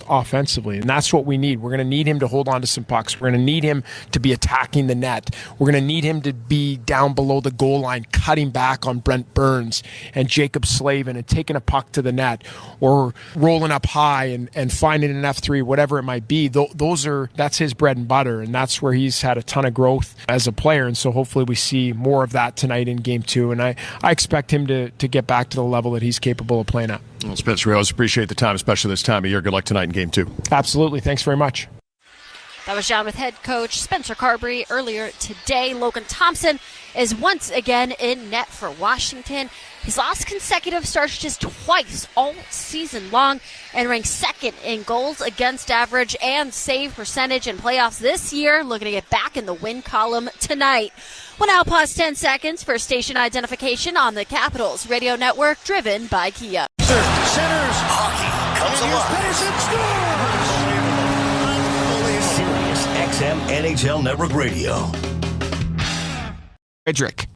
offensively, and that's what we need. We're going to need him to hold on to some pucks. We're going to need him to be attacking the net. We're going to need him to be down below the goal line, cutting back on Brent Burns and Jacob Slavin and taking a puck to the net or rolling up high and finding an F3, whatever it might be. That's his bread and butter, and that's where he's had a ton of growth as a player, and so hopefully we see more of that tonight in Game 2, and I expect him to get back to the level that he's capable of playing at. Well, Spencer, we always appreciate the time, especially this time of year. Good luck tonight in Game 2. Absolutely. Thanks very much. That was John with head coach Spencer Carberry earlier today. Logan Thompson is once again in net for Washington. He's lost consecutive starts just twice all season long and ranks second in goals against average and save percentage in playoffs this year. Looking to get back in the win column tonight. We'll now pause 10 seconds for station identification on the Capitals Radio Network, driven by Kia. Centers. Hockey comes alive. Sirius XM NHL Network Radio. Frederick.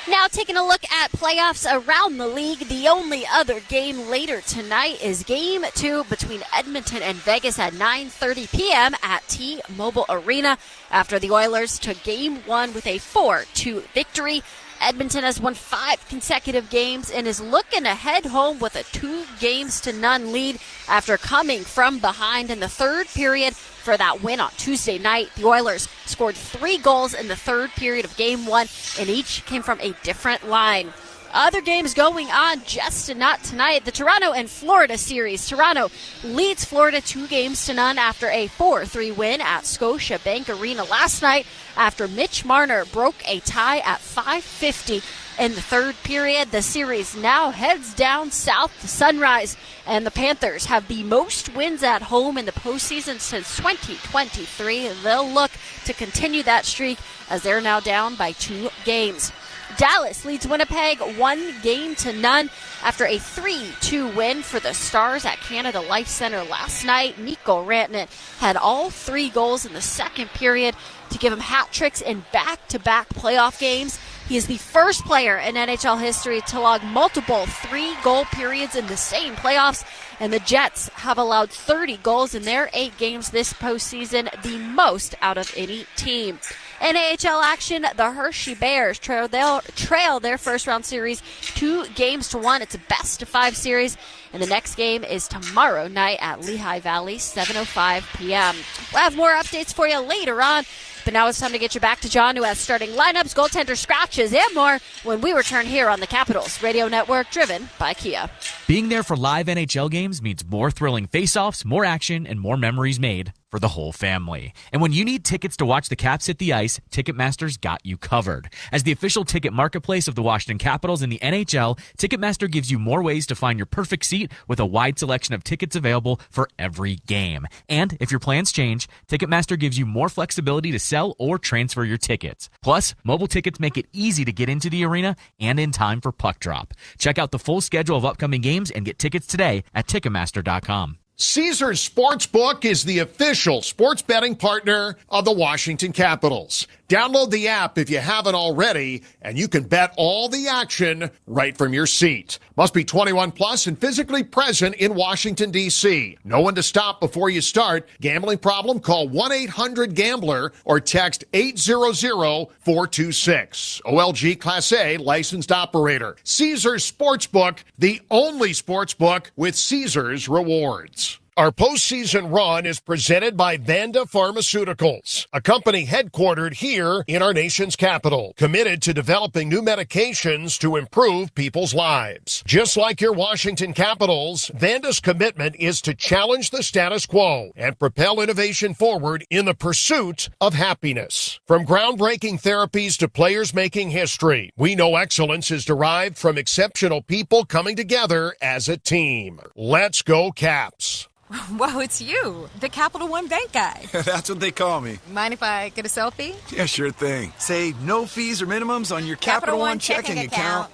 Now taking a look at playoffs around the league, the only other game later tonight is Game 2 between Edmonton and Vegas at 9:30 p.m. at T-Mobile Arena after the Oilers took Game 1 with a 4-2 victory. Edmonton has won 5 consecutive games and is looking to head home with a 2-0 lead after coming from behind in the third period for that win on Tuesday night. The Oilers scored 3 goals in the third period of Game 1, and each came from a different line. Other games going on just not tonight. The Toronto and Florida series. Toronto leads Florida 2-0 after a 4-3 win at Scotiabank Arena last night after Mitch Marner broke a tie at .550 in the third period. The series now heads down south to Sunrise, and the Panthers have the most wins at home in the postseason since 2023. They'll look to continue that streak as they're now down by 2 games. Dallas leads Winnipeg 1-0 after a 3-2 win for the Stars at Canada Life Center last night. Mikko Rantanen had all 3 goals in the second period to give him hat tricks in back-to-back playoff games. He is the first player in NHL history to log multiple 3-goal periods in the same playoffs, and the Jets have allowed 30 goals in their 8 games this postseason, the most out of any team. In AHL action, the Hershey Bears trail their first-round series 2-1. It's a best-of-5 series, and the next game is tomorrow night at Lehigh Valley, 7:05 p.m. We'll have more updates for you later on, but now it's time to get you back to John, who has starting lineups, goaltender scratches, and more when we return here on the Capitals Radio Network, driven by Kia. Being there for live NHL games means more thrilling face-offs, more action, and more memories made for the whole family. And when you need tickets to watch the Caps hit the ice, Ticketmaster's got you covered. As the official ticket marketplace of the Washington Capitals and the NHL, Ticketmaster gives you more ways to find your perfect seat with a wide selection of tickets available for every game. And if your plans change, Ticketmaster gives you more flexibility to sell or transfer your tickets. Plus, mobile tickets make it easy to get into the arena and in time for puck drop. Check out the full schedule of upcoming games and get tickets today at Ticketmaster.com. Caesars Sportsbook is the official sports betting partner of the Washington Capitals. Download the app if you haven't already, and you can bet all the action right from your seat. Must be 21 plus and physically present in Washington, D.C. No one to stop before you start. Gambling problem? Call 1-800-GAMBLER or text 800-426. OLG Class A licensed operator. Caesars Sportsbook, the only sportsbook with Caesars rewards. Our postseason run is presented by Vanda Pharmaceuticals, a company headquartered here in our nation's capital, committed to developing new medications to improve people's lives. Just like your Washington Capitals, Vanda's commitment is to challenge the status quo and propel innovation forward in the pursuit of happiness. From groundbreaking therapies to players making history, we know excellence is derived from exceptional people coming together as a team. Let's go Caps! Whoa, it's you, the Capital One Bank guy. That's what they call me. Mind if I get a selfie? Yeah, sure thing. Say no fees or minimums on your Capital One checking account.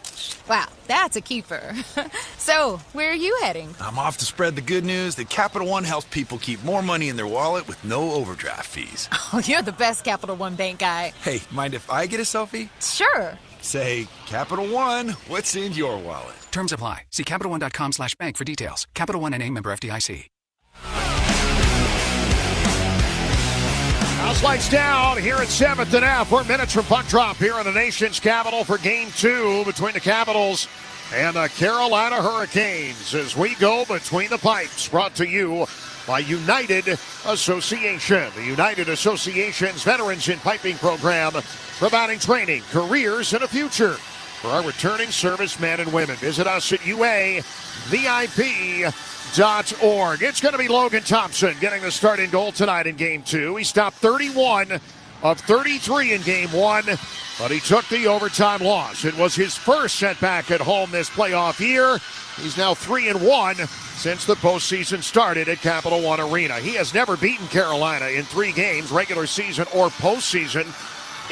Wow, that's a keeper. So, where are you heading? I'm off to spread the good news that Capital One helps people keep more money in their wallet with no overdraft fees. Oh, you're the best Capital One Bank guy. Hey, mind if I get a selfie? Sure. Say, Capital One, what's in your wallet? Terms apply. See CapitalOne.com/bank for details. Capital One NA, member FDIC. Capitals lights down here at 7th and F. We're minutes from puck drop here in the nation's capital for Game 2 between the Capitals and the Carolina Hurricanes as we go between the pipes. Brought to you by United Association. The United Association's Veterans in Piping program, providing training, careers, and a future for our returning servicemen and women. Visit us at UAVIP.org. It's going to be Logan Thompson getting the start in goal tonight in Game 2. He stopped 31 of 33 in Game 1, but he took the overtime loss. It was his first setback at home this playoff year. He's now 3-1 since the postseason started at Capital One Arena. He has never beaten Carolina in 3 games, regular season or postseason,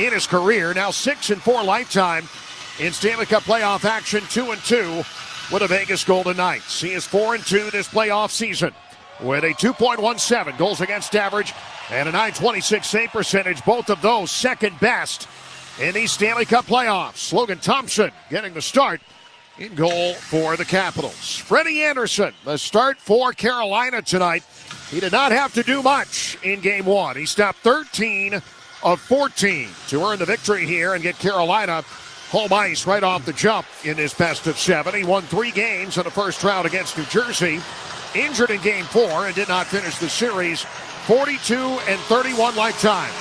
in his career. Now 6-4 lifetime in Stanley Cup playoff action, 2-2 with the Vegas Golden Knights. He is 4-2 this playoff season with a 2.17 goals against average and a .926 save percentage, both of those second best in these Stanley Cup playoffs. Logan Thompson getting the start in goal for the Capitals. Freddie Anderson, the start for Carolina tonight. He did not have to do much in Game 1. He stopped 13 of 14 to earn the victory here and get Carolina home ice right off the jump in this best of 7. He won 3 games in the first round against New Jersey. Injured in Game 4 and did not finish the series. 42-31 lifetime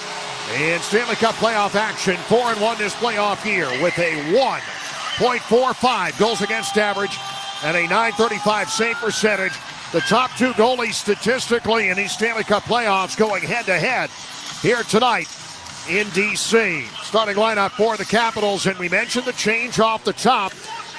in Stanley Cup playoff action. 4-1 this playoff year with a 1.45 goals against average and a .935 save percentage. The top 2 goalies statistically in these Stanley Cup playoffs going head-to-head here tonight in D.C. Starting lineup for the Capitals, and we mentioned the change off the top.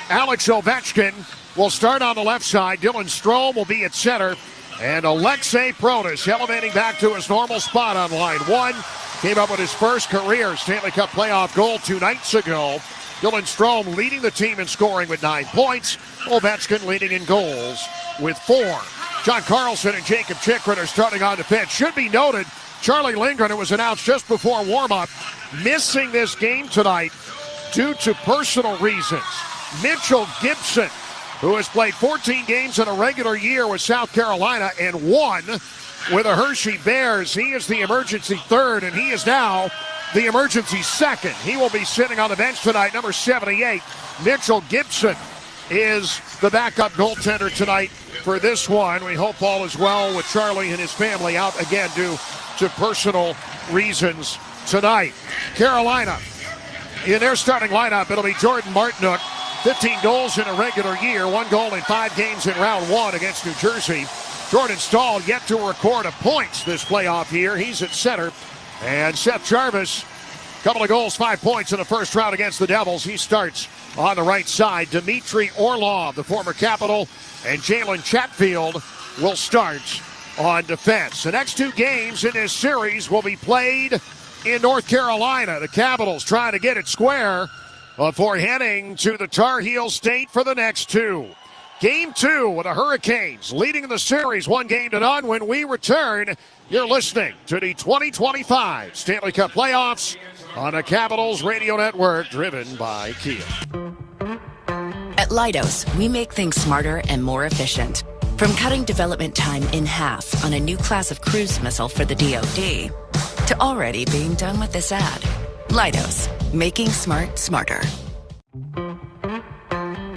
Alex Ovechkin will start on the left side. Dylan Strome will be at center. And Alexei Protas elevating back to his normal spot on line 1. Came up with his first career Stanley Cup playoff goal 2 nights ago. Dylan Strome leading the team in scoring with 9 points. Ovechkin leading in goals with 4. John Carlson and Jacob Chikrin are starting on the pitch. Should be noted, Charlie Lindgren, it was announced just before warm-up, missing this game tonight due to personal reasons. Mitchell Gibson, who has played 14 games in a regular year with South Carolina and 1 with the Hershey Bears. He is the emergency 3rd, and he is now the emergency 2nd. He will be sitting on the bench tonight, number 78. Mitchell Gibson is the backup goaltender tonight for this one. We hope all is well with Charlie and his family out again due to personal reasons tonight. Carolina, in their starting lineup, it'll be Jordan Martinook. 15 goals in a regular year, 1 goal in 5 games in round 1 against New Jersey. Jordan Stahl yet to record a points this playoff year. He's at center. And Seth Jarvis, couple of goals, 5 points in the first round against the Devils. He starts on the right side. Dmitry Orlov, the former Capital, and Jalen Chatfield will start on defense. The next 2 games in this series will be played in North Carolina. The Capitals trying to get it square before heading to the Tar Heel State for the next 2. Game 2 with the Hurricanes leading the series 1-0 when we return. You're listening to the 2025 Stanley Cup Playoffs on the Capitals Radio Network, driven by Kia. At Leidos, we make things smarter and more efficient. From cutting development time in half on a new class of cruise missile for the DoD to already being done with this ad. Leidos, making smart smarter.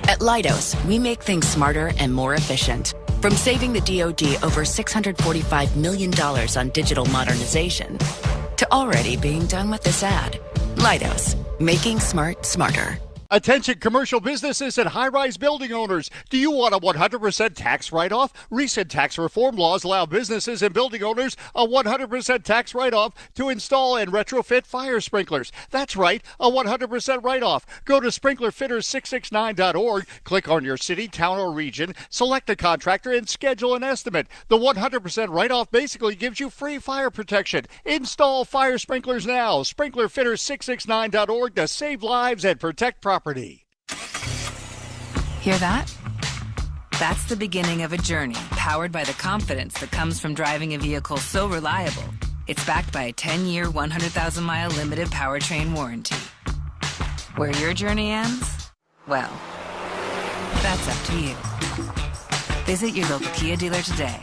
At Leidos, we make things smarter and more efficient. From saving the DoD over $645 million on digital modernization to already being done with this ad. Leidos, making smart smarter. Attention commercial businesses and high-rise building owners. Do you want a 100% tax write-off? Recent tax reform laws allow businesses and building owners a 100% tax write-off to install and retrofit fire sprinklers. That's right, a 100% write-off. Go to sprinklerfitters669.org, click on your city, town, or region, select a contractor, and schedule an estimate. The 100% write-off basically gives you free fire protection. Install fire sprinklers now. Sprinklerfitters669.org to save lives and protect property. Hear that? That's the beginning of a journey powered by the confidence that comes from driving a vehicle so reliable. It's backed by a 10-year, 100,000-mile limited powertrain warranty. Where your journey ends? Well, that's up to you. Visit your local Kia dealer today.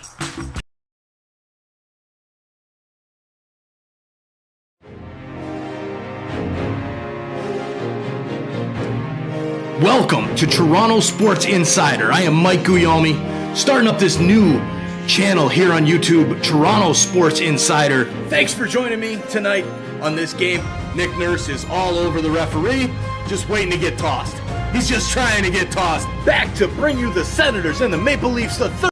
Welcome to Toronto Sports Insider. I am Mike Guglielmi, starting up this new channel here on YouTube, Toronto Sports Insider. Thanks for joining me tonight on this game. Nick Nurse is all over the referee, just waiting to get tossed. He's just trying to get tossed. Back to bring you the Senators and the Maple Leafs the third.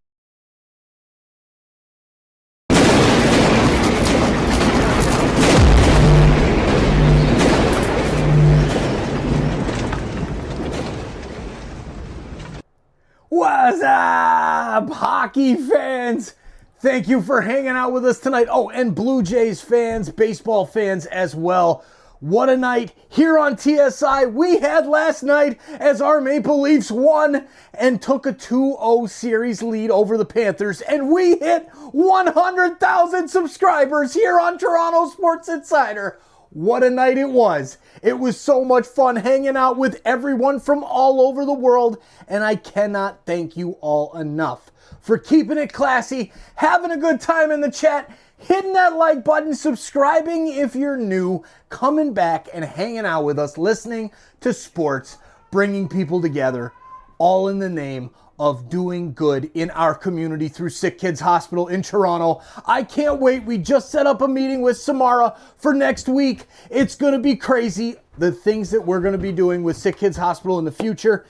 What's up, hockey fans? Thank you for hanging out with us tonight. Oh, and Blue Jays fans, baseball fans as well. What a night here on TSI we had last night as our Maple Leafs won and took a 2-0 series lead over the Panthers. And we hit 100,000 subscribers here on Toronto Sports Insider. What a night it was. It was so much fun hanging out with everyone from all over the world, and I cannot thank you all enough for keeping it classy, having a good time in the chat, hitting that like button, subscribing if you're new, coming back and hanging out with us, listening to sports, bringing people together, all in the name of doing good in our community through SickKids Hospital in Toronto. I can't wait. We just set up a meeting with Samara for next week. It's going to be crazy, the things that we're going to be doing with SickKids Hospital in the future.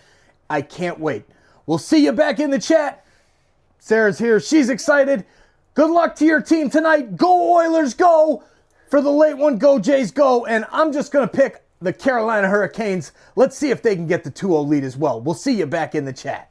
I can't wait. We'll see you back in the chat. Sarah's here. She's excited. Good luck to your team tonight. Go Oilers, go. For the late one, go Jays, go. And I'm just going to pick the Carolina Hurricanes. Let's see if they can get the 2-0 lead as well. We'll see you back in the chat.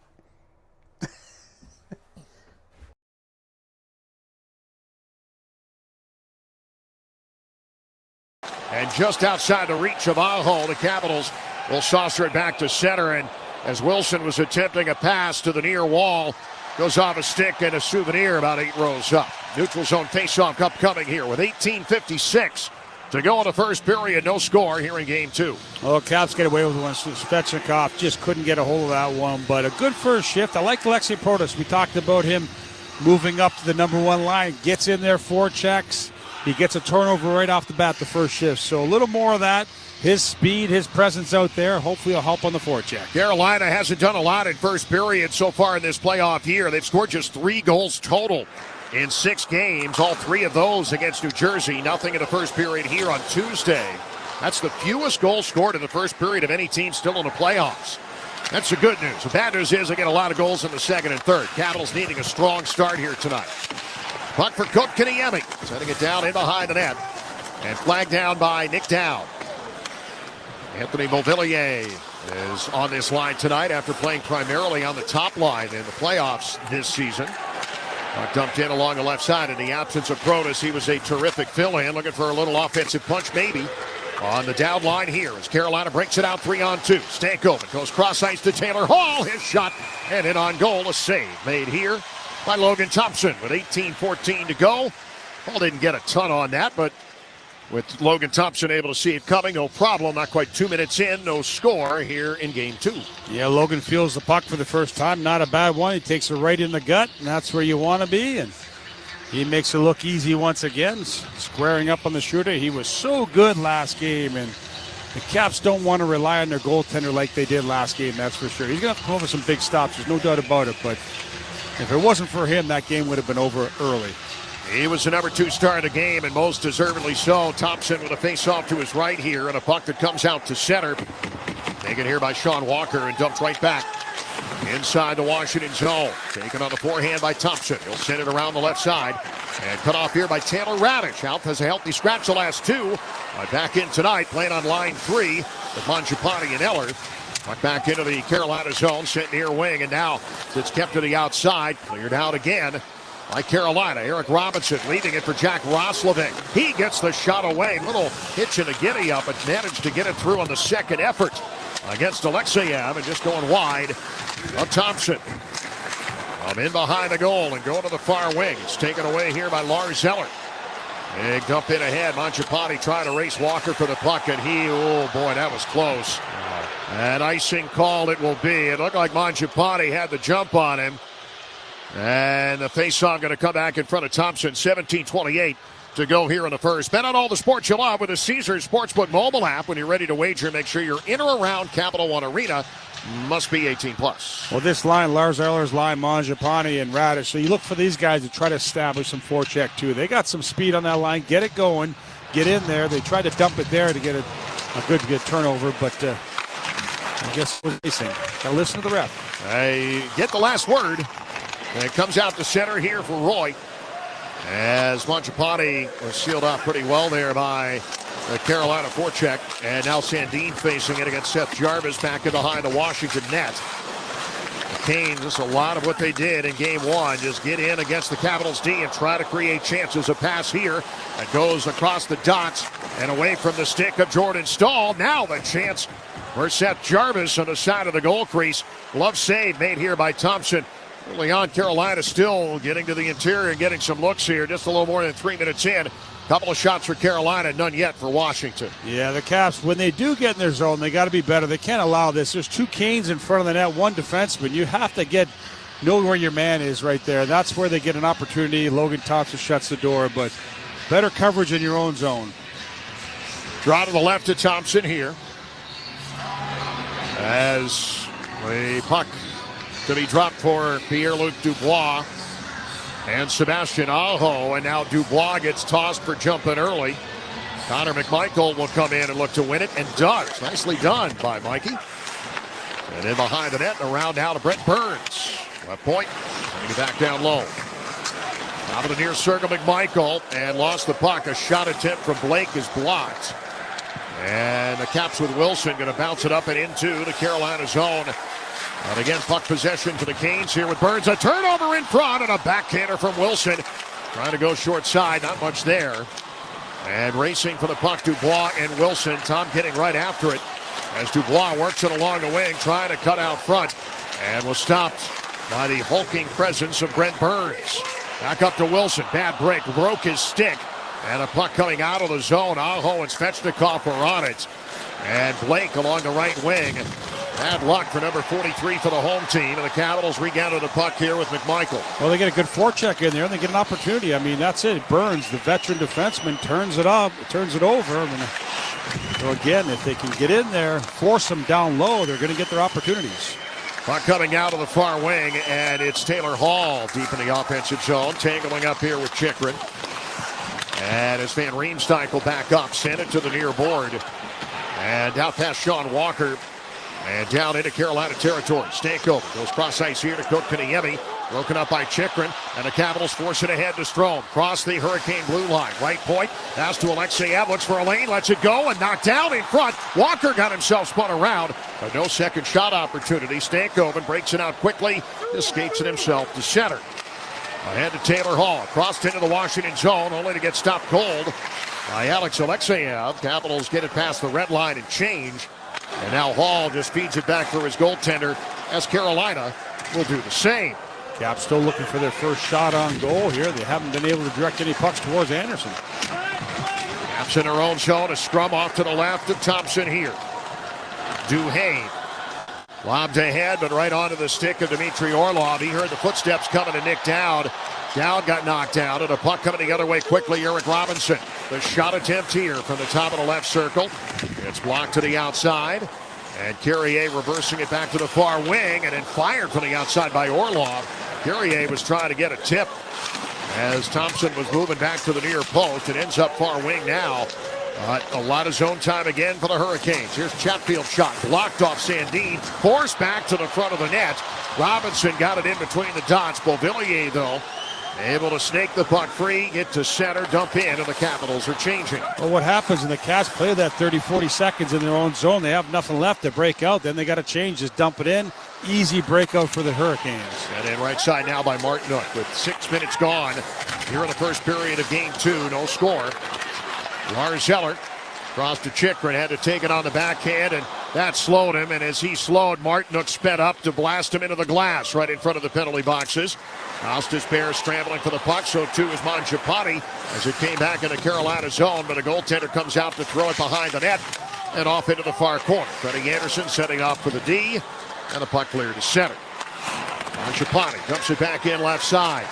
And just outside the reach of Aho, the Capitals will saucer it back to center. And as Wilson was attempting a pass to the near wall, goes off a stick and a souvenir about 8 rows up. Neutral zone faceoff upcoming here with 18:56 to go in the first period. No score here in game 2. Well, Caps get away with one. Svechnikov just couldn't get a hold of that one. But a good first shift. I like Alexei Protas. We talked about him moving up to the number 1 line. Gets in there, 4 checks. He gets a turnover right off the bat the first shift. So a little more of that. His speed, his presence out there, hopefully will help on the forecheck. Carolina hasn't done a lot in first period so far in this playoff year. They've scored just 3 goals total in 6 games, all 3 of those against New Jersey. Nothing in the first period here on Tuesday. That's the fewest goals scored in the first period of any team still in the playoffs. That's the good news. The bad news is they get a lot of goals in the second and third. Capitals needing a strong start here tonight. Puck for Kotkaniemi, sending it down in behind the net. And flagged down by Nick Dowd. Anthony Beauvillier is on this line tonight after playing primarily on the top line in the playoffs this season. Dumped in along the left side in the absence of Protas. He was a terrific fill-in, looking for a little offensive punch maybe on the down line here as Carolina breaks it out 3-on-2. Stankoven goes cross ice to Taylor Hall. His shot and in on goal. A save made here by Logan Thompson with 18:14 to go. Hall didn't get a ton on that, but with Logan Thompson able to see it coming, no problem. Not quite 2 minutes in, no score here in game 2. Yeah, Logan feels the puck for the first time. Not a bad one. He takes it right in the gut, and that's where you want to be. And he makes it look easy once again, squaring up on the shooter. He was so good last game, and the Caps don't want to rely on their goaltender like they did last game, that's for sure. He's going to have to come over some big stops. There's no doubt about it, but if it wasn't for him, that game would have been over early. He was the number 2 star of the game, and most deservedly so. Thompson with a face-off to his right here, and a puck that comes out to center. Taken here by Sean Walker and dumped right back inside the Washington zone. Taken on the forehand by Thompson. He'll send it around the left side. And cut off here by Taylor Radish. Out has a healthy scratch the last 2. Back in tonight, playing on line 3 with Mangiapane and Eller. Puck back into the Carolina zone, sent near wing, and now it's kept to the outside. Cleared out again by Carolina. Eric Robinson leaving it for Jack Roslovic. He gets the shot away. Little hitch and a giddy up, but managed to get it through on the second effort against Alexeyev, and just going wide of Thompson. From in behind the goal and going to the far wing. It's taken away here by Lars Eller. Big dump in ahead. Mangiapane trying to race Walker for the puck, and oh boy, that was close. An icing call it will be. It looked like Mangiapane had the jump on him. And the faceoff going to come back in front of Thompson. 17:28 to go here in the first. Bet on all the sports you love with the Caesars Sportsbook mobile app. When you're ready to wager, make sure you're in or around Capital One Arena. Must be 18 plus. Well, this line, Lars Eller's line, Mangiapane and Radish. So you look for these guys to try to establish some forecheck too. They got some speed on that line. Get it going. Get in there. They tried to dump it there to get a good turnover, but I guess what they saying. Got to listen to the ref. They get the last word. And it comes out to center here for Roy. As Mangiapane was sealed off pretty well there by the Carolina forecheck. And now Sandin facing it against Seth Jarvis back in behind the Washington net. The Canes, this is a lot of what they did in game one. Just get in against the Capitals D and try to create chances. A pass here that goes across the dots and away from the stick of Jordan Staal. Now the chance for Seth Jarvis on the side of the goal crease. Glove save made here by Thompson. Early on, Carolina still getting to the interior and getting some looks here. Just a little more than 3 minutes in. Couple of shots for Carolina, none yet for Washington. Yeah, the Caps, when they do get in their zone, they got to be better. They can't allow this. There's two Canes in front of the net, one defenseman. You have to know where your man is right there. That's where they get an opportunity. Logan Thompson shuts the door, but better coverage in your own zone. Draw to the left to Thompson here. As the puck to be dropped for Pierre-Luc Dubois and Sebastian Aho, and now Dubois gets tossed for jumping early. Connor McMichael will come in and look to win it, and does. Nicely done by Mikey. And in behind the net and around now to Brent Burns. Left point, bring it back down low. Out of the near circle, McMichael, and lost the puck. A shot attempt from Blake is blocked. And the Caps with Wilson going to bounce it up and into the Carolina zone. And again, puck possession to the Canes here with Burns. A turnover in front and a backhander from Wilson. Trying to go short side, not much there. And racing for the puck, Dubois and Wilson. Tom getting right after it as Dubois works it along the wing, trying to cut out front. And was stopped by the hulking presence of Brent Burns. Back up to Wilson. Bad break, broke his stick. And a puck coming out of the zone. Aho and Svechnikov are on it. And Blake along the right wing. Bad luck for number 43 for the home team. And the Capitals regather the puck here with McMichael. Well, they get a good forecheck in there, and they get an opportunity. I mean, that's it. Burns, the veteran defenseman, turns it over. I mean, so again, if they can get in there, force them down low, they're going to get their opportunities. Puck coming out of the far wing, and it's Taylor Hall deep in the offensive zone, tangling up here with Chychrun. And as Van Riemsdyk back up, send it to the near board. And out past Sean Walker. And down into Carolina territory. Stankoven goes cross ice here to Kotkaniemi. Broken up by Chychrun. And the Capitals force it ahead to Strome. Cross the Hurricane blue line. Right point. Pass to Alexeyev. Looks for a lane. Lets it go. And knocked down in front. Walker got himself spun around. But no second shot opportunity. Stankoven breaks it out quickly. Escapes it himself to center. Ahead to Taylor Hall. Crossed into the Washington zone. Only to get stopped cold by Alex Alexeyev. Capitals get it past the red line and change. And now Hall just feeds it back for his goaltender as Carolina will do the same. Caps still looking for their first shot on goal here. They haven't been able to direct any pucks towards Anderson. Caps in their own zone. A scrum off to the left of Thompson here. Duhaime lobbed ahead, but right onto the stick of Dmitry Orlov. He heard the footsteps coming to Nick Dowd. Dowd got knocked out, and a puck coming the other way quickly. Eric Robinson. The shot attempt here from the top of the left circle. It's blocked to the outside. And Carrier reversing it back to the far wing, and then fired from the outside by Orlov. Carrier was trying to get a tip as Thompson was moving back to the near post. It ends up far wing now. A lot of zone time again for the Hurricanes. Here's Chatfield's shot. Blocked off Sandin. Forced back to the front of the net. Robinson got it in between the dots. Beauvillier, though, able to snake the puck free, get to center, dump in, and the Capitals are changing. Well, what happens when the Caps play that 30-40 seconds in their own zone, they have nothing left to break out. Then they got to change, just dump it in. Easy breakout for the Hurricanes. And in right side now by Martinook with 6 minutes gone here in the first period of game two. No score. Lars Eller crossed to Chychrun, had to take it on the backhand, and that slowed him. And as he slowed, Martinook sped up to blast him into the glass right in front of the penalty boxes. Costas Bear scrambling for the puck, so too is Mangiapane as it came back in the Carolina zone, but a goaltender comes out to throw it behind the net and off into the far corner. Freddie Anderson setting off for the D, and the puck cleared to center. Mangiapane dumps it back in left side.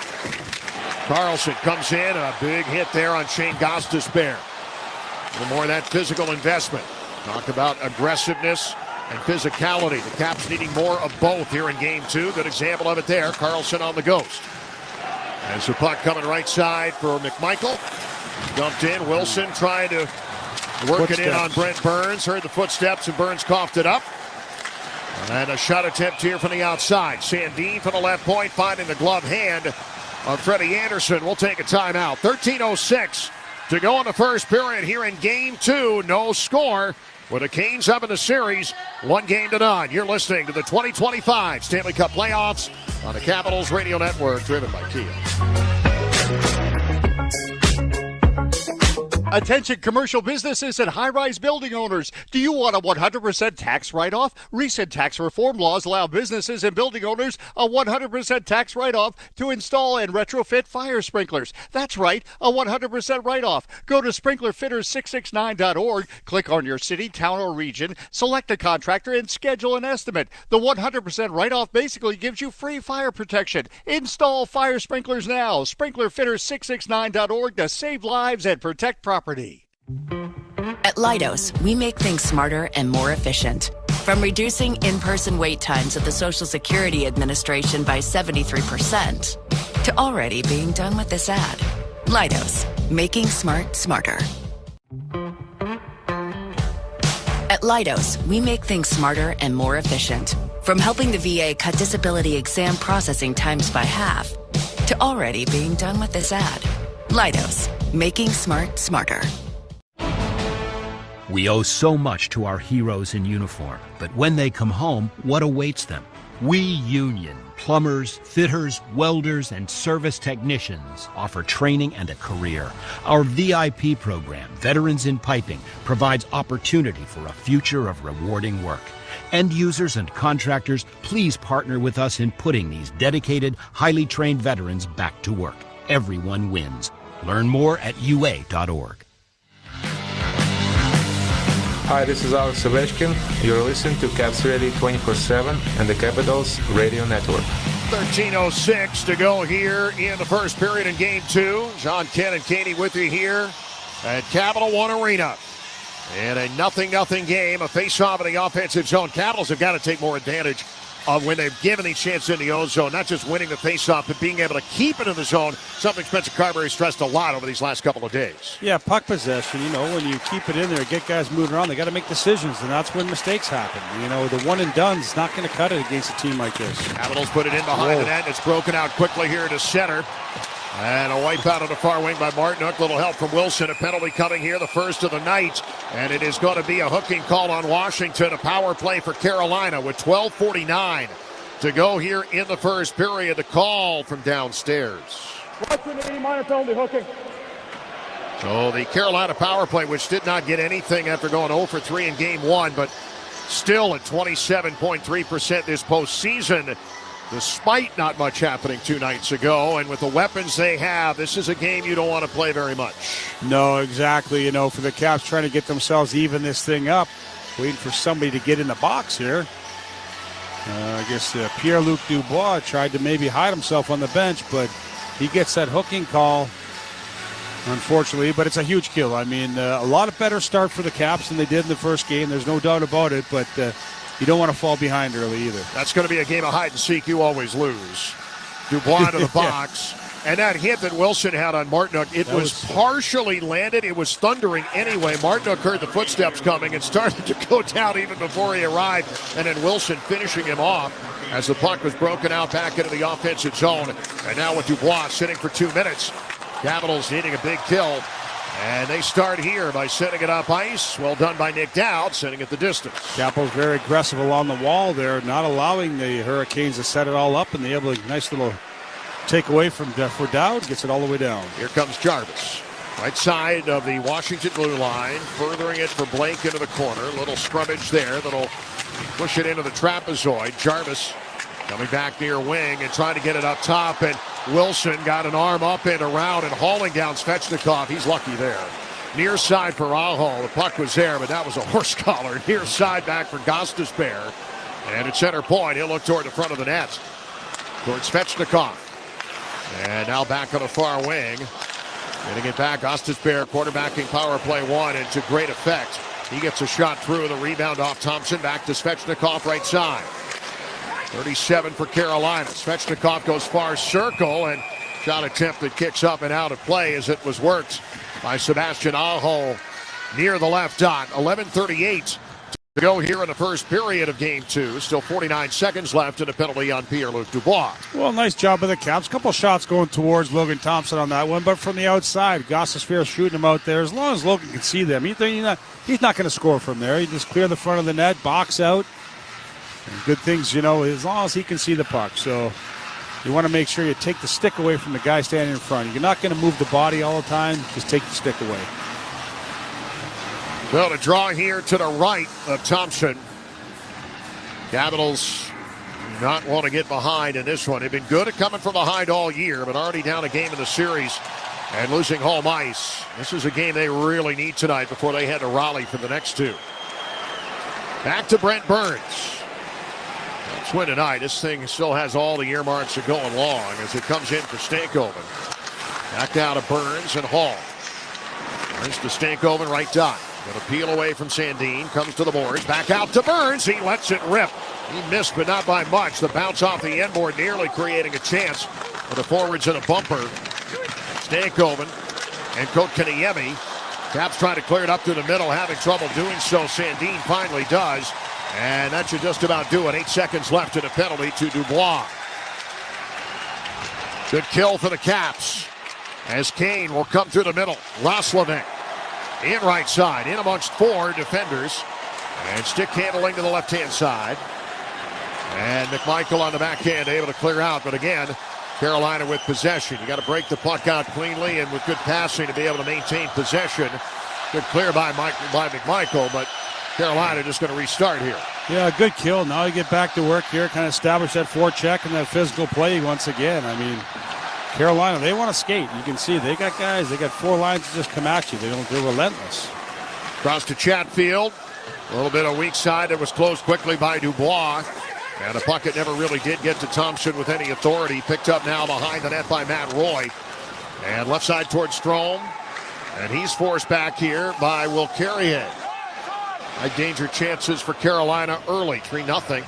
Carlson comes in, a big hit there on Shane Gostisbehere. A little more of that physical investment. Talk about aggressiveness and physicality. The Caps needing more of both here in Game 2. Good example of it there. Carlson on the ghost. As the puck coming right side for McMichael. Dumped in. Wilson trying to work it in on Brent Burns. Heard the footsteps, and Burns coughed it up. And a shot attempt here from the outside. Sandin from the left point, finding the glove hand of Freddie Anderson. We'll take a timeout. 13:06 to go in the first period here in Game 2. No score. With the Canes up in the series, 1-0. You're listening to the 2025 Stanley Cup Playoffs on the Capitals Radio Network, driven by Kia. Attention commercial businesses and high-rise building owners. Do you want a 100% tax write-off? Recent tax reform laws allow businesses and building owners a 100% tax write-off to install and retrofit fire sprinklers. That's right, a 100% write-off. Go to sprinklerfitters669.org, click on your city, town, or region, select a contractor, and schedule an estimate. The 100% write-off basically gives you free fire protection. Install fire sprinklers now. Sprinklerfitters669.org to save lives and protect property. At Leidos, we make things smarter and more efficient. From reducing in-person wait times at the Social Security Administration by 73% to already being done with this ad. Leidos, making smart smarter. At Leidos, we make things smarter and more efficient. From helping the VA cut disability exam processing times by half to already being done with this ad. Leidos, making smart smarter. We owe so much to our heroes in uniform, but when they come home, what awaits them? We union plumbers, fitters, welders, and service technicians offer training and a career. Our VIP program, Veterans in Piping, provides opportunity for a future of rewarding work. End users and contractors, please partner with us in putting these dedicated, highly trained veterans back to work. Everyone wins. Learn more at UA.org. Hi, this is Alex Ovechkin. You're listening to Caps Ready 24/7 and the Capitals Radio Network. 13:06 to go here in the first period in Game 2. John, Ken, and Katie with you here at Capital One Arena. In a 0-0 game, a face-off in the offensive zone. Capitals have got to take more advantage of when they've given these chances in the own zone, not just winning the face-off, but being able to keep it in the zone, something Spencer Carberry stressed a lot over these last couple of days. Yeah, puck possession, when you keep it in there, get guys moving around, they got to make decisions, and that's when mistakes happen. The one and done's not going to cut it against a team like this. Capitals put it in behind the net, and it's broken out quickly here to center. And a wipeout on the far wing by Martinook. Little help from Wilson. A penalty coming here, the first of the night. And it is going to be a hooking call on Washington. A power play for Carolina with 12:49 to go here in the first period. The call from downstairs. Minor penalty hooking. So the Carolina power play, which did not get anything after going 0 for 3 in Game 1, but still at 27.3% this postseason, despite not much happening 2 nights ago. And with the weapons they have, this is a game you don't want to play very much. No, exactly. For the Caps trying to get themselves even this thing up, waiting for somebody to get in the box here. I guess Pierre-Luc Dubois tried to maybe hide himself on the bench, but he gets that hooking call, unfortunately. But it's a huge kill. A lot of better start for the Caps than they did in the first game. There's no doubt about it, but you don't want to fall behind early either. That's going to be a game of hide and seek. You always lose. Dubois to the box. And that hit that Wilson had on Martinook, it was partially landed. It was thundering anyway. Martinook heard the footsteps coming and started to go down even before he arrived. And then Wilson finishing him off as the puck was broken out back into the offensive zone. And now with Dubois sitting for 2 minutes. Capitals needing a big kill. And they start here by setting it up ice. Well done by Nick Dowd, setting it the distance. Capitals very aggressive along the wall there, not allowing the Hurricanes to set it all up, and they able to nice little takeaway for Dowd, gets it all the way down. Here comes Jarvis. Right side of the Washington blue line, furthering it for Blake into the corner. Little scrummage there that'll push it into the trapezoid. Jarvis coming back near wing and trying to get it up top, and Wilson got an arm up and around and hauling down Svechnikov. He's lucky there. Near side for Aho. The puck was there, but that was a horse collar. Near side back for Gostisbehere. And at center point, he'll look toward the front of the net. Toward Svechnikov. And now back on the far wing. Getting it back, Gostisbehere quarterbacking power play 1, and to great effect. He gets a shot through. The rebound off Thompson. Back to Svechnikov, right side. 37 for Carolina. Svechnikov goes far circle, and shot attempt that kicks up and out of play as it was worked by Sebastian Aho near the left dot. 11:38 to go here in the first period of Game 2. Still 49 seconds left, and a penalty on Pierre-Luc Dubois. Well, nice job by the Caps. A couple shots going towards Logan Thompson on that one, but from the outside, Gostisbehere shooting him out there. As long as Logan can see them, he's not going to score from there. He just clear the front of the net, box out. And good things, as long as he can see the puck. So you want to make sure you take the stick away from the guy standing in front. You're not going to move the body all the time. Just take the stick away. Well, to draw here to the right of Thompson. Capitals do not want to get behind in this one. They've been good at coming from behind all year, but already down a game in the series and losing home ice. This is a game they really need tonight before they head to Raleigh for the next two. Back to Brent Burns. Let's win tonight. This thing still has all the earmarks of going long as it comes in for Stankoven. Back down to Burns and Hall. Burns to Stankoven, right dot. Going to peel away from Sandin. Comes to the boards. Back out to Burns. He lets it rip. He missed, but not by much. The bounce off the end board nearly creating a chance for the forwards in a bumper. Stankoven and Kotkaniemi. Caps trying to clear it up through the middle, having trouble doing so. Sandin finally does. And that should just about do it. 8 seconds left in a penalty to Dubois. Good kill for the Caps as Kane will come through the middle. Roslovic in right side, in amongst four defenders. And stick handling to the left-hand side. And McMichael on the backhand able to clear out. But again, Carolina with possession. You got to break the puck out cleanly and with good passing to be able to maintain possession. Good clear by McMichael, but Carolina just going to restart here. Yeah, good kill. Now you get back to work here, kind of establish that forecheck and that physical play once again. I mean, Carolina, they want to skate. You can see they got guys. They got four lines to just come at you. They're relentless. Cross to Chatfield. A little bit of weak side that was closed quickly by Dubois. And the puck it never really did get to Thompson with any authority. Picked up now behind the net by Matt Roy. And left side towards Strome. And he's forced back here by Will Carrier. High danger chances for Carolina early, 3-0.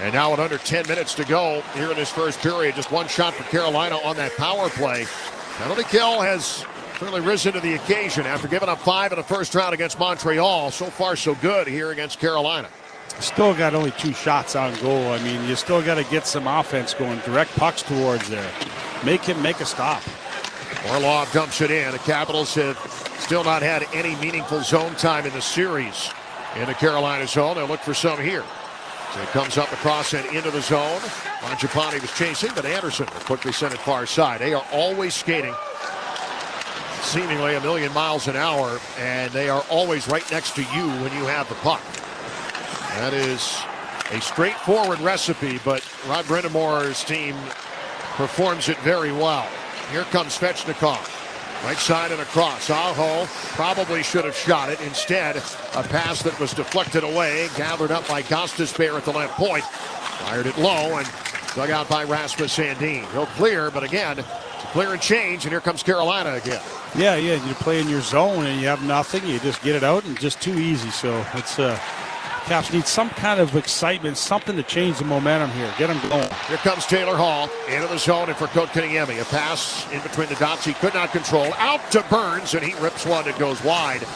And now with under 10 minutes to go here in this first period, just one shot for Carolina on that power play. Penalty kill has certainly risen to the occasion after giving up 5 in the first round against Montreal. So far so good here against Carolina. Still got only 2 shots on goal. I mean, you still got to get some offense going. Direct pucks towards there. Make him make a stop. Orlov dumps it in. The Capitals have still not had any meaningful zone time in the series in the Carolina zone. They'll look for some here. So it comes up across and into the zone. Mangiapane was chasing, but Anderson will quickly send it far side. They are always skating seemingly a million miles an hour, and they are always right next to you when you have the puck. That is a straightforward recipe, but Rod Brendamore's team performs it very well. Here comes Svechnikov. Right side and across. Aho probably should have shot it. Instead, a pass that was deflected away, gathered up by Gostisbehere at the left point. Fired it low and dug out by Rasmus Sandin. He'll clear, but again, it's a clear and change, and here comes Carolina again. Yeah, you play in your zone and you have nothing. You just get it out and just too easy. So it's Caps need some kind of excitement, something to change the momentum here. Get them going. Here comes Taylor Hall into the zone and for Kotkaniemi. A pass in between the dots he could not control. Out to Burns, and he rips one that goes wide.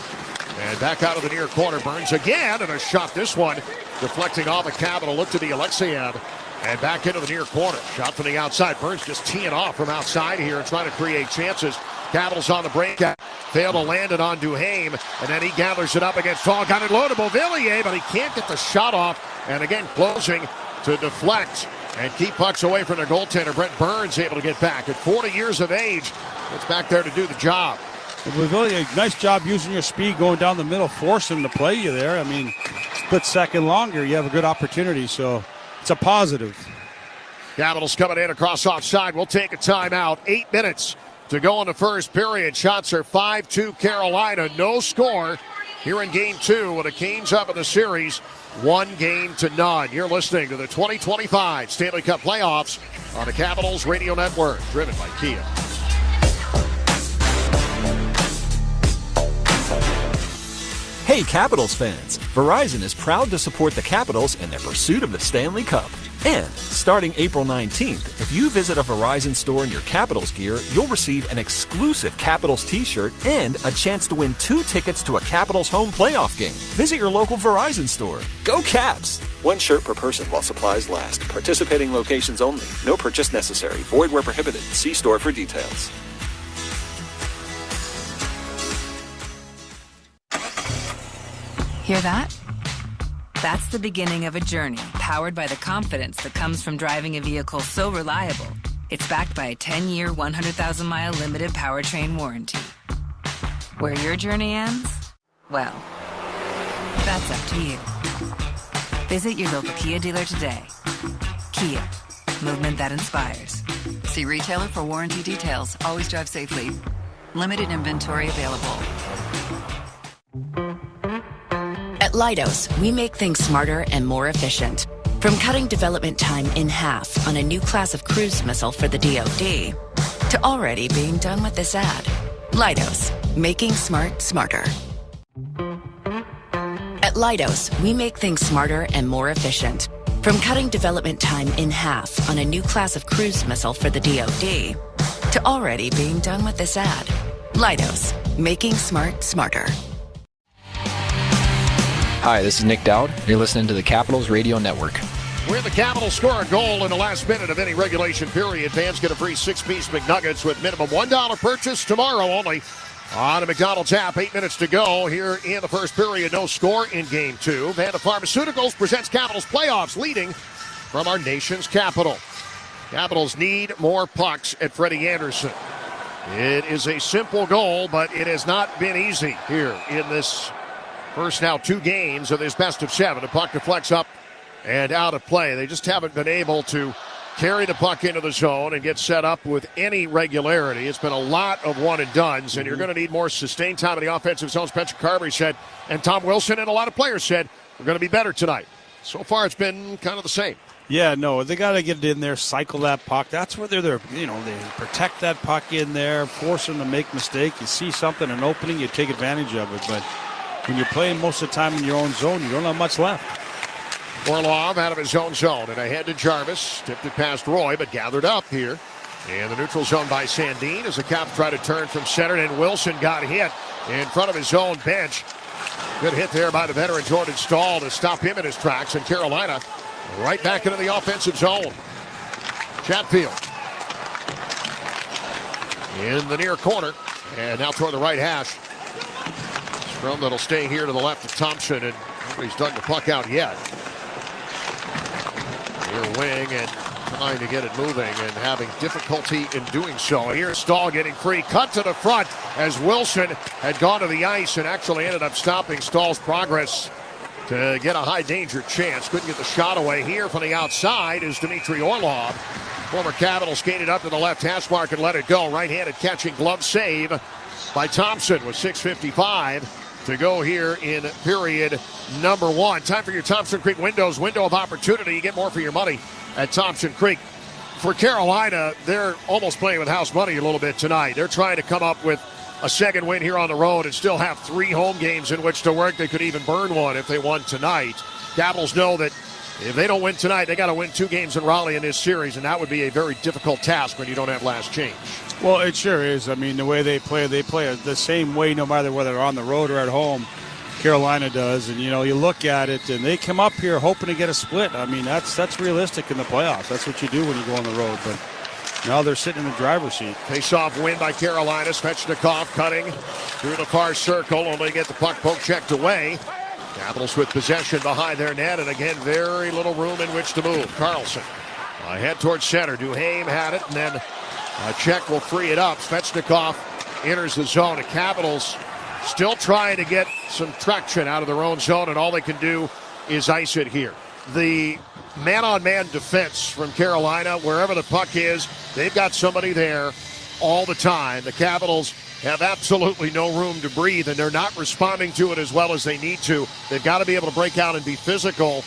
And back out of the near corner, Burns again, and a shot this one deflecting off a Capital. Look to the Alexeyev, and back into the near corner. Shot from the outside. Burns just teeing off from outside here and trying to create chances. Capitals on the breakout. Failed to land it on Duhaime, and then he gathers it up against Hall. Got it low to Beauvillier, but he can't get the shot off. And again, closing to deflect and keep pucks away from their goaltender. Brent Burns able to get back at 40 years of age. It's back there to do the job. Beauvillier, nice job using your speed going down the middle, forcing him to play you there. I mean, split second longer, you have a good opportunity, so it's a positive. Capitals coming in across offside. We'll take a timeout. 8 minutes to go in the first period. Shots are 5-2 Carolina. No score here in Game 2 with the Canes up in the series. 1-0. You're listening to the 2025 Stanley Cup Playoffs on the Capitals Radio Network, driven by Kia. Hey, Hey, Capitals fans! Verizon is proud to support the Capitals in their pursuit of the Stanley Cup. And starting April 19th, if you visit a Verizon store in your Capitals gear, you'll receive an exclusive Capitals t-shirt and a chance to win 2 tickets to a Capitals home playoff game. Visit your local Verizon store. Go Caps! 1 shirt per person while supplies last. Participating locations only. No purchase necessary. Void where prohibited. See store for details. Hear that? That's the beginning of a journey powered by the confidence that comes from driving a vehicle so reliable, it's backed by a 10-year, 100,000-mile limited powertrain warranty. Where your journey ends? Well, that's up to you. Visit your local Kia dealer today. Kia, movement that inspires. See retailer for warranty details. Always drive safely. Limited inventory available. At Leidos, we make things smarter and more efficient. From cutting development time in half on a new class of cruise missile for the DoD, to already being done with this ad. Leidos, making smart smarter. At Leidos, we make things smarter and more efficient. From cutting development time in half on a new class of cruise missile for the DoD, to already being done with this ad. Leidos, making smart smarter. Hi, this is Nick Dowd. You're listening to the Capitals Radio Network. Where the Capitals score a goal in the last minute of any regulation period, fans get a free 6-piece McNuggets with minimum $1 purchase tomorrow only on a McDonald's app. 8 minutes to go here in the first period. No score in Game 2. Vanda Pharmaceuticals presents Capitals playoffs, leading from our nation's capital. Capitals need more pucks at Freddie Anderson. It is a simple goal, but it has not been easy here in this first now 2 games of this best of 7. The puck deflects up and out of play. They just haven't been able to carry the puck into the zone and get set up with any regularity. It's been a lot of one-and-dones, and you're going to need more sustained time in the offensive zone. Spencer Carberry said, and Tom Wilson and a lot of players said, we're going to be better tonight. So far, it's been kind of the same. Yeah, no, they got to get it in there, cycle that puck. That's where they're they protect that puck in there, force them to make mistakes. You see something, an opening, you take advantage of it, but when you're playing most of the time in your own zone, you don't have much left. Orlov out of his own zone and ahead to Jarvis. Tipped it past Roy, but gathered up here in the neutral zone by Sandin as the Caps try to turn from center, and Wilson got hit in front of his own bench. Good hit there by the veteran Jordan Stahl to stop him in his tracks, and Carolina right back into the offensive zone. Chatfield in the near corner, and now toward the right hash. Scrum that'll stay here to the left of Thompson, and nobody's dug the puck out yet. Near wing and trying to get it moving and having difficulty in doing so. Here's Stahl getting free, cut to the front as Wilson had gone to the ice and actually ended up stopping Stahl's progress to get a high danger chance. Couldn't get the shot away. Here from the outside is Dmitry Orlov. Former Capital skated up to the left hash mark and let it go. Right-handed catching glove save by Thompson with 6:55 to go here in period number 1. Time for your Thompson Creek window of opportunity. You get more for your money at Thompson Creek. For Carolina, they're almost playing with house money a little bit tonight. They're trying to come up with a second win here on the road and still have 3 home games in which to work. They could even burn one if they won tonight. Capitals know that if they don't win tonight, they got to win 2 games in Raleigh in this series, and that would be a very difficult task when you don't have last change. Well, it sure is. I mean, the way they play the same way no matter whether they're on the road or at home. Carolina does, and you look at it, and they come up here hoping to get a split. I mean, that's realistic in the playoffs. That's what you do when you go on the road. But now they're sitting in the driver's seat. Face-off win by Carolina. Svechnikov cutting through the far circle, only get the puck poke checked away. Capitals with possession behind their net, and again, very little room in which to move. Carlson head towards center. Duhaime had it, and then a check will free it up. Svechnikov enters the zone. The Capitals still trying to get some traction out of their own zone, and all they can do is ice it here. The man-on-man defense from Carolina, wherever the puck is, they've got somebody there all the time. The Capitals have absolutely no room to breathe, and they're not responding to it as well as they need to. They've got to be able to break out and be physical.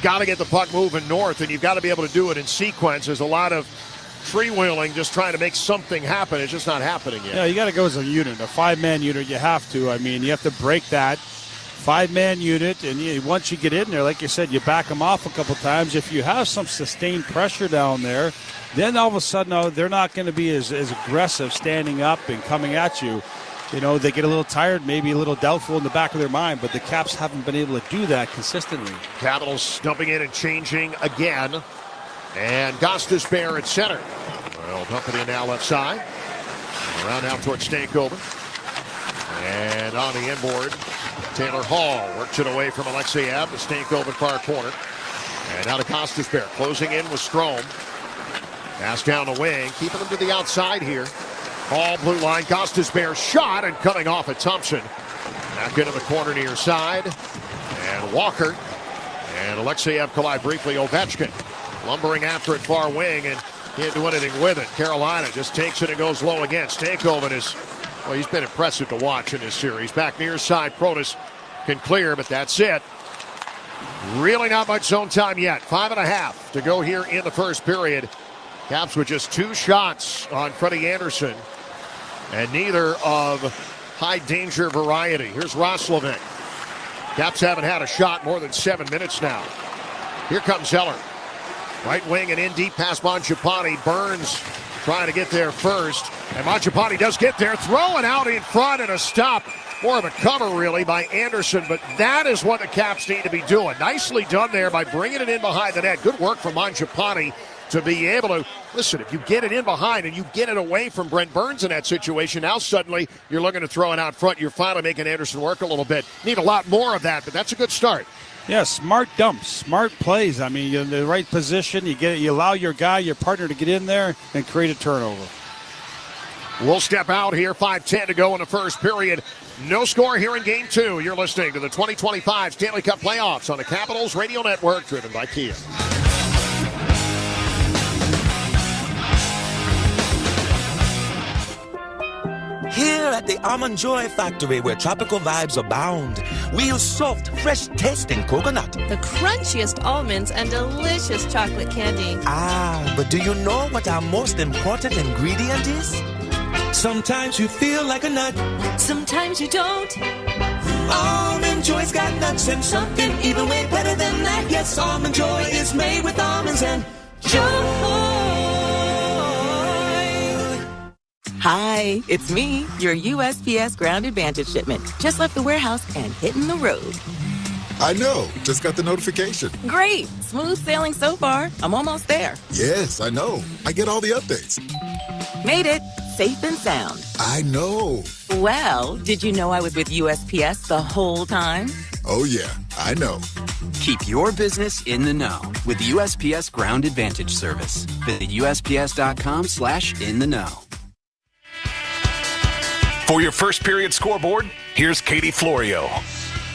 Got to get the puck moving north, and you've got to be able to do it in sequence. There's a lot of freewheeling, just trying to make something happen. It's just not happening yet. Yeah, you got to go as a unit, a 5-man unit. You have to. I mean, you have to break that 5-man unit, and once you get in there, like you said, you back them off a couple times. If you have some sustained pressure down there, then all of a sudden, they're not going to be as aggressive standing up and coming at you. They get a little tired, maybe a little doubtful in the back of their mind, but the Caps haven't been able to do that consistently. Capitals dumping in and changing again. And Gostisbehere at center. Well, dumping in now left side. Around now towards Stankoven. And on the inboard, Taylor Hall works it away from Alexeyev to Stankoven far corner. And now to Gostisbehere, closing in with Strome. Pass down the wing, keeping them to the outside here. Hall, blue line, Gostisbehere shot and coming off at Thompson. Back into the corner near side. And Walker and Alexeyev collide briefly. Ovechkin lumbering after it far wing and can't do anything with it. Carolina just takes it and goes low again. Stankoven is, well, he's been impressive to watch in this series. Back near side, Protas can clear, but that's it. Really not much zone time yet. 5.5 to go here in the first period. Caps with just 2 shots on Freddie Anderson, and neither of high danger variety. Here's Roslovic. Caps haven't had a shot more than 7 minutes now. Here comes Zeller. Right wing and in deep past Mangiapane. Burns trying to get there first. And Mangiapane does get there. Throwing out in front and a stop. More of a cover, really, by Anderson. But that is what the Caps need to be doing. Nicely done there by bringing it in behind the net. Good work from Mangiapane to be able to, listen, if you get it in behind and you get it away from Brent Burns in that situation, now suddenly you're looking to throw it out front. You're finally making Anderson work a little bit. Need a lot more of that, but that's a good start. Yeah, smart dumps, smart plays. I mean, you're in the right position. You allow your guy, your partner to get in there and create a turnover. We'll step out here. 5:10 to go in the first period. No score here in Game 2. You're listening to the 2025 Stanley Cup Playoffs on the Capitals Radio Network, driven by Kia. Here at the Almond Joy Factory, where tropical vibes abound, we use soft, fresh-tasting coconut. The crunchiest almonds and delicious chocolate candy. Ah, but do you know what our most important ingredient is? Sometimes you feel like a nut. Sometimes you don't. Almond Joy's got nuts and something even way better than that. Yes, Almond Joy is made with almonds and joy. Hi, it's me, your USPS Ground Advantage shipment. Just left the warehouse and hitting the road. I know. Just got the notification. Great. Smooth sailing so far. I'm almost there. Yes, I know. I get all the updates. Made it. Safe and sound. I know. Well, did you know I was with USPS the whole time? Oh, yeah. I know. Keep your business in the know with the USPS Ground Advantage service. Visit USPS.com/in-the-know. For your first period scoreboard, here's Katie Florio.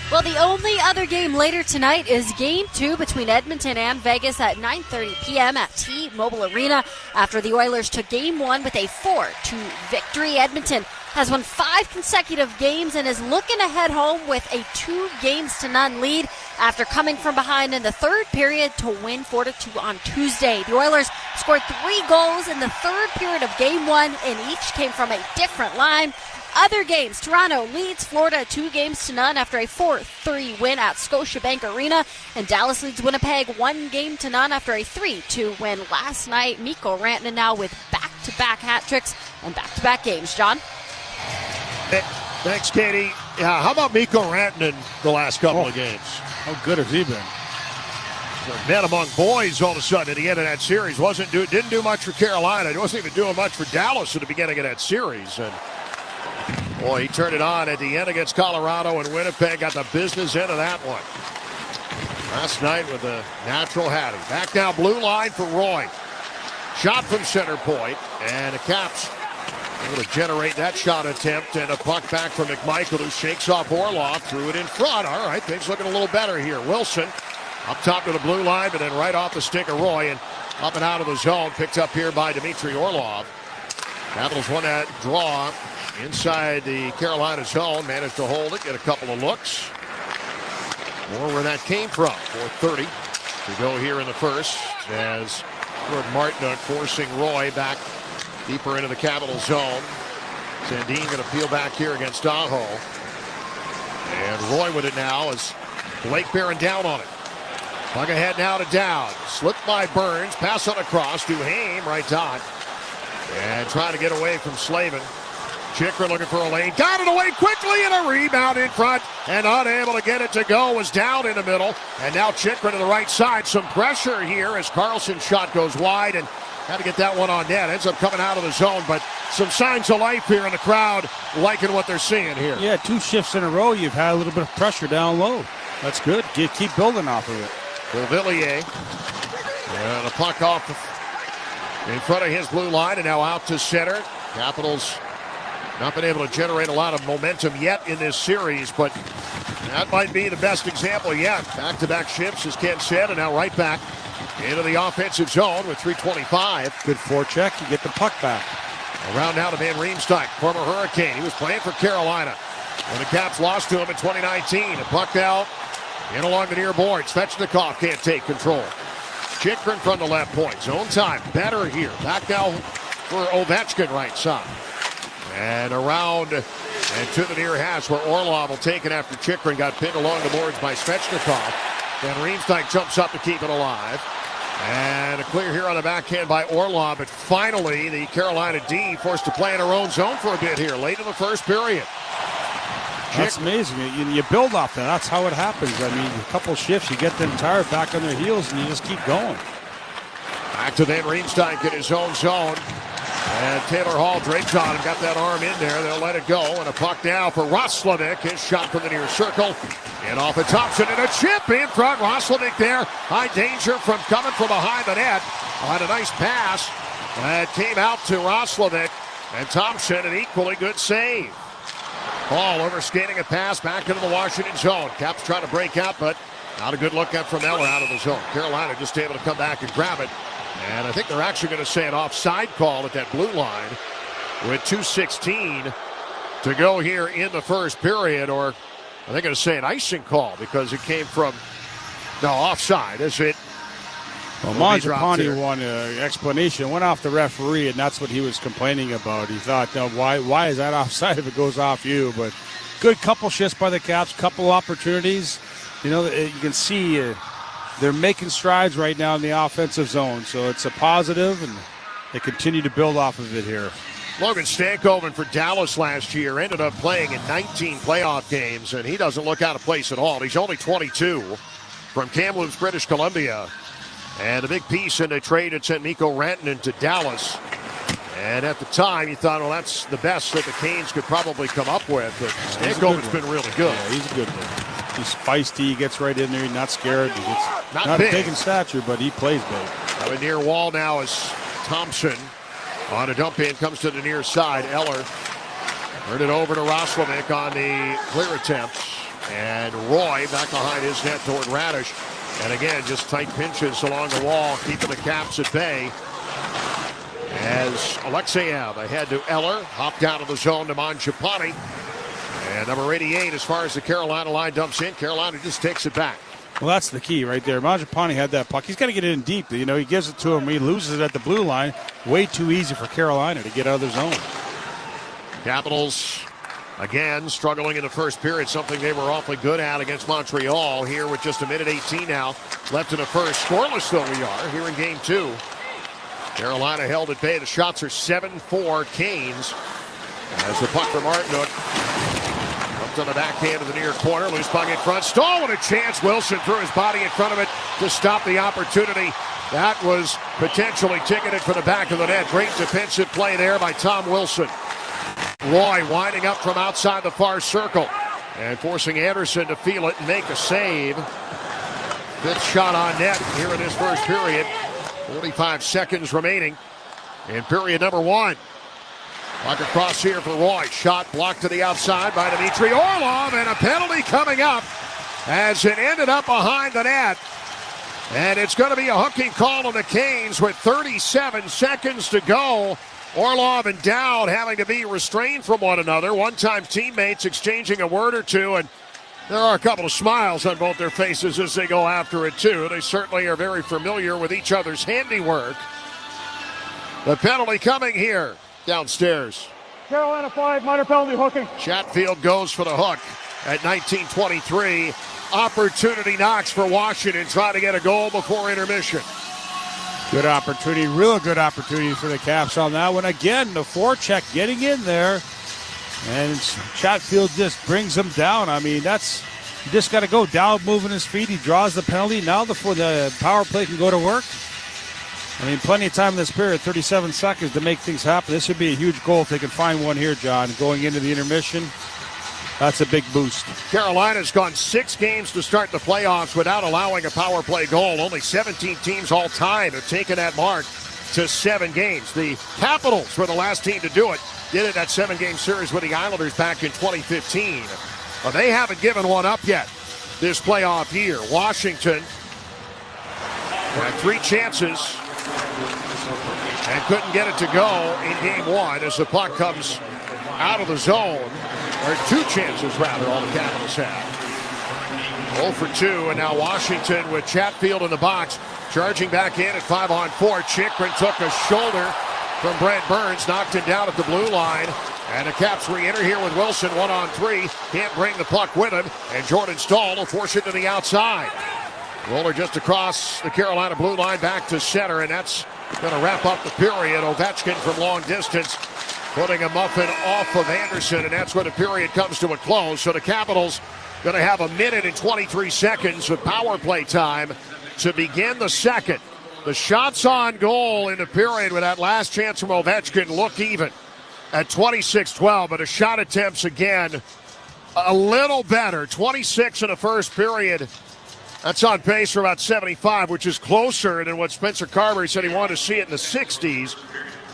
Well, the only other game later tonight is Game 2 between Edmonton and Vegas at 9:30 p.m. at T-Mobile Arena after the Oilers took Game 1 with a 4-2 victory. Edmonton has won 5 consecutive games and is looking to head home with a 2-0 lead after coming from behind in the third period to win 4-2 on Tuesday. The Oilers scored 3 goals in the third period of Game 1, and each came from a different line. Other games, Toronto leads Florida 2-0 after a 4-3 win at Scotiabank Arena, and Dallas leads Winnipeg 1-0 after a 3-2 win last night. Mikko Rantanen now with back-to-back hat tricks and back-to-back games. John? Thanks, Katie. Yeah, how about Mikko Rantanen the last couple of games? How good has he been? Man among boys all of a sudden at the end of that series. Didn't do much for Carolina. He wasn't even doing much for Dallas at the beginning of that series. And boy, he turned it on at the end against Colorado, and Winnipeg got the business end of that one. Last night with a natural hattie. Back now, blue line for Roy. Shot from center point, and the Caps able to generate that shot attempt, and a puck back from McMichael, who shakes off Orlov, threw it in front. All right, things looking a little better here. Wilson up top to the blue line, but then right off the stick of Roy, and up and out of the zone, picked up here by Dmitry Orlov. Capitals won that draw inside the Carolina zone, managed to hold it, get a couple of looks. More where that came from. 4:30 to go here in the first, as toward Martinook, forcing Roy back deeper into the Capital zone. Sandin going to peel back here against Aho. And Roy with it now as Blake bearing down on it. Puck ahead now to Dowd. Slipped by Burns. Pass on across to Haim, right dot. And trying to get away from Slavin. Chikrin looking for a lane. Got it away quickly and a rebound in front. And unable to get it to go. Was down in the middle. And now Chikrin to the right side. Some pressure here as Carlson's shot goes wide. And had to get that one on net. Ends up coming out of the zone. But some signs of life here in the crowd. Liking what they're seeing here. Yeah, 2 shifts in a row. You've had a little bit of pressure down low. That's good. Keep building off of it. Villiers. And a puck off in front of his blue line. And now out to center. Capitals not been able to generate a lot of momentum yet in this series, but that might be the best example yet. Back-to-back shifts, as Ken said, and now right back into the offensive zone with 3:25. Good forecheck. You get the puck back. Around now to Van Riemsdyk, former Hurricane. He was playing for Carolina when the Caps lost to him in 2019. A puck now in along the near board. Svechnikov can't take control. Chikrin from the left point. Zone time. Better here. Back now for Ovechkin right side. And around and to the near hash where Orlov will take it after Chikrin got pinned along the boards by Svechnikov. Then Riemsdyk jumps up to keep it alive. And a clear here on the backhand by Orlov. But finally, the Carolina D forced to play in her own zone for a bit here late in the first period. That's amazing. You build off that. That's how it happens. I mean, a couple shifts, you get them tired back on their heels, and you just keep going. Back to Van Riemsdyk in his own zone. And Taylor Hall drapes on him, got that arm in there. They'll let it go. And a puck now for Roslovic. His shot from the near circle. And off of Thompson and a chip in front. Roslovic there. High danger from coming from behind the net. On a nice pass. And came out to Roslovic. And Thompson, an equally good save. Hall overskating a pass back into the Washington zone. Caps trying to break out, but not a good look at from Eller out of the zone. Carolina just able to come back and grab it. And I think they're actually going to say an offside call at that blue line with 2:16 to go here in the first period. Or are they going to say an icing call because it came from, no, offside as it. Well, Mangiapane won an explanation, went off the referee, and that's what he was complaining about. He thought, no, why is that offside if it goes off you? But good couple shifts by the Caps, couple opportunities. You know, you can see they're making strides right now in the offensive zone, so it's a positive, and they continue to build off of it here. Logan Stankoven for Dallas last year ended up playing in 19 playoff games, and he doesn't look out of place at all. He's only 22 from Kamloops, British Columbia. And a big piece in the trade that sent Mikko Rantanen to Dallas. And at the time, you thought, well, that's the best that the Canes could probably come up with. But Stankoven's been really good. Yeah, he's a good one. He's feisty. He gets right in there. He's not scared. He's not big. Big in stature, but he plays big. Now, near wall now is Thompson. On a dump in, comes to the near side. Eller turned it over to Roslovic on the clear attempt. And Roy back behind his net toward Radish. And again, just tight pinches along the wall, keeping the Caps at bay. As Alexeyev ahead to Eller, hopped down to the zone to Mangiapane. And number 88, as far as the Carolina line dumps in, Carolina just takes it back. Well, that's the key right there. Mangiapane had that puck. He's got to get it in deep. You know, he gives it to him. He loses it at the blue line. Way too easy for Carolina to get out of their zone. Capitals, again, struggling in the first period, something they were awfully good at against Montreal. Here with just a minute 18 now left in the first. Scoreless, though, we are here in game two. Carolina held at bay. The shots are 7-4 Canes. As the puck from Martinook up on the backhand of the near corner. Loose puck in front. Stolen a chance. Wilson threw his body in front of it to stop the opportunity. That was potentially ticketed for the back of the net. Great defensive play there by Tom Wilson. Roy winding up from outside the far circle and forcing Anderson to feel it and make a save. Fifth shot on net here in this first period. 45 seconds remaining in period number one. Puck across here for Roy. Shot blocked to the outside by Dmitry Orlov, and a penalty coming up as it ended up behind the net. And it's going to be a hooking call on the Canes with 37 seconds to go. Orlov and Dowd having to be restrained from one another. One-time teammates exchanging a word or two, and There are a couple of smiles on both their faces as they go after it, too. They certainly are very familiar with each other's handiwork. The penalty coming here downstairs. Carolina 5, minor penalty hooking. Chatfield goes for the hook at 19:23. Opportunity knocks for Washington, trying to get a goal before intermission. Good opportunity, real good opportunity for the Caps on that one. Again, the forecheck getting in there, and Chatfield just brings him down. I mean, you just got to go down, moving his feet. He draws the penalty. Now the power play can go to work. I mean, plenty of time in this period, 37 seconds to make things happen. This would be a huge goal if they can find one here, John, going into the intermission. That's a big boost. Carolina's gone 6 games to start the playoffs without allowing a power play goal. Only 17 teams all time have taken that mark to 7 games. The Capitals were the last team to do it. Did it that 7-game series with the Islanders back in 2015. But they haven't given one up yet this playoff year. Washington had 3 chances and couldn't get it to go in game 1 as the puck comes out of the zone. Or 2 chances, rather, all the Capitals have. 0 for 2, and now Washington with Chatfield in the box. Charging back in at 5-on-4. Chychrun took a shoulder from Brent Burns, knocked him down at the blue line. And the Caps re-enter here with Wilson, 1-on-3. Can't bring the puck with him, and Jordan Staal will force it to the outside. Roller just across the Carolina blue line back to center, and that's going to wrap up the period. Ovechkin from long distance putting a muffin off of Anderson, and that's where the period comes to a close. So the Capitals going to have 1 minute and 23 seconds of power play time to begin the second. The shots on goal in the period with that last chance from Ovechkin look even at 26-12, but the shot attempts again a little better. 26 in the first period. That's on pace for about 75, which is closer than what Spencer Carberry said he wanted to see it in the 60s.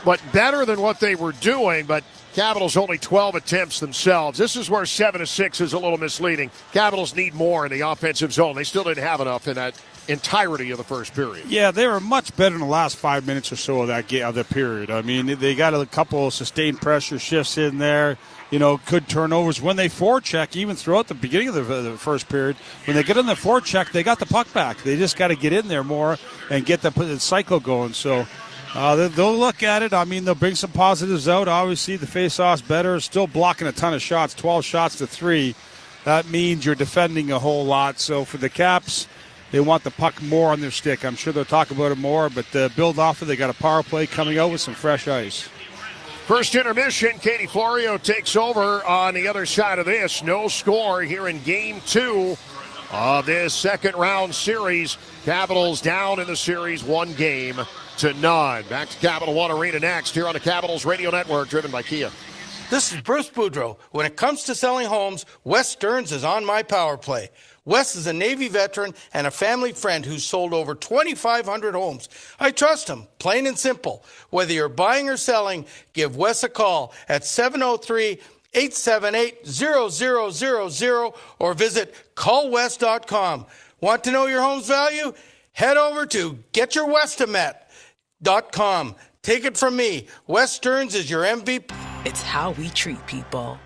But better than what they were doing, but Capitals only 12 attempts themselves. This is where 7-6 is a little misleading. Capitals need more in the offensive zone. They still didn't have enough in that entirety of the first period. Yeah, they were much better in the last 5 minutes or so of the period. I mean, they got a couple of sustained pressure shifts in there. Good turnovers. When they forecheck, even throughout the beginning of the first period, when they get in the forecheck, they got the puck back. They just got to get in there more and get the cycle going. So they'll look at it. I mean, they'll bring some positives out. Obviously, the face-off's better. Still blocking a ton of shots, 12 shots to 3. That means you're defending a whole lot. So for the Caps, they want the puck more on their stick. I'm sure they'll talk about it more, but build off it. They got a power play coming out with some fresh ice. First intermission, Katie Florio takes over on the other side of this. No score here in Game 2 of this second-round series. Capitals down in the series 1-0. Back to Capital One Arena next here on the Capitals Radio Network, driven by Kia. This is Bruce Boudreau. When it comes to selling homes, Wes Stearns is on my power play. Wes is a Navy veteran and a family friend who's sold over 2,500 homes. I trust him, plain and simple. Whether you're buying or selling, give Wes a call at 703-878-0000 or visit callwes.com. Want to know your home's value? Head over to getyourwestimat.com. Take it from me. Wes Stearns is your MVP. It's how we treat people.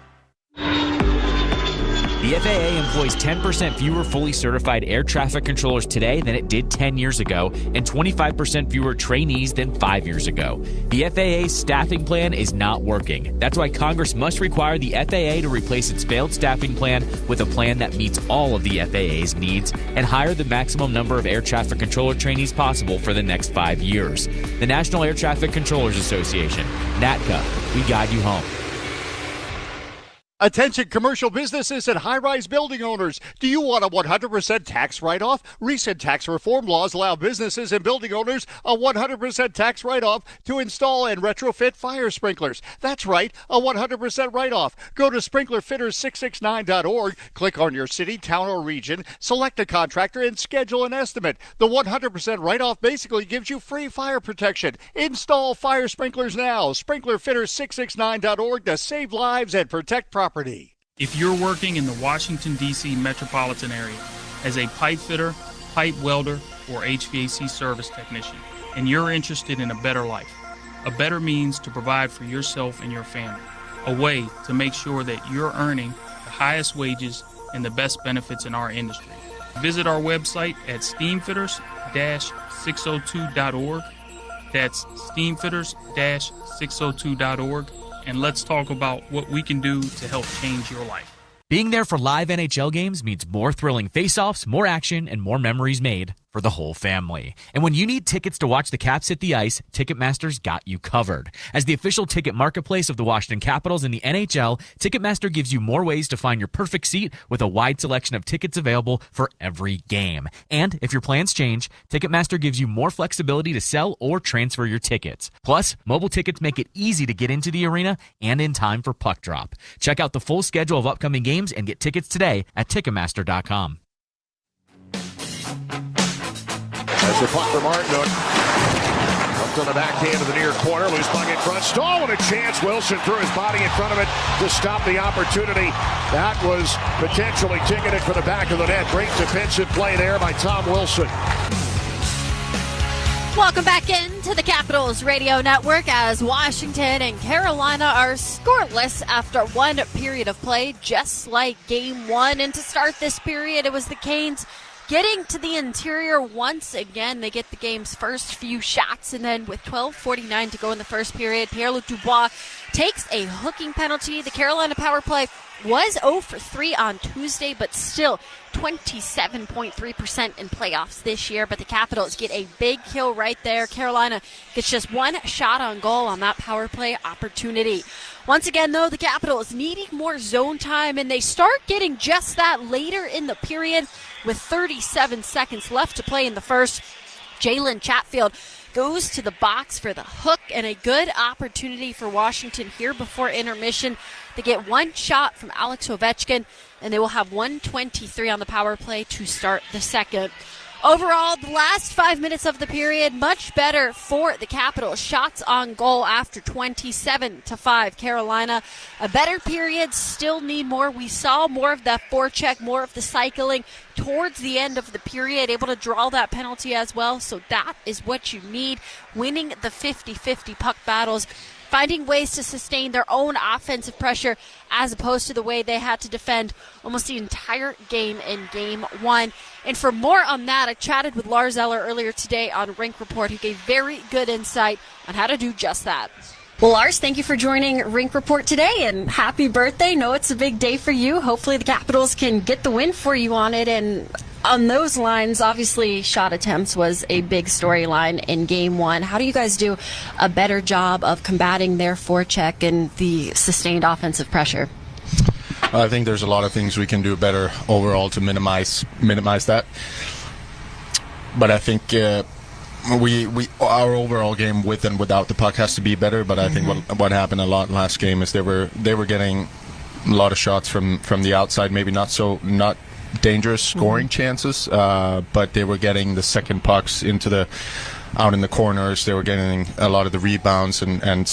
The FAA employs 10% fewer fully certified air traffic controllers today than it did 10 years ago, and 25% fewer trainees than 5 years ago. The FAA's staffing plan is not working. That's why Congress must require the FAA to replace its failed staffing plan with a plan that meets all of the FAA's needs and hire the maximum number of air traffic controller trainees possible for the next 5 years. The National Air Traffic Controllers Association, NATCA, we guide you home. Attention commercial businesses and high-rise building owners. Do you want a 100% tax write-off? Recent tax reform laws allow businesses and building owners a 100% tax write-off to install and retrofit fire sprinklers. That's right, a 100% write-off. Go to sprinklerfitters669.org, click on your city, town, or region, select a contractor, and schedule an estimate. The 100% write-off basically gives you free fire protection. Install fire sprinklers now. Sprinklerfitters669.org to save lives and protect property. If you're working in the Washington, D.C. metropolitan area as a pipe fitter, pipe welder, or HVAC service technician, and you're interested in a better life, a better means to provide for yourself and your family, a way to make sure that you're earning the highest wages and the best benefits in our industry. Visit our website at steamfitters-602.org. That's steamfitters-602.org. And let's talk about what we can do to help change your life. Being there for live NHL games means more thrilling face-offs, more action, and more memories made for the whole family. And when you need tickets to watch the Caps hit the ice, Ticketmaster's got you covered. As the official ticket marketplace of the Washington Capitals and the NHL, Ticketmaster gives you more ways to find your perfect seat with a wide selection of tickets available for every game. And if your plans change, Ticketmaster gives you more flexibility to sell or transfer your tickets. Plus, mobile tickets make it easy to get into the arena and in time for puck drop. Check out the full schedule of upcoming games and get tickets today at Ticketmaster.com. As the puck from Martinook. Up to the backhand of the near corner. Loose puck in front. Stahl with a chance. Wilson threw his body in front of it to stop the opportunity. That was potentially ticketed for the back of the net. Great defensive play there by Tom Wilson. Welcome back into the Capitals Radio Network as Washington and Carolina are scoreless after one period of play, just like Game 1. And to start this period, it was the Canes getting to the interior once again. They get the game's first few shots, and then with 12:49 to go in the first period, Pierre-Luc Dubois takes a hooking penalty. The Carolina power play was 0 for 3 on Tuesday, but still 27.3% in playoffs this year. But the Capitals get a big kill right there. Carolina gets just one shot on goal on that power play opportunity. Once again, though, the Capitals needing more zone time, and they start getting just that later in the period with 37 seconds left to play in the first. Jalen Chatfield goes to the box for the hook, and a good opportunity for Washington here before intermission. They get one shot from Alex Ovechkin, and they will have 1:23 on the power play to start the second. Overall, the last 5 minutes of the period, much better for the Capitals. Shots on goal after 27-5. Carolina, a better period, still need more. We saw more of that forecheck, more of the cycling towards the end of the period, able to draw that penalty as well. So that is what you need, winning the 50-50 puck battles, finding ways to sustain their own offensive pressure as opposed to the way they had to defend almost the entire game in Game 1. And for more on that, I chatted with Lars Eller earlier today on Rink Report, who gave very good insight on how to do just that. Well, Lars, thank you for joining Rink Report today, and happy birthday. Know it's a big day for you. Hopefully the Capitals can get the win for you on it. And on those lines, obviously shot attempts was a big storyline in Game 1. How do you guys do a better job of combating their forecheck and the sustained offensive pressure? I think there's a lot of things we can do better overall to minimize that. But I think our overall game with and without the puck has to be better. But I think what happened a lot last game is they were getting a lot of shots from the outside, maybe not dangerous scoring chances, but they were getting the second pucks out in the corners. They were getting a lot of the rebounds and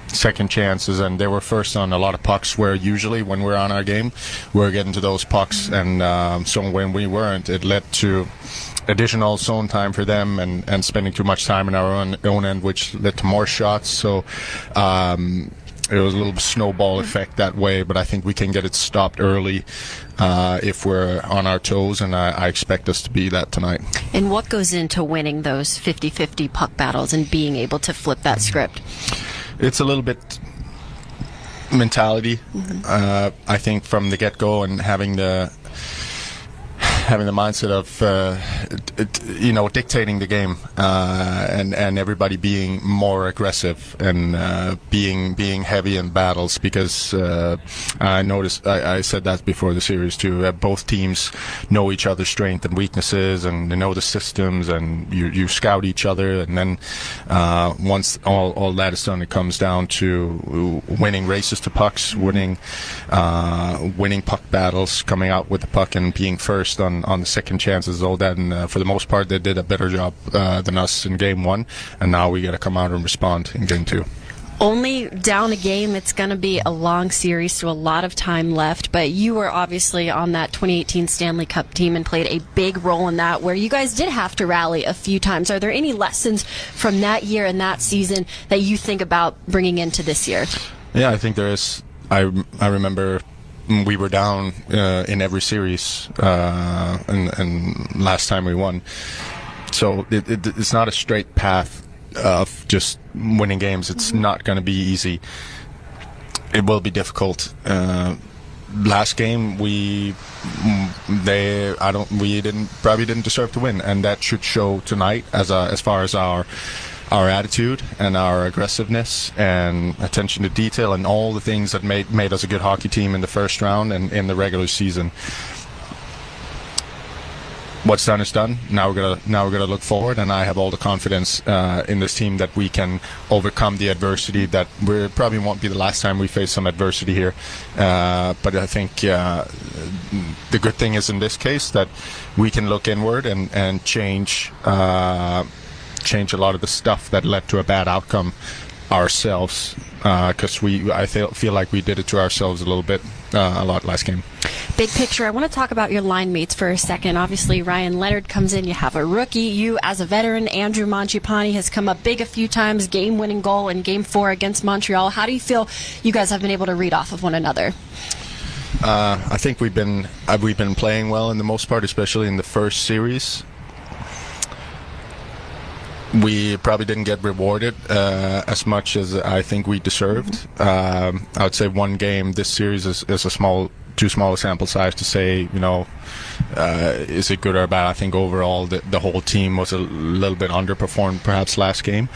second chances, and they were first on a lot of pucks, where usually when we're on our game, we're getting to those pucks. And so when we weren't, it led to additional zone time for them and spending too much time in our own end, which led to more shots. So it was a little snowball effect that way, but I think we can get it stopped early if we're on our toes, and I expect us to be that tonight. And what goes into winning those 50-50 puck battles and being able to flip that script? It's a little bit mentality, I think, from the get-go, and having the mindset of dictating the game, and everybody being more aggressive and being heavy in battles, because I noticed, I said that before the series too, both teams know each other's strengths and weaknesses, and they know the systems, and you scout each other, and then once all that is done, it comes down to winning races to pucks, winning puck battles, coming out with the puck and being first on the second chances, all that. And for the most part, they did a better job than us in Game 1, and now we got to come out and respond in Game 2. Only down a game. It's going to be a long series, so a lot of time left, but you were obviously on that 2018 Stanley Cup team and played a big role in that, where you guys did have to rally a few times. Are there any lessons from that year and that season that you think about bringing into this year? Yeah, I think there is. I remember we were down in every series, and last time we won. So it's not a straight path of just winning games. It's not going to be easy. It will be difficult. Last game we probably didn't deserve to win, and that should show tonight as far as our attitude and our aggressiveness and attention to detail and all the things that made us a good hockey team in the first round and in the regular season. What's done is done. Now we're gonna look forward, and I have all the confidence in this team that we can overcome the adversity. That we probably won't be the last time we face some adversity here. But I think the good thing is in this case that we can look inward and change a lot of the stuff that led to a bad outcome ourselves. Because I feel like we did it to ourselves a lot last game. Big picture, I want to talk about your line mates for a second. Obviously, Ryan Leonard comes in. You have a rookie. You, as a veteran, Andrew Mangiapane has come up big a few times, game-winning goal in Game 4 against Montreal. How do you feel you guys have been able to read off of one another? I think we've been playing well in the most part, especially in the first series. We probably didn't get rewarded as much as I think we deserved. I would say one game this series is too small a sample size to say, is it good or bad. I think overall the whole team was a little bit underperformed perhaps last game.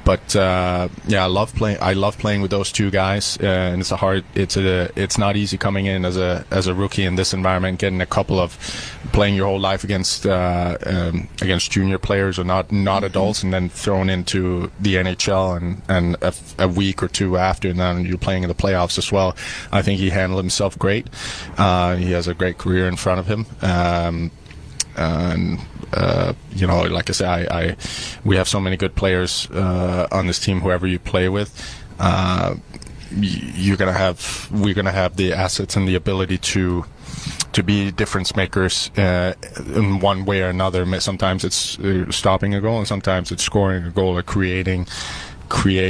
But I love playing with those two guys, and it's not easy coming in as a rookie in this environment, getting a couple of playing your whole life against junior players or not adults, and then thrown into the NHL and a week or two after, and then you're playing in the playoffs as well. I think he handled himself great. He has a great career in front of him. Like I say, we have so many good players on this team. Whoever you play with, we're gonna have the assets and the ability to be difference makers in one way or another. Sometimes it's stopping a goal, and sometimes it's scoring a goal or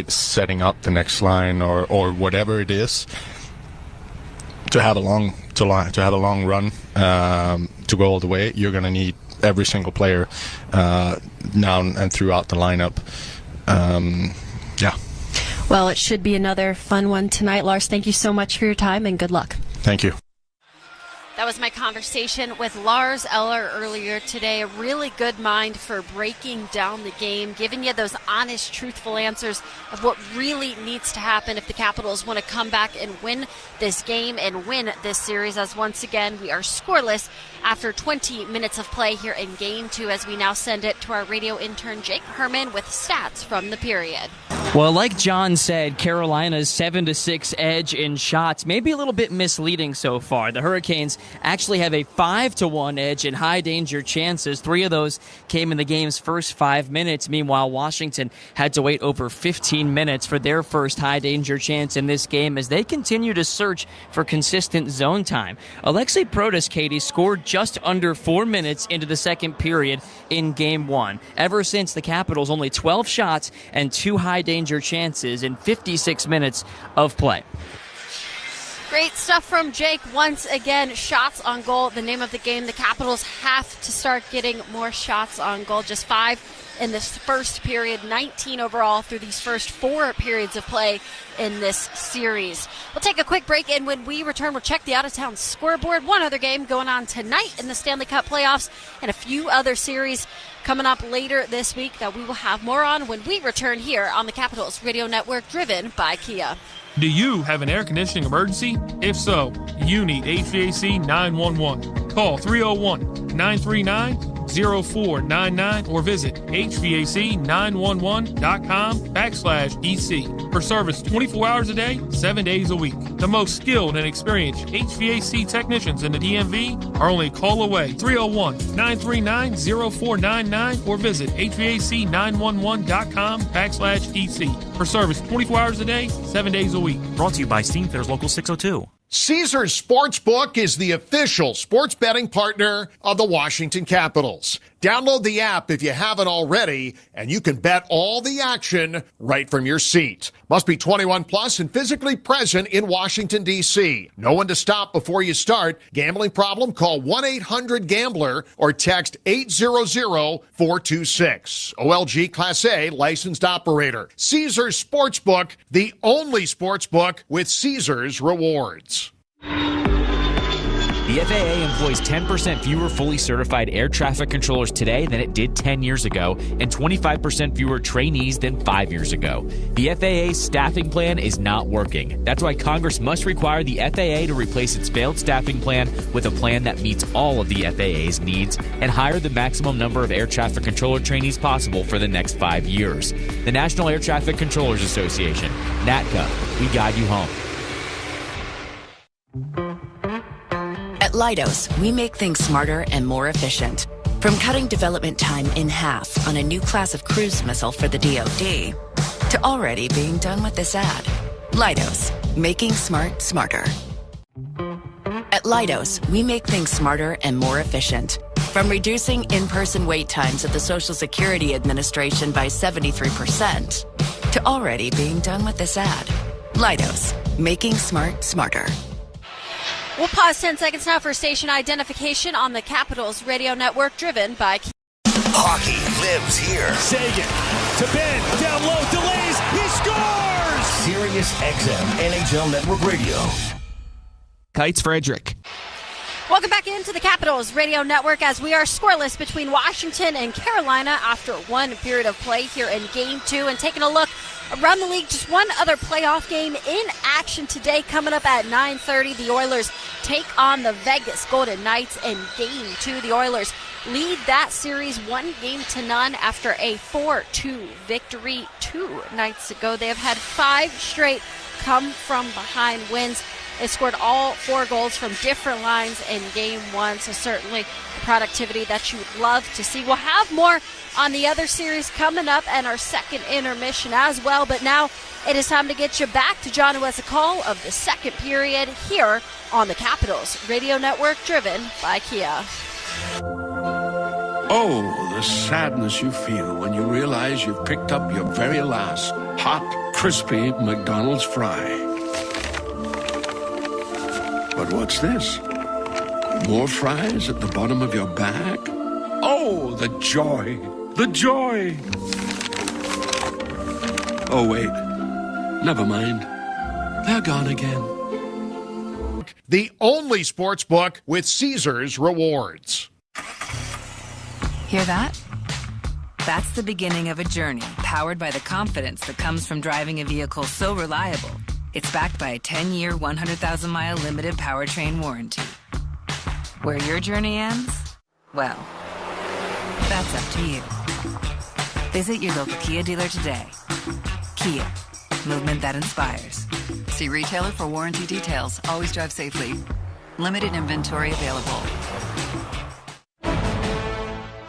setting up the next line or whatever it is. To have a long run to go all the way, you're going to need every single player now and throughout the lineup. Well, it should be another fun one tonight. Lars, thank you so much for your time and good luck. Thank you. That was my conversation with Lars Eller earlier today. A really good mind for breaking down the game, giving you those honest, truthful answers of what really needs to happen if the Capitals want to come back and win this game and win this series, as once again we are scoreless after 20 minutes of play here in Game 2, as we now send it to our radio intern Jake Herman with stats from the period. Well, like John said, Carolina's 7-6 edge in shots may be a little bit misleading so far. The Hurricanes actually have a 5-1 edge in high danger chances. 3 of those came in the game's first 5 minutes. Meanwhile, Washington had to wait over 15 minutes for their first high danger chance in this game as they continue to search for consistent zone time. Alexei Protas, Katie, scored just under 4 minutes into the second period in Game 1. Ever since, the Capitals only 12 shots and 2 high danger chances in 56 minutes of play. Great stuff from Jake. Once again, shots on goal, the name of the game. The Capitals have to start getting more shots on goal. Just 5 in this first period, 19 overall through these first 4 periods of play in this series. We'll take a quick break, and when we return, we'll check the out-of-town scoreboard. One other game going on tonight in the Stanley Cup playoffs, and a few other series coming up later this week that we will have more on when we return here on the Capitals Radio Network, driven by Kia. Do you have an air conditioning emergency? If so, you need HVAC 911. Call 301-939-0499 or visit HVAC911.com/EC for service 24 hours a day, 7 days a week. The most skilled and experienced HVAC technicians in the DMV are only a call away. 301-939-0499 or visit HVAC911.com/EC for service 24 hours a day, 7 days a week. Brought to you by Steamfitters Local 602. Caesars Sportsbook is the official sports betting partner of the Washington Capitals. Download the app if you haven't already, and you can bet all the action right from your seat. Must be 21 plus and physically present in Washington, D.C. No one to stop before you start. Gambling problem? Call 1-800-GAMBLER or text 800-426. OLG Class A licensed operator. Caesars Sportsbook, the only sportsbook with Caesars rewards. The FAA employs 10% fewer fully certified air traffic controllers today than it did 10 years ago, and 25% fewer trainees than 5 years ago. The FAA's staffing plan is not working. That's why Congress must require the FAA to replace its failed staffing plan with a plan that meets all of the FAA's needs and hire the maximum number of air traffic controller trainees possible for the next 5 years. The National Air Traffic Controllers Association, NATCA, we guide you home. At Leidos, we make things smarter and more efficient. From cutting development time in half on a new class of cruise missile for the DoD, to already being done with this ad. Leidos, making smart smarter. At Leidos, we make things smarter and more efficient. From reducing in-person wait times at the Social Security Administration by 73%, to already being done with this ad. Leidos, making smart smarter. We'll pause 10 seconds now for station identification on the Capitals Radio Network, driven by Hockey lives here. Sagan to Ben, down low, delays, he scores! Sirius XM NHL Network Radio. Kites Frederick. Welcome back into the Capitals Radio Network as we are scoreless between Washington and Carolina after one period of play here in Game 2. And taking a look around the league, just one other playoff game in action today. Coming up at 9:30, the Oilers take on the Vegas Golden Knights in Game 2. The Oilers lead that series 1-0 after a 4-2 victory 2 nights ago. They have had 5 straight come-from-behind wins. They scored all 4 goals from different lines in Game 1, so certainly the productivity that you would love to see. We'll have more on the other series coming up and our second intermission as well, but now it is time to get you back to John and Wes' call of the second period here on the Capitals Radio Network, driven by Kia. Oh, the sadness you feel when you realize you've picked up your very last hot, crispy McDonald's fry. But what's this? More fries at the bottom of your bag? Oh, the joy! The joy! Oh, wait. Never mind. They're gone again. The only sportsbook with Caesars rewards. Hear that? That's the beginning of a journey powered by the confidence that comes from driving a vehicle so reliable. It's backed by a 10-year, 100,000-mile limited powertrain warranty. Where your journey ends? Well, that's up to you. Visit your local Kia dealer today. Kia, movement that inspires. See retailer for warranty details. Always drive safely. Limited inventory available.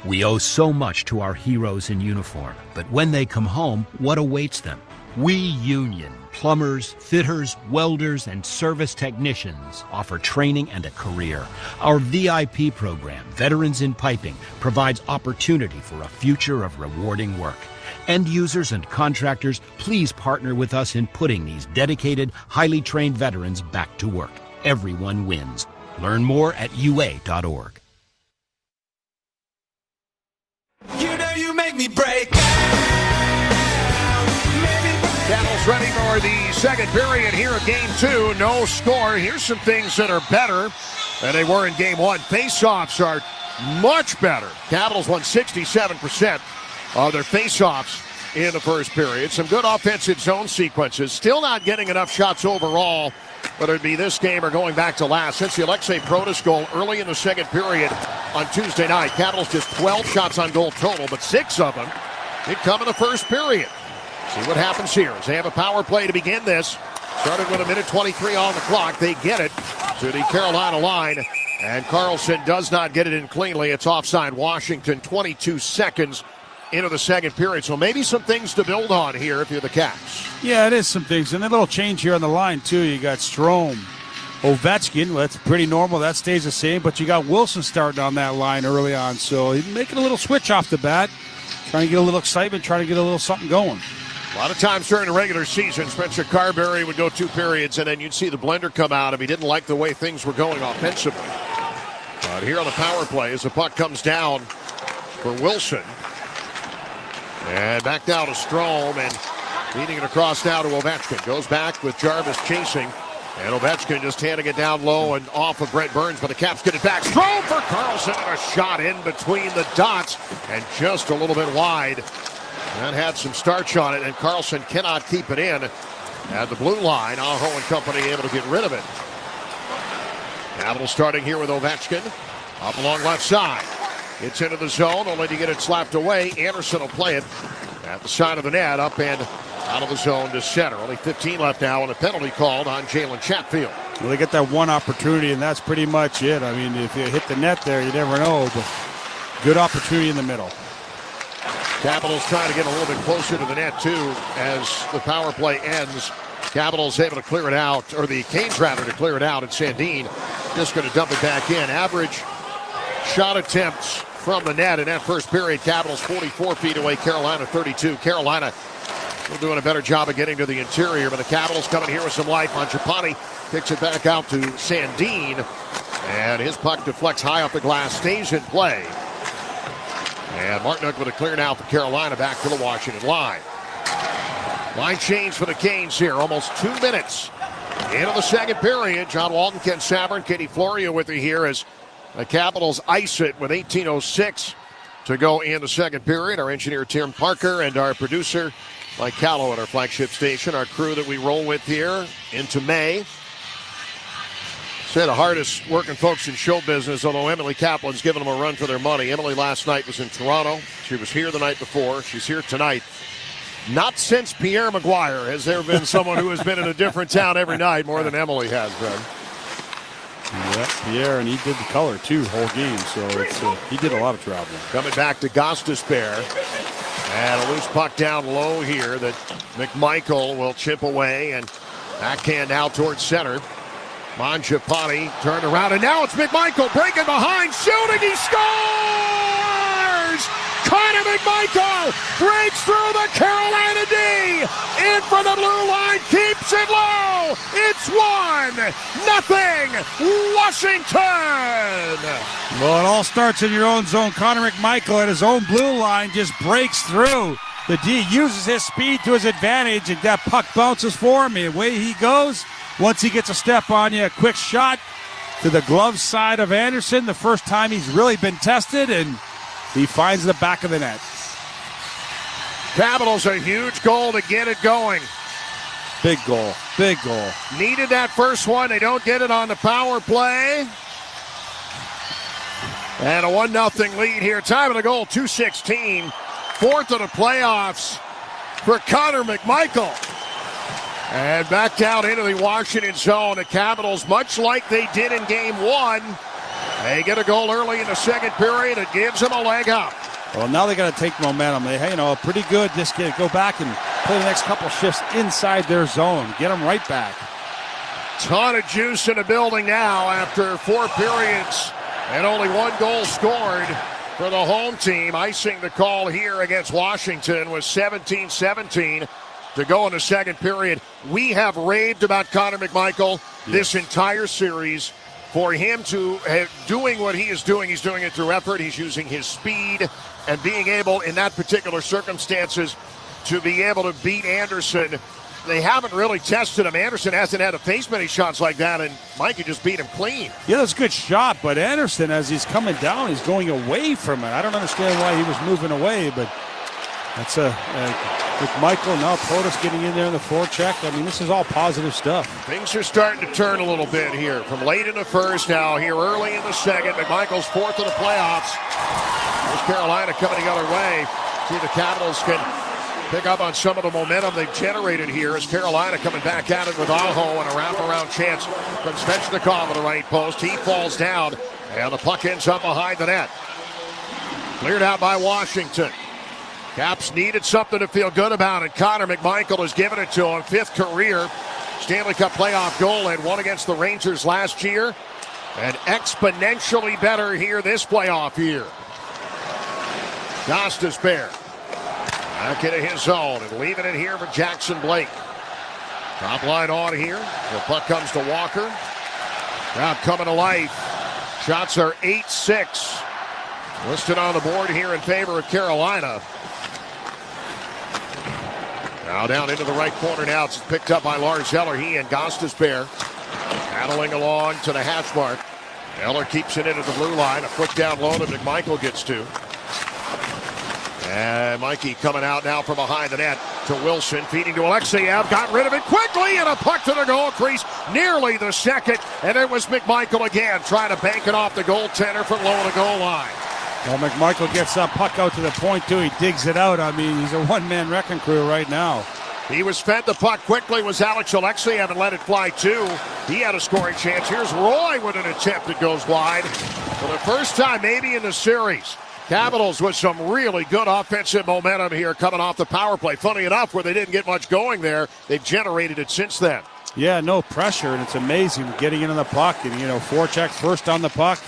We owe so much to our heroes in uniform, but when they come home, what awaits them? We Union plumbers, fitters, welders, and service technicians offer training and a career. Our VIP program, Veterans in Piping, provides opportunity for a future of rewarding work. End users and contractors, please partner with us in putting these dedicated, highly trained veterans back to work. Everyone wins. Learn more at UA.org. You know you make me break. Capitals ready for the second period here in Game 2. No score. Here's some things that are better than they were in Game 1. Face-offs are much better. Capitals won 67% of their face-offs in the first period. Some good offensive zone sequences. Still not getting enough shots overall, whether it be this game or going back to last. Since the Alexei Protas goal early in the second period on Tuesday night, Capitals just 12 shots on goal total, but 6 of them did come in the first period. See what happens here as they have a power play to begin this. Started with 1:23 on the clock. They get it to the Carolina line, and Carlson does not get it in cleanly. It's offside Washington, 22 seconds into the second period. So maybe some things to build on here if you're the Caps. Yeah, it is some things. And a little change here on the line, too. You got Strome Ovechkin, well, that's pretty normal. That stays the same, but you got Wilson starting on that line early on, so he's making a little switch off the bat, trying to get a little excitement, trying to get a little something going. A lot of times during the regular season, Spencer Carberry would go 2 periods, and then you'd see the blender come out if he didn't like the way things were going offensively. But here on the power play, as the puck comes down for Wilson. And back down to Strome, and feeding it across now to Ovechkin. Goes back with Jarvis chasing, and Ovechkin just handing it down low and off of Brent Burns, but the Caps get it back. Strome for Carlson, and a shot in between the dots, and just a little bit wide. That had some starch on it, and Carlson cannot keep it in at the blue line. Aho and company able to get rid of it. Capitals starting here with Ovechkin. Up along left side. It's into the zone, only to get it slapped away. Anderson will play it at the side of the net, up and out of the zone to center. Only 15 left now, and a penalty called on Jalen Chatfield. Well, they get that one opportunity, and that's pretty much it. I mean, if you hit the net there, you never know, but good opportunity in the middle. Capitals trying to get a little bit closer to the net, too, as the power play ends. Capitals able to clear it out, or the Canes rather, to clear it out, and Sandin just going to dump it back in. Average shot attempts from the net in that first period. Capitals 44 feet away, Carolina 32. Carolina still doing a better job of getting to the interior, but the Capitals coming here with some life. Mangiapane kicks it back out to Sandin, and his puck deflects high off the glass, stays in play. And Martinook with a clear now for Carolina, back to the Washington line. Line change for the Canes here, almost 2 minutes into the second period. John Walton, Ken Savern, Katie Florio with you here as the Capitals ice it with 18:06 to go in the second period. Our engineer Tim Parker and our producer Mike Callow at our flagship station. Our crew that we roll with here into May. Say the hardest working folks in show business, although Emily Kaplan's giving them a run for their money. Emily last night was in Toronto. She was here the night before. She's here tonight. Not since Pierre Maguire has there been someone who has been in a different town every night more than Emily has been. Yeah, Pierre, and he did the color too, whole game, so he did a lot of traveling. Coming back to Gostisbehere. And a loose puck down low here that McMichael will chip away, and backhand now towards center. Mangiapane turned around, and now it's McMichael breaking behind, shooting, he scores! Connor McMichael breaks through the Carolina D, in for the blue line, keeps it low. It's 1-0 Washington. Well, it all starts in your own zone. Connor McMichael at his own blue line just breaks through. The D uses his speed to his advantage, and that puck bounces for him. And away he goes. Once he gets a step on you, a quick shot to the glove side of Anderson. The first time he's really been tested, and he finds the back of the net. Capitals a huge goal to get it going. Big goal. Big goal. Needed that first one. They don't get it on the power play. And a 1-0 lead here. Time of the goal, 2:16. Fourth of the playoffs for Connor McMichael. And back down into the Washington zone. The Capitals, much like they did in Game 1, they get a goal early in the second period. It gives them a leg up. Well, now they got to take momentum. They, pretty good. Just go back and play the next couple shifts inside their zone. Get them right back. Ton of juice in the building now after 4 periods and only 1 goal scored for the home team. Icing the call here against Washington was 17-17 to go in the second period. We have raved about Connor McMichael this entire series. For him to doing what he is doing, he's doing it through effort. He's using his speed and being able, in that particular circumstances, to be able to beat Anderson. They haven't really tested him. Anderson hasn't had to face many shots like that, and Mikey just beat him clean. Yeah, that's a good shot, but Anderson, as he's coming down, he's going away from it. I don't understand why he was moving away, but that's with Michael, now Protas getting in there in the forecheck. I mean, this is all positive stuff. Things are starting to turn a little bit here. From late in the first, now here early in the second. McMichael's fourth of the playoffs. There's Carolina coming the other way. See if the Capitals can pick up on some of the momentum they've generated here as Carolina coming back at it with Aho and a wraparound chance from Svechnikov at the right post. He falls down, and the puck ends up behind the net. Cleared out by Washington. Caps needed something to feel good about, and Connor McMichael has given it to him. 5th career Stanley Cup playoff goal and one against the Rangers last year. And exponentially better here this playoff year. Gostisbehere back into his zone and leaving it here for Jackson Blake. Top line on here. The puck comes to Walker. Crowd coming to life. Shots are 8-6. Listed on the board here in favor of Carolina. Now down into the right corner now. It's picked up by Lars Eller. He and Gostisbehere paddling along to the hash mark. Eller keeps it into the blue line. A foot down low that McMichael gets to. And Mikey coming out now from behind the net to Wilson. Feeding to Alexeyev. Got rid of it quickly. And a puck to the goal crease. Nearly the second. And it was McMichael again trying to bank it off the goaltender from low the goal line. Well, McMichael gets that puck out to the point, too. He digs it out. I mean, he's a one-man wrecking crew right now. He was fed the puck quickly, was Alex Alexeyev, and let it fly, too. He had a scoring chance. Here's Roy with an attempt that goes wide. For the first time maybe in the series, Capitals with some really good offensive momentum here coming off the power play. Funny enough, where they didn't get much going there, they've generated it since then. Yeah, no pressure, and it's amazing getting into the puck. And, forechecks first on the puck,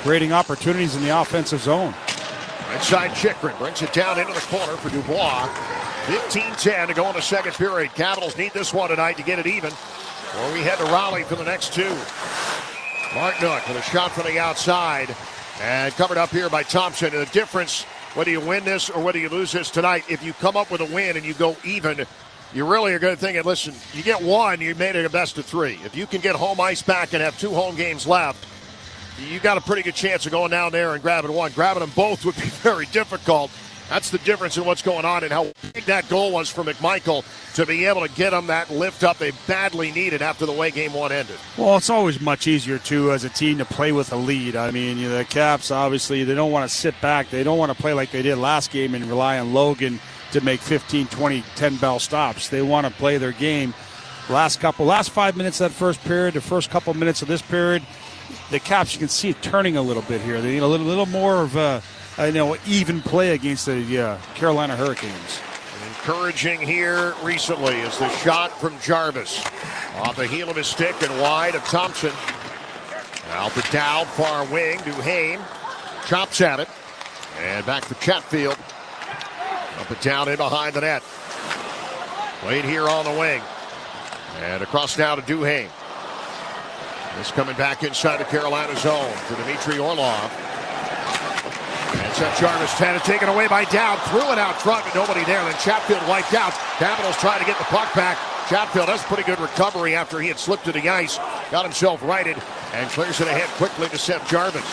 creating opportunities in the offensive zone. Right side Chychrun brings it down into the corner for Dubois. 15-10 to go in the second period. Capitals need this one tonight to get it even, or we head to Raleigh for the next two. Martinook with a shot from the outside, and covered up here by Thompson. And the difference, whether you win this or whether you lose this tonight, if you come up with a win and you go even, you really are going to think, listen, you get one, you made it a best of three. If you can get home ice back and have 2 home games left, you got a pretty good chance of going down there and grabbing one. Grabbing them both would be very difficult. That's the difference in what's going on and how big that goal was for McMichael to be able to get them that lift up they badly needed after the way Game 1 ended. Well, it's always much easier, too, as a team to play with a lead. I mean, the Caps, obviously, they don't want to sit back. They don't want to play like they did last game and rely on Logan to make 15, 20, 10-bell stops. They want to play their game. Last 5 minutes of that first period, the first couple minutes of this period, the Caps, you can see it turning a little bit here. They need a little more of a even play against the Carolina Hurricanes. Encouraging here recently is the shot from Jarvis. Off the heel of his stick and wide of Thompson. Out the Dowd, far wing. Duhaime chops at it. And back to Chatfield. Up and down in behind the net. Played here on the wing. And across now to Duhaime. This coming back inside the Carolina zone to Dmitry Orlov. And Seth Jarvis had it taken away by Dowd. Threw it out front, but nobody there. Then Chatfield wiped out. Capitals trying to get the puck back. Chatfield has pretty good recovery after he had slipped to the ice. Got himself righted and clears it ahead quickly to Seth Jarvis.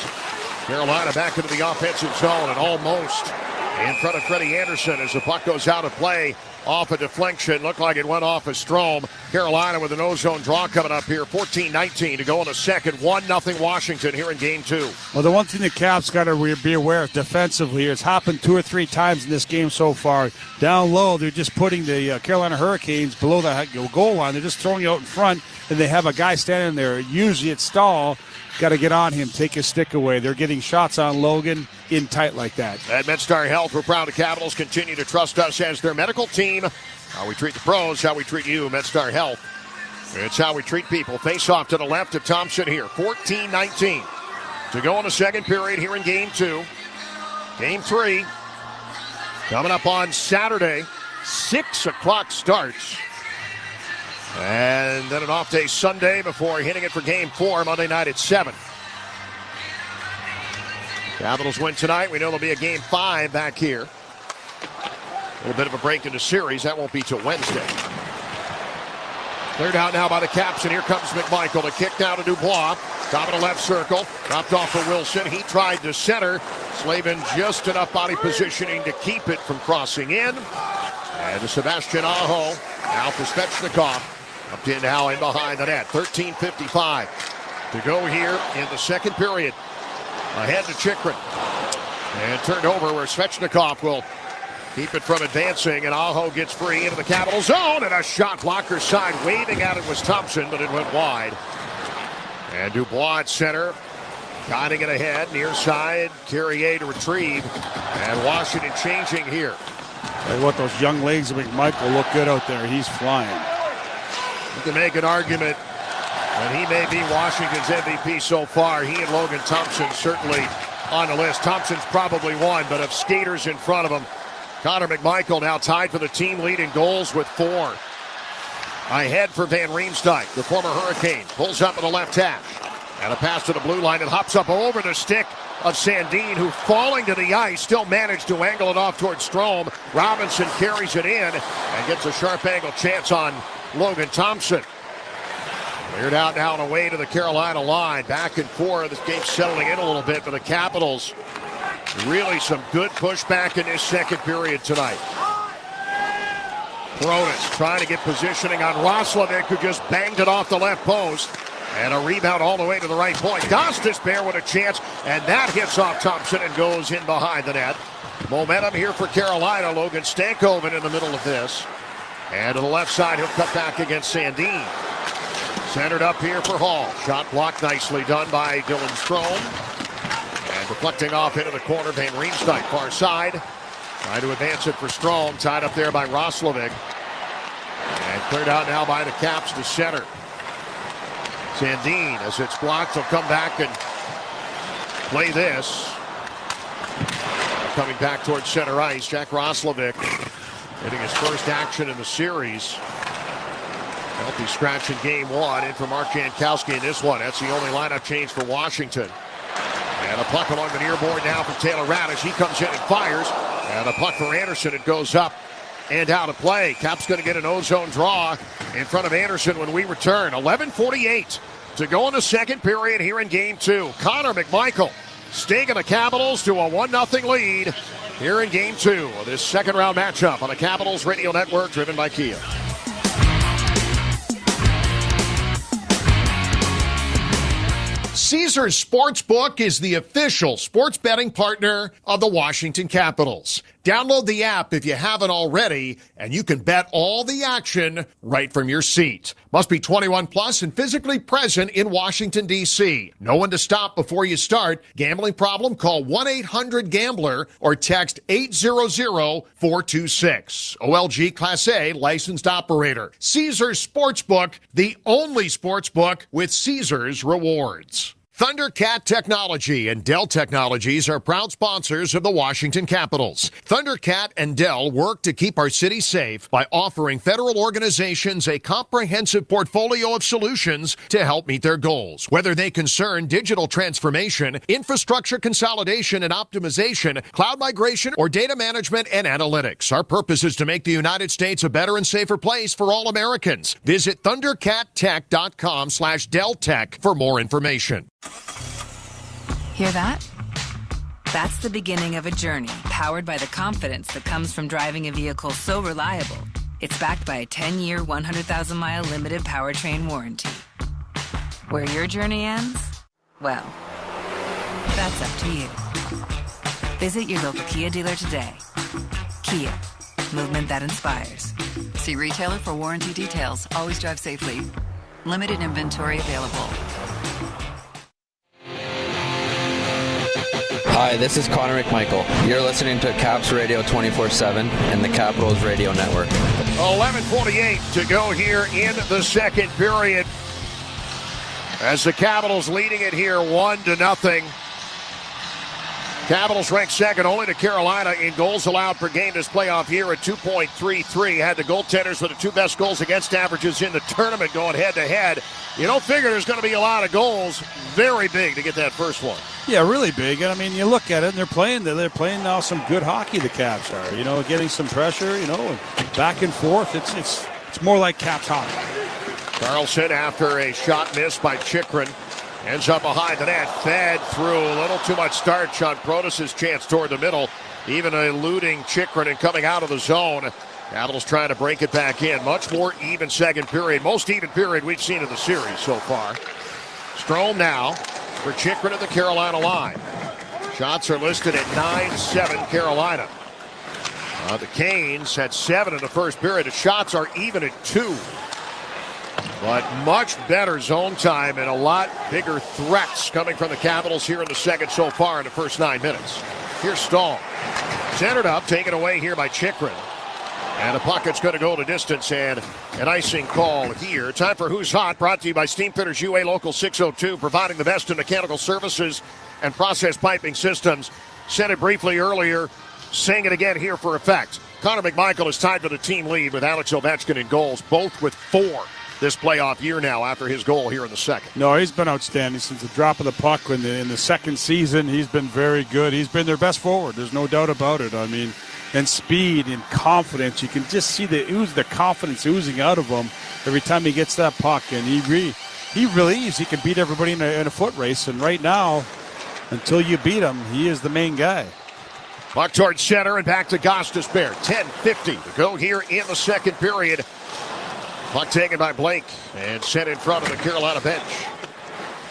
Carolina back into the offensive zone and almost in front of Freddie Anderson as the puck goes out of play off a deflection. Looked like it went off a Strome. Carolina with an ozone draw coming up here. 14-19 to go in the second. 1-0 Washington here in Game 2. Well, the one thing the Caps got to be aware of defensively, it's happened 2 or 3 times in this game so far. Down low, they're just putting the Carolina Hurricanes below the goal line. They're just throwing it out in front, and they have a guy standing there. Usually it's Stahl. Got to get on him, take his stick away. They're getting shots on Logan in tight like that. At MedStar Health, we're proud the Capitals continue to trust us as their medical team. How we treat the pros, how we treat you, MedStar Health. It's how we treat people. Face off to the left of Thompson here. 14-19 to go in the second period here in Game 2. Game 3 coming up on Saturday. 6 o'clock starts. And then an off day Sunday before hitting it for Game 4 Monday night at 7. Capitals win tonight. We know there'll be a Game 5 back here. A little bit of a break in the series. That won't be till Wednesday. Cleared out now by the Caps, and here comes McMichael. The kick down to Dubois. Top of the left circle. Dropped off for Wilson. He tried to center. Slavin just enough body positioning to keep it from crossing in. And to Sebastian Aho. Now for Svechnikov. Up in now in behind the net. 13:55 to go here in the second period. Ahead to Chychrun. And turned over where Svechnikov will keep it from advancing. And Aho gets free into the Capital zone. And a shot blocker side. Waving at it was Thompson, but it went wide. And Dubois at center. Guiding it ahead. Near side. Carrier to retrieve. And Washington changing here. Hey, what, those young legs of McMichael look good out there. He's flying. You can make an argument that he may be Washington's MVP so far. He and Logan Thompson certainly on the list. Thompson's probably one, but of skaters in front of him, Connor McMichael now tied for the team lead in goals with 4. Ahead for Van Riemsdyk, the former Hurricane. Pulls up in the left hash. And a pass to the blue line and hops up over the stick of Sandin, who falling to the ice still managed to angle it off towards Strome. Robinson carries it in and gets a sharp angle chance on Logan Thompson. Cleared out now and away to the Carolina line. Back and forth. This game's settling in a little bit for the Capitals. Really some good pushback in this second period tonight. Protas trying to get positioning on Roslovic, who just banged it off the left post. And a rebound all the way to the right point. Gostisbehere with a chance, and that hits off Thompson and goes in behind the net. Momentum here for Carolina. Logan Stankoven in the middle of this. And to the left side, he'll cut back against Sandin. Centered up here for Hall. Shot blocked nicely done by Dylan Strome. And deflecting off into the corner, Van Riemsdyk, far side. Trying to advance it for Strome. Tied up there by Roslovic. And cleared out now by the Caps to center. Sandin, as it's blocked, will come back and play this. Coming back towards center ice, Jack Roslovic getting his first action in the series. Healthy scratch in game 1. In for Mark Jankowski in this one. That's the only lineup change for Washington. And a puck along the near board now for Taylor Radish. He comes in and fires. And a puck for Anderson. It goes up and out of play. Cap's going to get an ozone draw in front of Anderson when we return. 11:48 to go in the second period here in game 2. Connor McMichael staking the Capitals to a 1-0 lead here in game 2 of this second round matchup on the Capitals Radio Network, driven by Kia. Caesars Sportsbook is the official sports betting partner of the Washington Capitals. Download the app if you haven't already, and you can bet all the action right from your seat. Must be 21 plus and physically present in Washington, D.C. Know when to stop before you start. Gambling problem? Call 1-800-GAMBLER or text 800-426. OLG Class A licensed operator. Caesars Sportsbook, the only sportsbook with Caesars rewards. Thundercat Technology and Dell Technologies are proud sponsors of the Washington Capitals. Thundercat and Dell work to keep our city safe by offering federal organizations a comprehensive portfolio of solutions to help meet their goals. Whether they concern digital transformation, infrastructure consolidation and optimization, cloud migration, or data management and analytics, our purpose is to make the United States a better and safer place for all Americans. Visit thundercattech.com/DellTech for more information. Hear that? That's the beginning of a journey powered by the confidence that comes from driving a vehicle so reliable, it's backed by a 10-year, 100,000-mile limited powertrain warranty. Where your journey ends? Well, that's up to you. Visit your local Kia dealer today. Kia, movement that inspires. See retailer for warranty details. Always drive safely. Limited inventory available. Hi, this is Connor McMichael. You're listening to Caps Radio 24/7 and the Capitals Radio Network. 11:48 to go here in the second period. As the Capitals leading it here 1-0. Capitals ranked second only to Carolina in goals allowed per game this playoff year at 2.33. Had the goaltenders with the two best goals against averages in the tournament going head-to-head. You don't figure there's going to be a lot of goals. Very big to get that first one. Yeah, really big. I mean, you look at it, and they're playing now some good hockey, the Caps are. You know, getting some pressure, you know, back and forth. It's more like Caps hockey. Carlson, after a shot missed by Chychrun, ends up behind the net, fed through a little too much starch on Protas' chance toward the middle, even eluding Chychrun and coming out of the zone. Capitals trying to break it back in. Much more even second period. Most even period we've seen in the series so far. Strome now for Chychrun at the Carolina line. Shots are listed at 9-7 Carolina. The Canes had 7 in the first period. The shots are even at 2. But much better zone time and a lot bigger threats coming from the Capitals here in the second so far in the first 9 minutes. Here's Stahl. Centered up, taken away here by Chychrun. And the puck's going to go the distance, and an icing call here. Time for Who's Hot, brought to you by Steam Fitters UA Local 602, providing the best in mechanical services and process piping systems. Said it briefly earlier, saying it again here for effect. Connor McMichael is tied for the team lead with Alex Ovechkin in goals, both with 4 this playoff year now after his goal here in the second. No, he's been outstanding since the drop of the puck in the second season. He's been very good. He's been their best forward. There's no doubt about it. I mean, and speed and confidence. You can just see the confidence oozing out of him every time he gets that puck. And he believes he can beat everybody in a foot race. And right now, until you beat him, he is the main guy. Puck towards center and back to Gostisbehere. 10:50 to go here in the second period. Puck taken by Blake and sent in front of the Carolina bench.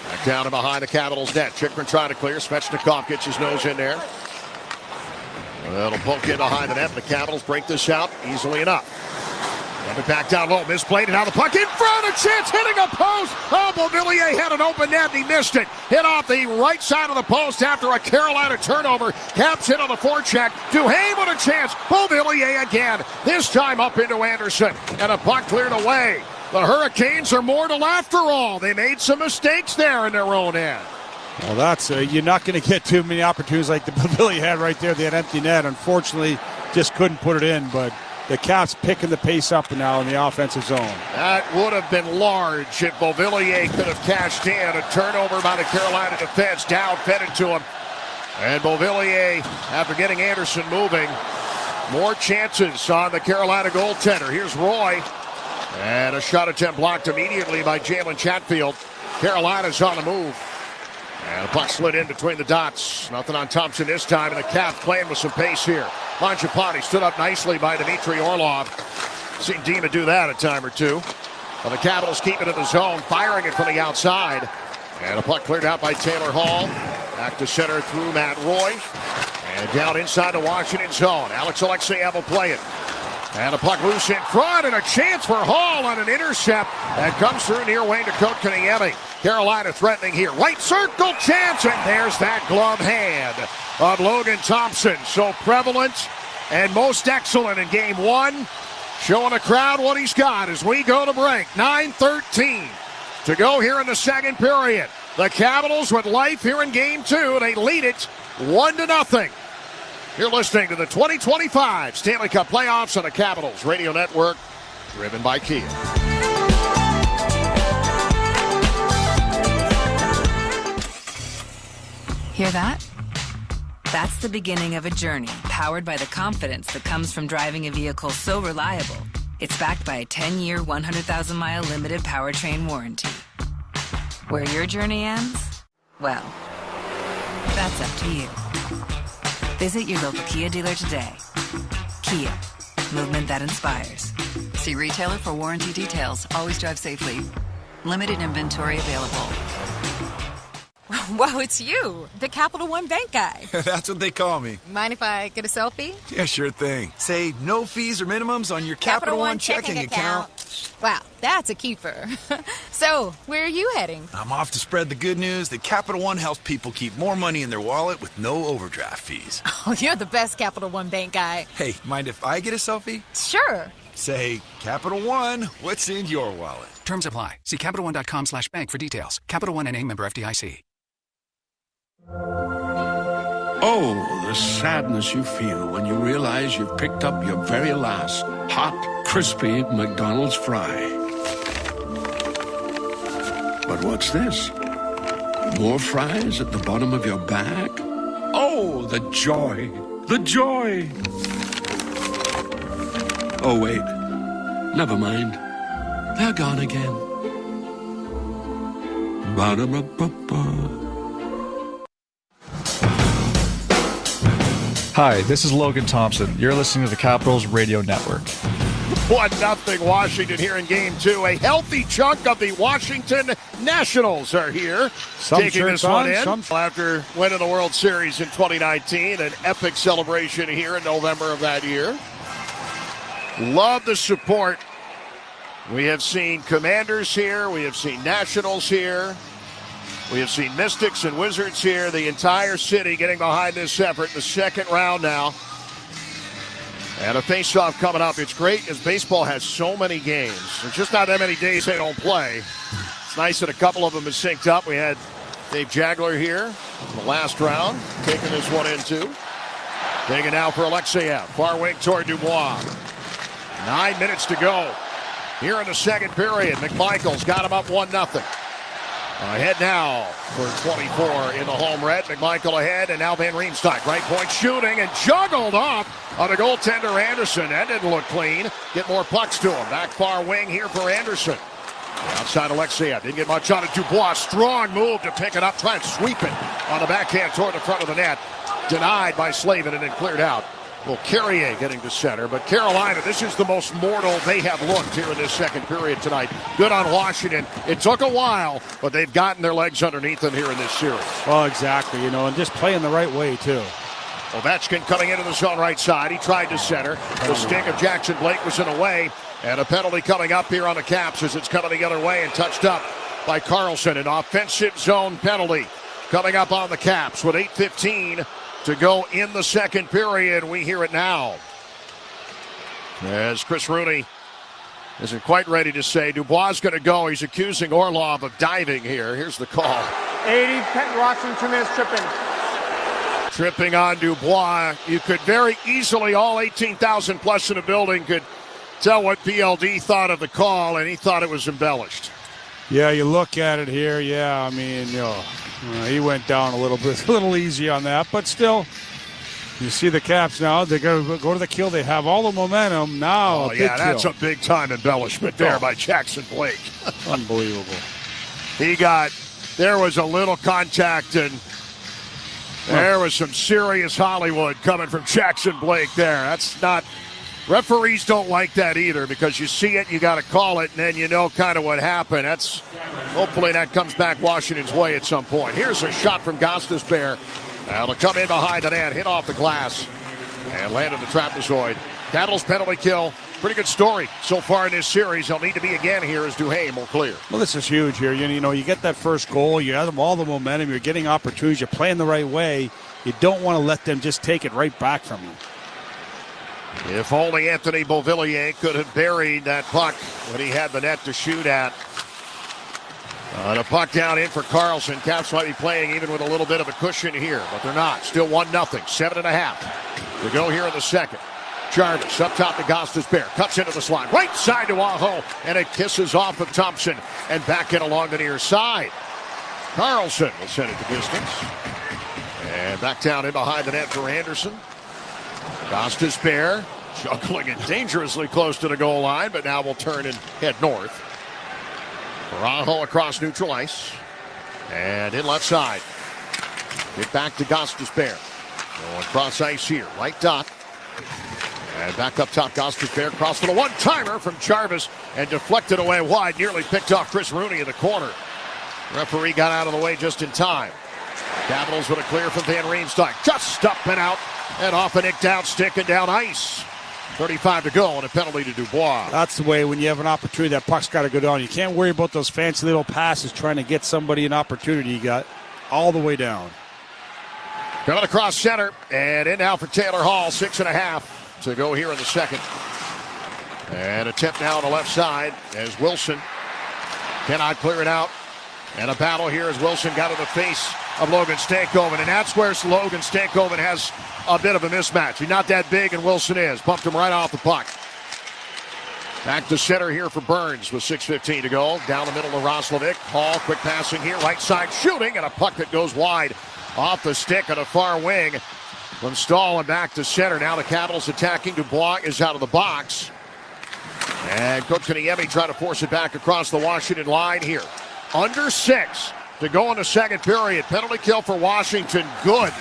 Back down and behind the Capitals net. Chikrin trying to clear. Svechnikov gets his nose in there. It'll poke in behind the net. The Capitals break this out easily enough. Coming back down low. Misplayed it. Now the puck in front. A chance hitting a post. Oh, Beauvillier had an open net and he missed it. Hit off the right side of the post after a Carolina turnover. Caps in on the forecheck. Duhaime with a chance. Beauvillier again. This time up into Anderson. And a puck cleared away. The Hurricanes are mortal after all. They made some mistakes there in their own end. Well, that's you're not going to get too many opportunities like the Beauvillier had right there. That empty net, unfortunately, just couldn't put it in. But the Caps picking the pace up now in the offensive zone. That would have been large if Beauvillier could have cashed in. A turnover by the Carolina defense. Down, fed it to him. And Beauvillier, after getting Anderson moving, more chances on the Carolina goaltender. Here's Roy. And a shot attempt blocked immediately by Jalen Chatfield. Carolina's on the move. And the puck slid in between the dots. Nothing on Thompson this time, and the Caps playing with some pace here. Mangiapane stood up nicely by Dmitry Orlov. Seen Dima do that a time or two. Well, the Capitals keep it in the zone, firing it from the outside. And a puck cleared out by Taylor Hall. Back to center through Matt Roy. And down inside the Washington zone. Alex Alexeyev will play it. And a puck loose in front, and a chance for Hall on an intercept that comes through near Wayne to Kotkaniemi. Carolina threatening here. Right circle chance, and there's that glove hand of Logan Thompson. So prevalent and most excellent in game one. Showing the crowd what he's got as we go to break. 9:13 to go here in the second period. The Capitals with life here in game two. They lead it 1-0. You're listening to the 2025 Stanley Cup Playoffs on the Capitals Radio Network, driven by Kia. Hear that? That's the beginning of a journey powered by the confidence that comes from driving a vehicle so reliable, it's backed by a 10-year, 100,000-mile limited powertrain warranty. Where your journey ends? Well, that's up to you. Visit your local Kia dealer today. Kia, movement that inspires. See retailer for warranty details. Always drive safely. Limited inventory available. Whoa, it's you, the Capital One Bank guy. That's what they call me. Mind if I get a selfie? Yeah, sure thing. Say no fees or minimums on your Capital One checking account. Wow, that's a keeper. So, where are you heading? I'm off to spread the good news that Capital One helps people keep more money in their wallet with no overdraft fees. Oh, you're the best Capital One Bank guy. Hey, mind if I get a selfie? Sure. Say, Capital One, what's in your wallet? Terms apply. See CapitalOne.com/bank for details. Capital One N.A. member FDIC. Oh, the sadness you feel when you realize you've picked up your very last hot, crispy McDonald's fry. But what's this? More fries at the bottom of your bag? Oh, the joy! The joy! Oh, wait. Never mind. They're gone again. Ba-da-ba-ba-ba. Hi, this is Logan Thompson. You're listening to the Capitals Radio Network. 1-0 Washington here in game two. A healthy chunk of the Washington Nationals are here. Taking this one in after winning the World Series in 2019. An epic celebration here in November of that year. Love the support. We have seen Commanders here. We have seen Nationals here. We have seen Mystics and Wizards here. The entire city getting behind this effort in the second round now. And a face-off coming up. It's great as baseball has so many games. There's just not that many days they don't play. It's nice that a couple of them have synced up. We had Dave Jagler here in the last round, taking this one in too. Taking it now for Alexeyev. Far wing toward Dubois. 9 minutes to go here in the second period. McMichael's got him up 1-0. Ahead now for 24 in the home red. McMichael ahead, and now Van Riemsdyk. Right point shooting and juggled off on the goaltender Anderson. That didn't look clean. Get more pucks to him. Back far wing here for Anderson. Outside Alexeyev. Didn't get much on it. Dubois. Strong move to pick it up. Try and sweep it on the backhand toward the front of the net. Denied by Slavin and then cleared out. Well, Carrier getting to center. But Carolina, this is the most mortal they have looked here in this second period tonight. Good on Washington. It took a while, but they've gotten their legs underneath them here in this series. Well, exactly, and just playing the right way, too. Ovechkin coming into the zone right side. He tried to center. The stick of Jackson Blake was in a way. And a penalty coming up here on the Caps as it's coming the other way and touched up by Carlson. An offensive zone penalty coming up on the Caps with 8:15 to go in the second period. We hear it now. As Chris Rooney isn't quite ready to say Dubois is going to go. He's accusing Orlov of diving here. Here's the call. 80, Washington is tripping. Tripping on Dubois. You could very easily, all 18,000 plus in the building could tell what PLD thought of the call, and he thought it was embellished. Yeah, you look at it here. Yeah, I mean, he went down a little easy on that, but still, you see the Caps now. They're going to go to the kill. They have all the momentum now. Oh, yeah, that's a big-time embellishment there by Jackson Blake. Unbelievable. There was a little contact, and there was some serious Hollywood coming from Jackson Blake there. That's not... Referees don't like that either because you see it, you got to call it, and then you know kind of what happened. Hopefully that comes back Washington's way at some point. Here's a shot from Gostisbehere. It'll come in behind the net, hit off the glass, and land in the trapezoid. Capitals penalty kill. Pretty good story so far in this series. They'll need to be again here as Duhaime will clear. Well, this is huge here. You get that first goal. You have all the momentum. You're getting opportunities. You're playing the right way. You don't want to let them just take it right back from you. If only Anthony Beauvillier could have buried that puck when he had the net to shoot at. The puck down in for Carlson. Caps might be playing even with a little bit of a cushion here, but they're not. Still 1-0. 7.5 to go here in the second. Jarvis up top to Gostisbehere. Cuts into the slot. Right side to Aho, and it kisses off of Thompson and back in along the near side. Carlson will send it to distance. And back down in behind the net for Anderson. Gostisbehere juggling it dangerously close to the goal line, but now will turn and head north. Aho across neutral ice. And in left side. Get back to Gostisbehere. Going cross ice here. Right dot. And back up top, Gostisbehere crossed for the one-timer from Jarvis and deflected away wide. Nearly picked off Chris Rooney in the corner. Referee got out of the way just in time. Capitals with a clear from Van Riemsdyk. Just up and out. And off a nick down stick and down ice. 35 to go and a penalty to Dubois. That's the way when you have an opportunity, that puck's got to go down. You can't worry about those fancy little passes trying to get somebody an opportunity. You got all the way down. Coming across center and in now for Taylor Hall. 6.5 to go here in the second. And a tip now on the left side as Wilson cannot clear it out. And a battle here as Wilson got in the face of Logan Stankoven. And that's where Logan Stankoven has a bit of a mismatch. He's not that big, and Wilson is. Bumped him right off the puck. Back to center here for Burns with 6:15 to go. Down the middle to Roslovic. Hall, quick passing here. Right side shooting, and a puck that goes wide off the stick on a far wing from Stahl and back to center. Now the Capitals attacking. Dubois is out of the box. And Kotkaniemi trying to force it back across the Washington line here. Under 6 to go in the second period. Penalty kill for Washington. Good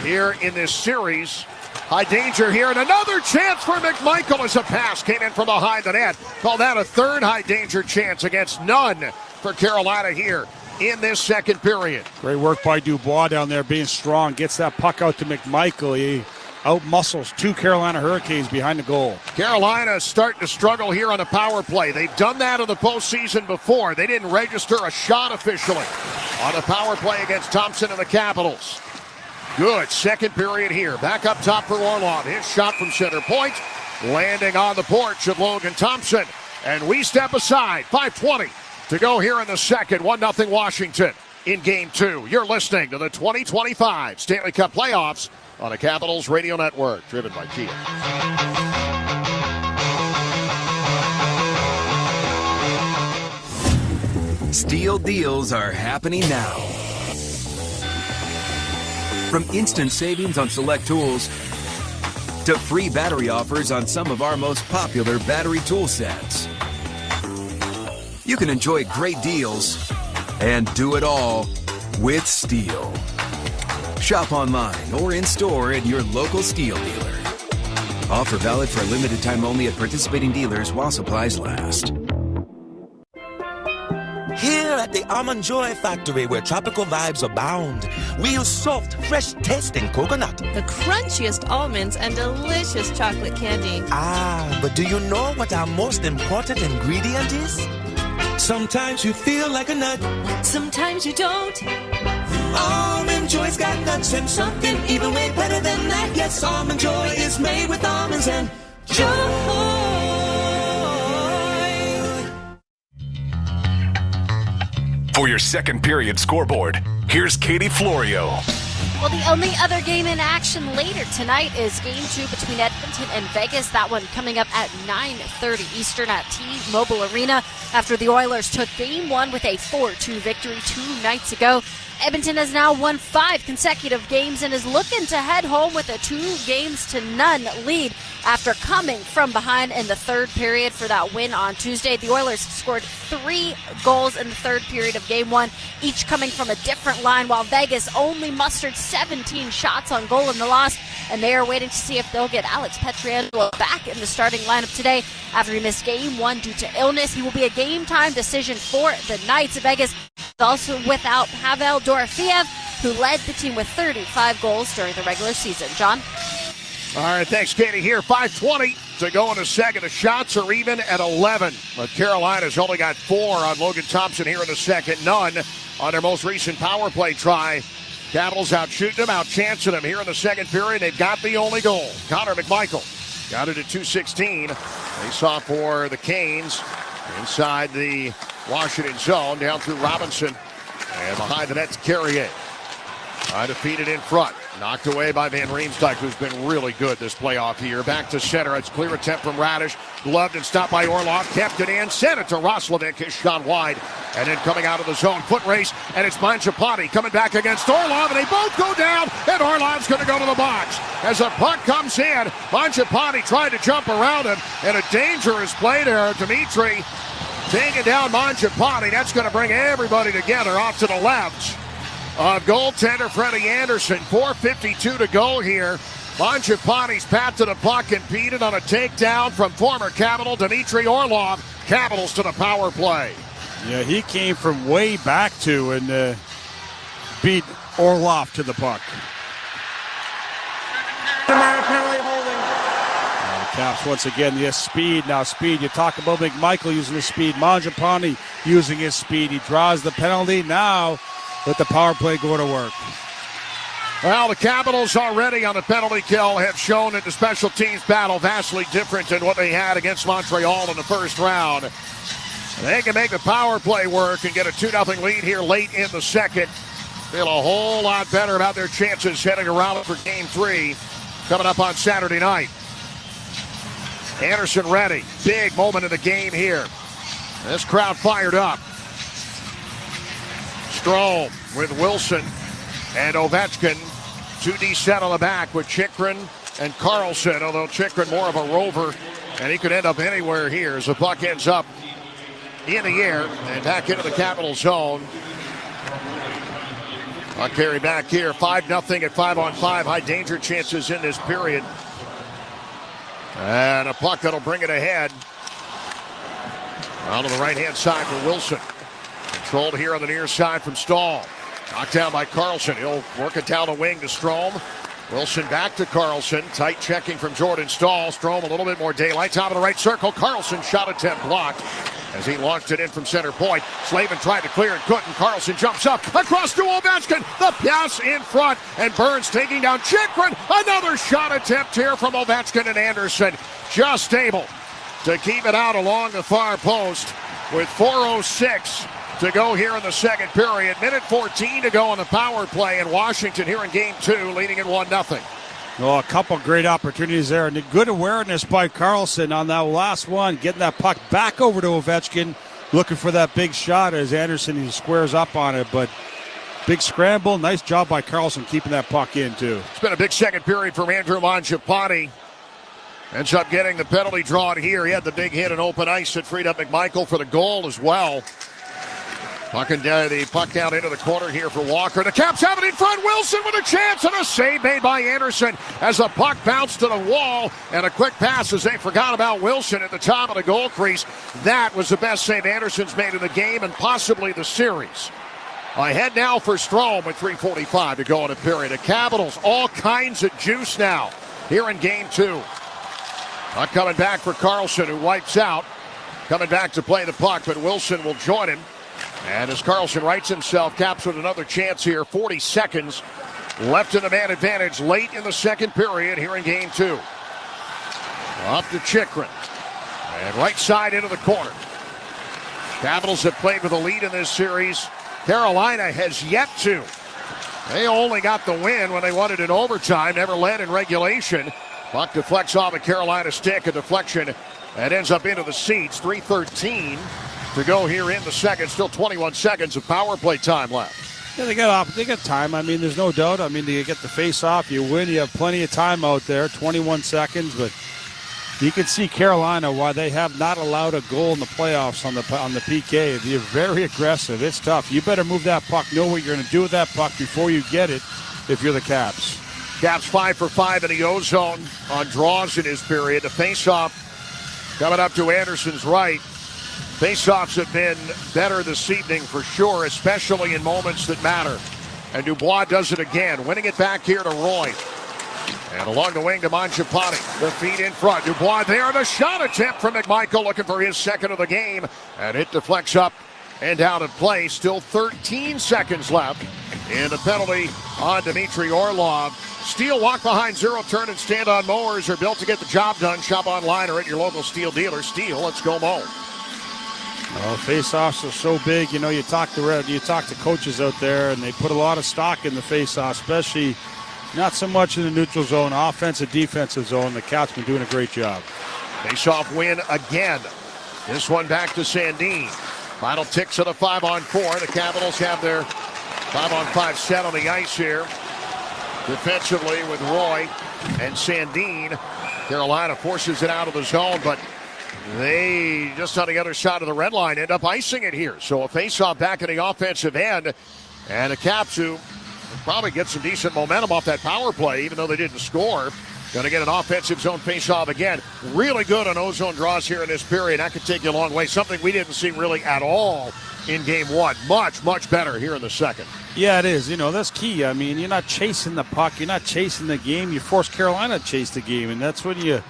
here in this series. High danger here, and another chance for McMichael as a pass came in from behind the net. Call that a third high danger chance against none for Carolina here in this second period. Great work by Dubois down there being strong. Gets that puck out to McMichael. He out-muscles two Carolina Hurricanes behind the goal. Carolina is starting to struggle here on the power play. They've done that in the postseason before. They didn't register a shot officially on a power play against Thompson and the Capitals. Good second period here. Back up top for Orlov. His shot from center point, landing on the porch of Logan Thompson. And we step aside. 5:20 to go here in the second. 1-0 Washington in Game 2. You're listening to the 2025 Stanley Cup Playoffs on the Capitals Radio Network, driven by Kia. Steel deals are happening now. From instant savings on select tools to free battery offers on some of our most popular battery tool sets. You can enjoy great deals and do it all with Steel. Shop online or in store at your local Steel dealer. Offer valid for a limited time only at participating dealers while supplies last. Here at the Almond Joy Factory, where tropical vibes abound, we use soft, fresh-tasting coconut. The crunchiest almonds and delicious chocolate candy. Ah, but do you know what our most important ingredient is? Sometimes you feel like a nut. Sometimes you don't. Almond Joy's got nuts and something even way better than that. Yes, Almond Joy is made with almonds and joy. For your second period scoreboard, here's Katie Florio. Well, the only other game in action later tonight is Game 2 between Edmonton and Vegas. That one coming up at 9:30 Eastern at T-Mobile Arena after the Oilers took Game 1 with a 4-2 victory 2 nights ago. Edmonton has now won 5 consecutive games and is looking to head home with a 2-0 lead after coming from behind in the third period for that win on Tuesday. The Oilers scored 3 goals in the third period of Game 1, each coming from a different line, while Vegas only mustered 17 shots on goal in the loss, and they are waiting to see if they'll get Alex Pietrangelo back in the starting lineup today after he missed Game 1 due to illness. He will be a game-time decision for the Knights. Vegas also without Pavel Dorofeev, who led the team with 35 goals during the regular season. John? All right, thanks, Katie. Here, 5:20 to go in the second. The shots are even at 11. But Carolina's only got 4 on Logan Thompson here in the second. None on their most recent power play try. Capitals out shooting them, out chancing them here in the second period. They've got the only goal. Connor McMichael got it at 2:16. They saw for the Canes inside the Washington zone, down through Robinson. And behind the net to Carrier. Defeated in front. Knocked away by Van Riemsdyk, who's been really good this playoff year. Back to center. It's clear attempt from Radish. Gloved and stopped by Orlov. Kept it in. Sent it to Roslovic. His shot wide. And then coming out of the zone. Foot race. And it's Mangiapane coming back against Orlov. And they both go down. And Orlov's going to go to the box. As a puck comes in, Mangiapane tried to jump around him. And a dangerous play there. Dimitri taking down Mangiapane. That's going to bring everybody together off to the left. Goaltender Freddie Anderson, 4:52 to go here. Mangiapane's path to the puck impeded on a takedown from former Capital Dmitry Orlov. Capitals to the power play. Yeah, he came from way back too and beat Orlov to the puck. Penalty holding. Caps once again, the speed. Now speed, you talk about McMichael using his speed. Mangiapane using his speed. He draws the penalty. Now let the power play go to work. Well, the Capitals already on the penalty kill have shown that the special teams battle vastly different than what they had against Montreal in the first round. They can make the power play work and get a 2-0 lead here late in the second. Feel a whole lot better about their chances heading around for Game 3 coming up on Saturday night. Anderson ready. Big moment of the game here. This crowd fired up. Strome with Wilson and Ovechkin. 2D set on the back with Chychrun and Carlson, although Chychrun more of a rover, and he could end up anywhere here as the puck ends up in the air and back into the Capital zone. Puck carry back here, 5-0 at 5-on-5. High danger chances in this period. And a puck that'll bring it ahead. Out on the right-hand side for Wilson. Controlled here on the near side from Stahl. Knocked down by Carlson. He'll work it down the wing to Strome. Wilson back to Carlson. Tight checking from Jordan Stahl. Strome a little bit more daylight. Top of the right circle. Carlson shot attempt blocked. as he launched it in from center point. Slavin tried to clear and couldn't. Carlson jumps up across to Ovechkin. The pass in front, and Burns taking down Chychrun. Another shot attempt here from Ovechkin, and Anderson just able to keep it out along the far post with 4:06 to go here in the second period. Minute 14 to go on the power play, and Washington here in game 2 leading at 1-0. Oh, a couple great opportunities there, and good awareness by Carlson on that last one, getting that puck back over to Ovechkin, looking for that big shot as Anderson, he squares up on it, but big scramble. Nice job by Carlson keeping that puck in, too. It's been a big second period from Andrew Mangiapane. Ends up getting the penalty drawn here. He had the big hit in open ice that freed up McMichael for the goal as well. The puck down into the corner here for Walker. The Caps have it in front. Wilson with a chance, and a save made by Anderson as the puck bounced to the wall, and a quick pass as they forgot about Wilson at the top of the goal crease. That was the best save Anderson's made in the game and possibly the series. Ahead now for Strome with 3:45 to go in the period. The Capitals all kinds of juice now here in game 2. Puck coming back for Carlson, who wipes out. Coming back to play the puck, but Wilson will join him. And as Carlson rights himself, Caps with another chance here. 40 seconds left in the man advantage late in the second period here in game 2. Up to Chychrun. And right side into the corner. Capitals have played with a lead in this series. Carolina has yet to. They only got the win when they won it in overtime, never led in regulation. Puck deflects off a Carolina stick, a deflection that ends up into the seats. 3:13 to go here in the second. Still 21 seconds of power play time left. Yeah, they got time. I mean, there's no doubt. I mean, you get the face off, you win, you have plenty of time out there, 21 seconds, but you can see Carolina why they have not allowed a goal in the playoffs on the PK. They're very aggressive. It's tough. You better move that puck, know what you're going to do with that puck before you get it if you're the Caps. Caps 5 for 5 in the O-zone on draws in his period. The face-off coming up to Anderson's right. Face-offs have been better this evening for sure, especially in moments that matter. And Dubois does it again, winning it back here to Roy. And along the wing to Mangiapane. The feet in front. Dubois there. The shot attempt from McMichael looking for his second of the game. And it deflects up and out of play. Still 13 seconds left in the penalty on Dmitry Orlov. Steel walk behind zero turn and stand on mowers are built to get the job done. Shop online or at your local Steel dealer. Steel, let's go mow. Oh, face-offs are so big. You know, you talk to coaches out there, and they put a lot of stock in the face-off, especially not so much in the neutral zone, offensive, defensive zone. The Caps been doing a great job. Face-off win again. This one back to Sandin. Final ticks of the 5-on-4. The Capitals have their 5-on-5 set on the ice here. Defensively with Roy and Sandin. Carolina forces it out of the zone, but they, just on the other side of the red line, end up icing it here. So a face-off back in the offensive end. And the Caps, who probably get some decent momentum off that power play, even though they didn't score, going to get an offensive zone face-off again. Really good on O-zone draws here in this period. That could take you a long way. Something we didn't see really at all in game 1. Much, much better here in the second. Yeah, it is. You know, that's key. I mean, you're not chasing the puck. You're not chasing the game. You force Carolina to chase the game, and that's when you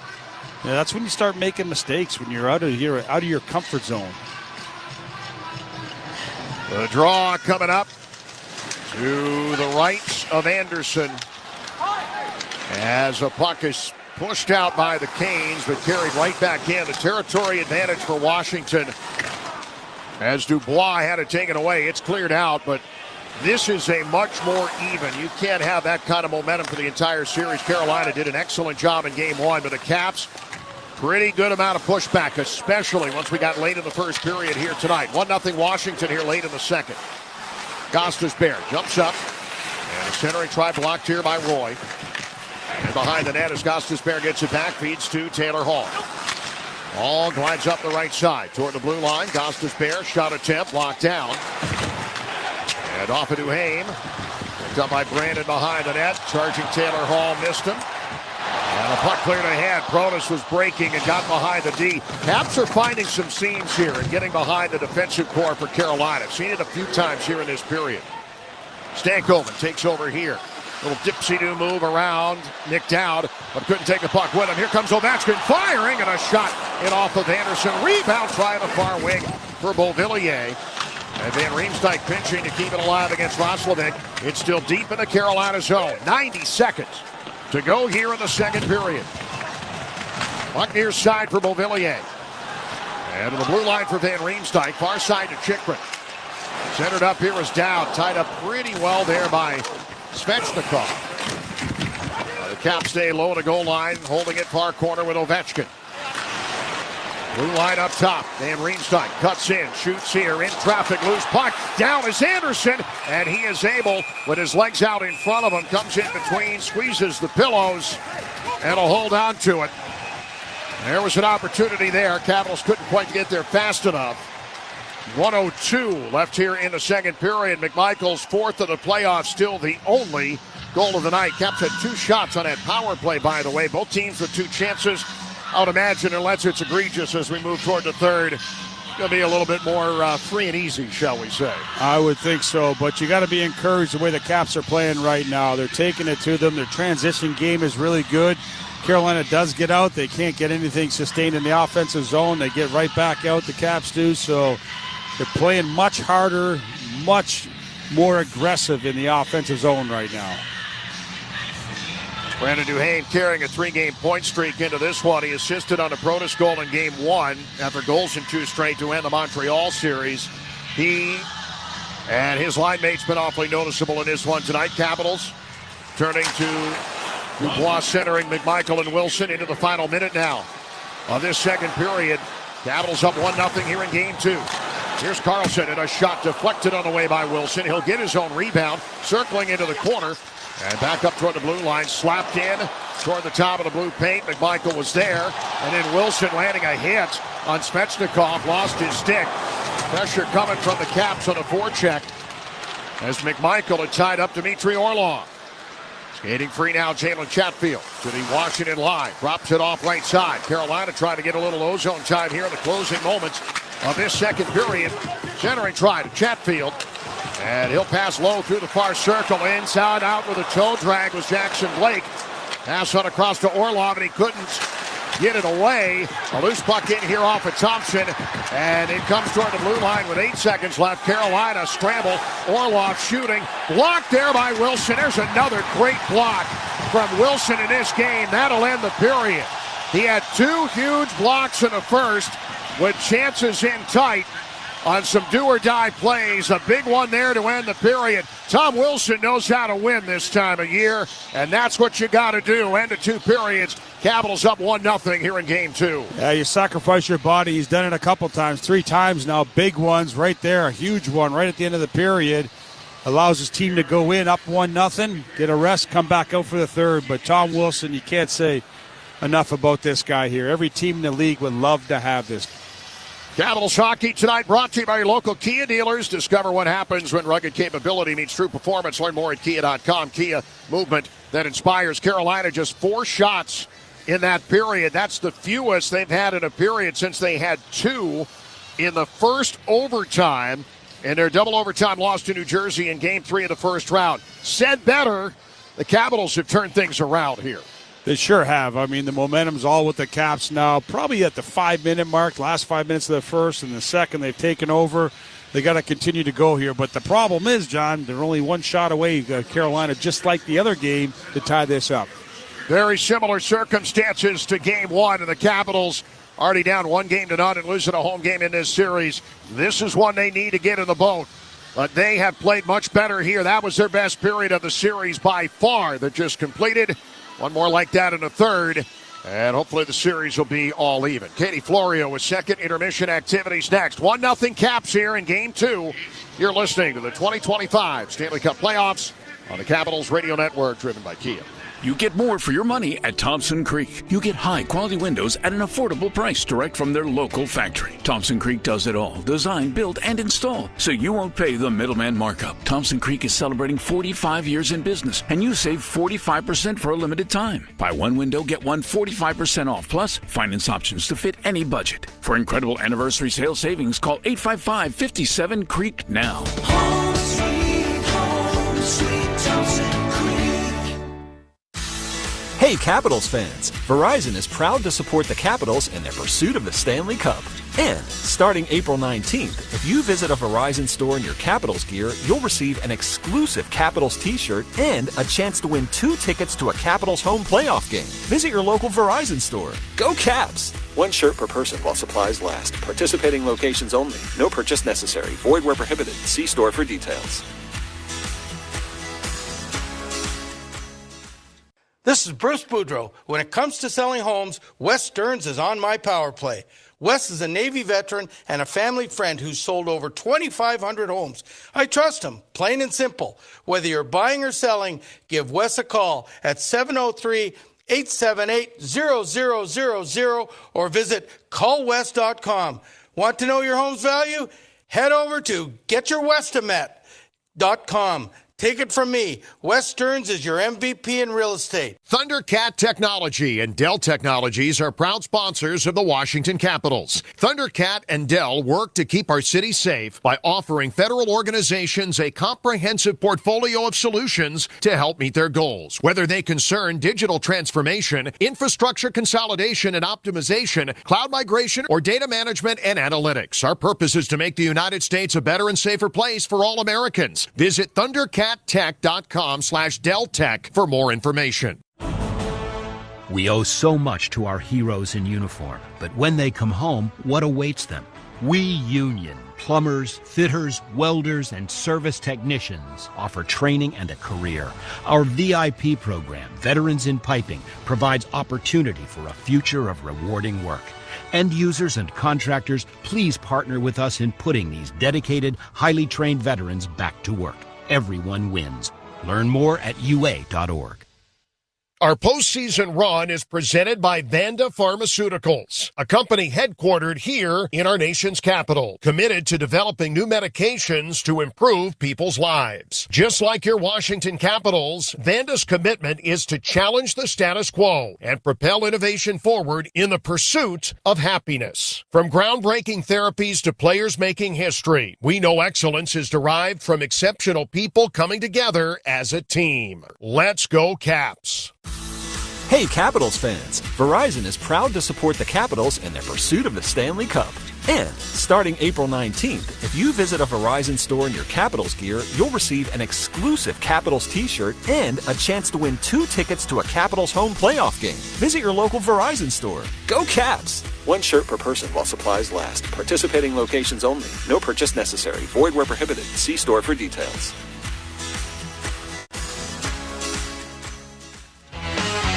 start making mistakes, when you're out of your comfort zone. The draw coming up to the right of Anderson as the puck is pushed out by the Canes, but carried right back in. The territory advantage for Washington as Dubois had it taken away. It's cleared out, but this is a much more even. You can't have that kind of momentum for the entire series. Carolina did an excellent job in game 1, but the Caps, pretty good amount of pushback, especially once we got late in the first period here tonight. 1-0 Washington here late in the second. Gostisbehere jumps up, and a centering try blocked here by Roy. And behind the net as Gostisbehere gets it back, feeds to Taylor Hall. Hall glides up the right side toward the blue line. Gostisbehere, shot attempt, blocked down. And off of Duhaime. Picked up by Brandon behind the net. Charging Taylor Hall, missed him. And the puck cleared ahead. Protas was breaking and got behind the D. Caps are finding some seams here and getting behind the defensive core for Carolina. I've seen it a few times here in this period. Stankoven takes over here. Little dipsy-do move around, nicked out, but couldn't take the puck with him. Here comes Ovechkin firing, and a shot in off of Anderson. Rebound try on the far wing for Beauvillier. And Van Riemsdyk pinching to keep it alive against Roslovic. It's still deep in the Carolina zone. 90 seconds to go here in the second period. Puck near side for Beauvillier. And to the blue line for Van Riemsdyk. Far side to Chychrun. Centered up here is Dowd. Tied up pretty well there by Svechnikov. The Caps stay low at the goal line, holding it far corner with Ovechkin. Blue line up top. Van Riemsdyk cuts in, shoots here, in traffic, loose puck. Down is Anderson, and he is able, with his legs out in front of him, comes in between, squeezes the pillows, and will hold on to it. There was an opportunity there. Capitals couldn't quite get there fast enough. 1:02 left here in the second period. McMichael's fourth of the playoffs, still the only goal of the night. Caps had 2 shots on that power play, by the way. Both teams with 2 chances. I would imagine, unless it's egregious as we move toward the third, it's going to be a little bit more free and easy, shall we say. I would think so, but you got to be encouraged the way the Caps are playing right now. They're taking it to them. Their transition game is really good. Carolina does get out. They can't get anything sustained in the offensive zone. They get right back out, the Caps do, so they're playing much harder, much more aggressive in the offensive zone right now. Brandon Duhaime carrying a 3-game point streak into this one. He assisted on a Protas goal in Game 1 after goals in 2 straight to end the Montreal series. He and his line mates been awfully noticeable in this one tonight. Capitals turning to Dubois, centering McMichael and Wilson into the final minute now of this second period. Capitals up 1-0 here in Game 2. Here's Carlson, and a shot deflected on the way by Wilson. He'll get his own rebound, circling into the corner, and back up toward the blue line, slapped in toward the top of the blue paint. McMichael was there, and then Wilson landing a hit on Svechnikov, lost his stick. Pressure coming from the Caps on a forecheck as McMichael had tied up Dmitry Orlov. Skating free now, Jalen Chatfield to the Washington line. Drops it off right side. Carolina trying to get a little ozone time here in the closing moments of this second period. Centering try to Chatfield. And he'll pass low through the far circle. Inside out with a toe drag was Jackson Blake. Pass on across to Orlov, and he couldn't get it away. A loose puck in here off of Thompson. And it comes toward the blue line with 8 seconds left. Carolina scramble. Orlov shooting. Blocked there by Wilson. There's another great block from Wilson in this game. That'll end the period. He had 2 huge blocks in the first with chances in tight on some do-or-die plays. A big one there to end the period. Tom Wilson knows how to win this time of year, and that's what you got to do. End of 2 periods. Capitals up 1-0 here in Game 2. Yeah, you sacrifice your body. He's done it a couple times, 3 times now. Big ones right there, a huge one right at the end of the period. Allows his team to go in up 1-0, get a rest, come back out for the third. But Tom Wilson, you can't say enough about this guy here. Every team in the league would love to have this. Capitals hockey tonight brought to you by your local Kia dealers. Discover what happens when rugged capability meets true performance. Learn more at Kia.com. Kia, movement that inspires. Carolina just 4 shots in that period. That's the fewest they've had in a period since they had 2 in the first overtime in their double overtime loss to New Jersey in Game 3 of the first round. Said better, the Capitals have turned things around here. They sure have. I mean, the momentum's all with the Caps now. Probably at the 5-minute mark, last 5 minutes of the first and the second, they've taken over. They got to continue to go here. But the problem is, John, they're only 1 shot away, Carolina, just like the other game, to tie this up. Very similar circumstances to Game 1, and the Capitals already down 1-0 and losing a home game in this series. This is one they need to get in the boat. But they have played much better here. That was their best period of the series by far that just completed. One more like that in the third, and hopefully the series will be all even. Katie Florio with second intermission activities next. 1-0 Caps here in Game 2. You're listening to the 2025 Stanley Cup Playoffs on the Capitals Radio Network, driven by Kia. You get more for your money at Thompson Creek. You get high-quality windows at an affordable price direct from their local factory. Thompson Creek does it all. Design, build, and install, so you won't pay the middleman markup. Thompson Creek is celebrating 45 years in business, and you save 45% for a limited time. Buy one window, get one 45% off, plus finance options to fit any budget. For incredible anniversary sale savings, call 855-57-CREEK now. Home sweet Thompson Creek. Hey Capitals fans, Verizon is proud to support the Capitals in their pursuit of the Stanley Cup. And starting April 19th, if you visit a Verizon store in your Capitals gear, you'll receive an exclusive Capitals t-shirt and a chance to win 2 tickets to a Capitals home playoff game. Visit your local Verizon store. Go Caps! 1 shirt per person while supplies last. Participating locations only. No purchase necessary. Void where prohibited. See store for details. This is Bruce Boudreau. When it comes to selling homes, Wes Stearns is on my power play. Wes is a Navy veteran and a family friend who's sold over 2,500 homes. I trust him, plain and simple. Whether you're buying or selling, give Wes a call at 703-878-0000 or visit callwes.com. Want to know your home's value? Head over to getyourwestimat.com. Take it from me, Wes Stearns is your MVP in real estate. Thundercat Technology and Dell Technologies are proud sponsors of the Washington Capitals. Thundercat and Dell work to keep our city safe by offering federal organizations a comprehensive portfolio of solutions to help meet their goals. Whether they concern digital transformation, infrastructure consolidation and optimization, cloud migration, or data management and analytics, our purpose is to make the United States a better and safer place for all Americans. Visit thundercattech.com/DellTech for more information. We owe so much to our heroes in uniform, but when they come home, what awaits them? We union plumbers, fitters, welders, and service technicians offer training and a career. Our VIP program, Veterans in Piping, provides opportunity for a future of rewarding work. End users and contractors, please partner with us in putting these dedicated, highly trained veterans back to work. Everyone wins. Learn more at UA.org. Our postseason run is presented by Vanda Pharmaceuticals, a company headquartered here in our nation's capital, committed to developing new medications to improve people's lives. Just like your Washington Capitals, Vanda's commitment is to challenge the status quo and propel innovation forward in the pursuit of happiness. From groundbreaking therapies to players making history, we know excellence is derived from exceptional people coming together as a team. Let's go Caps! Hey Capitals fans, Verizon is proud to support the Capitals in their pursuit of the Stanley Cup. And starting April 19th, if you visit a Verizon store in your Capitals gear, you'll receive an exclusive Capitals t-shirt and a chance to win 2 tickets to a Capitals home playoff game. Visit your local Verizon store. Go Caps! 1 shirt per person while supplies last. Participating locations only. No purchase necessary. Void where prohibited. See store for details.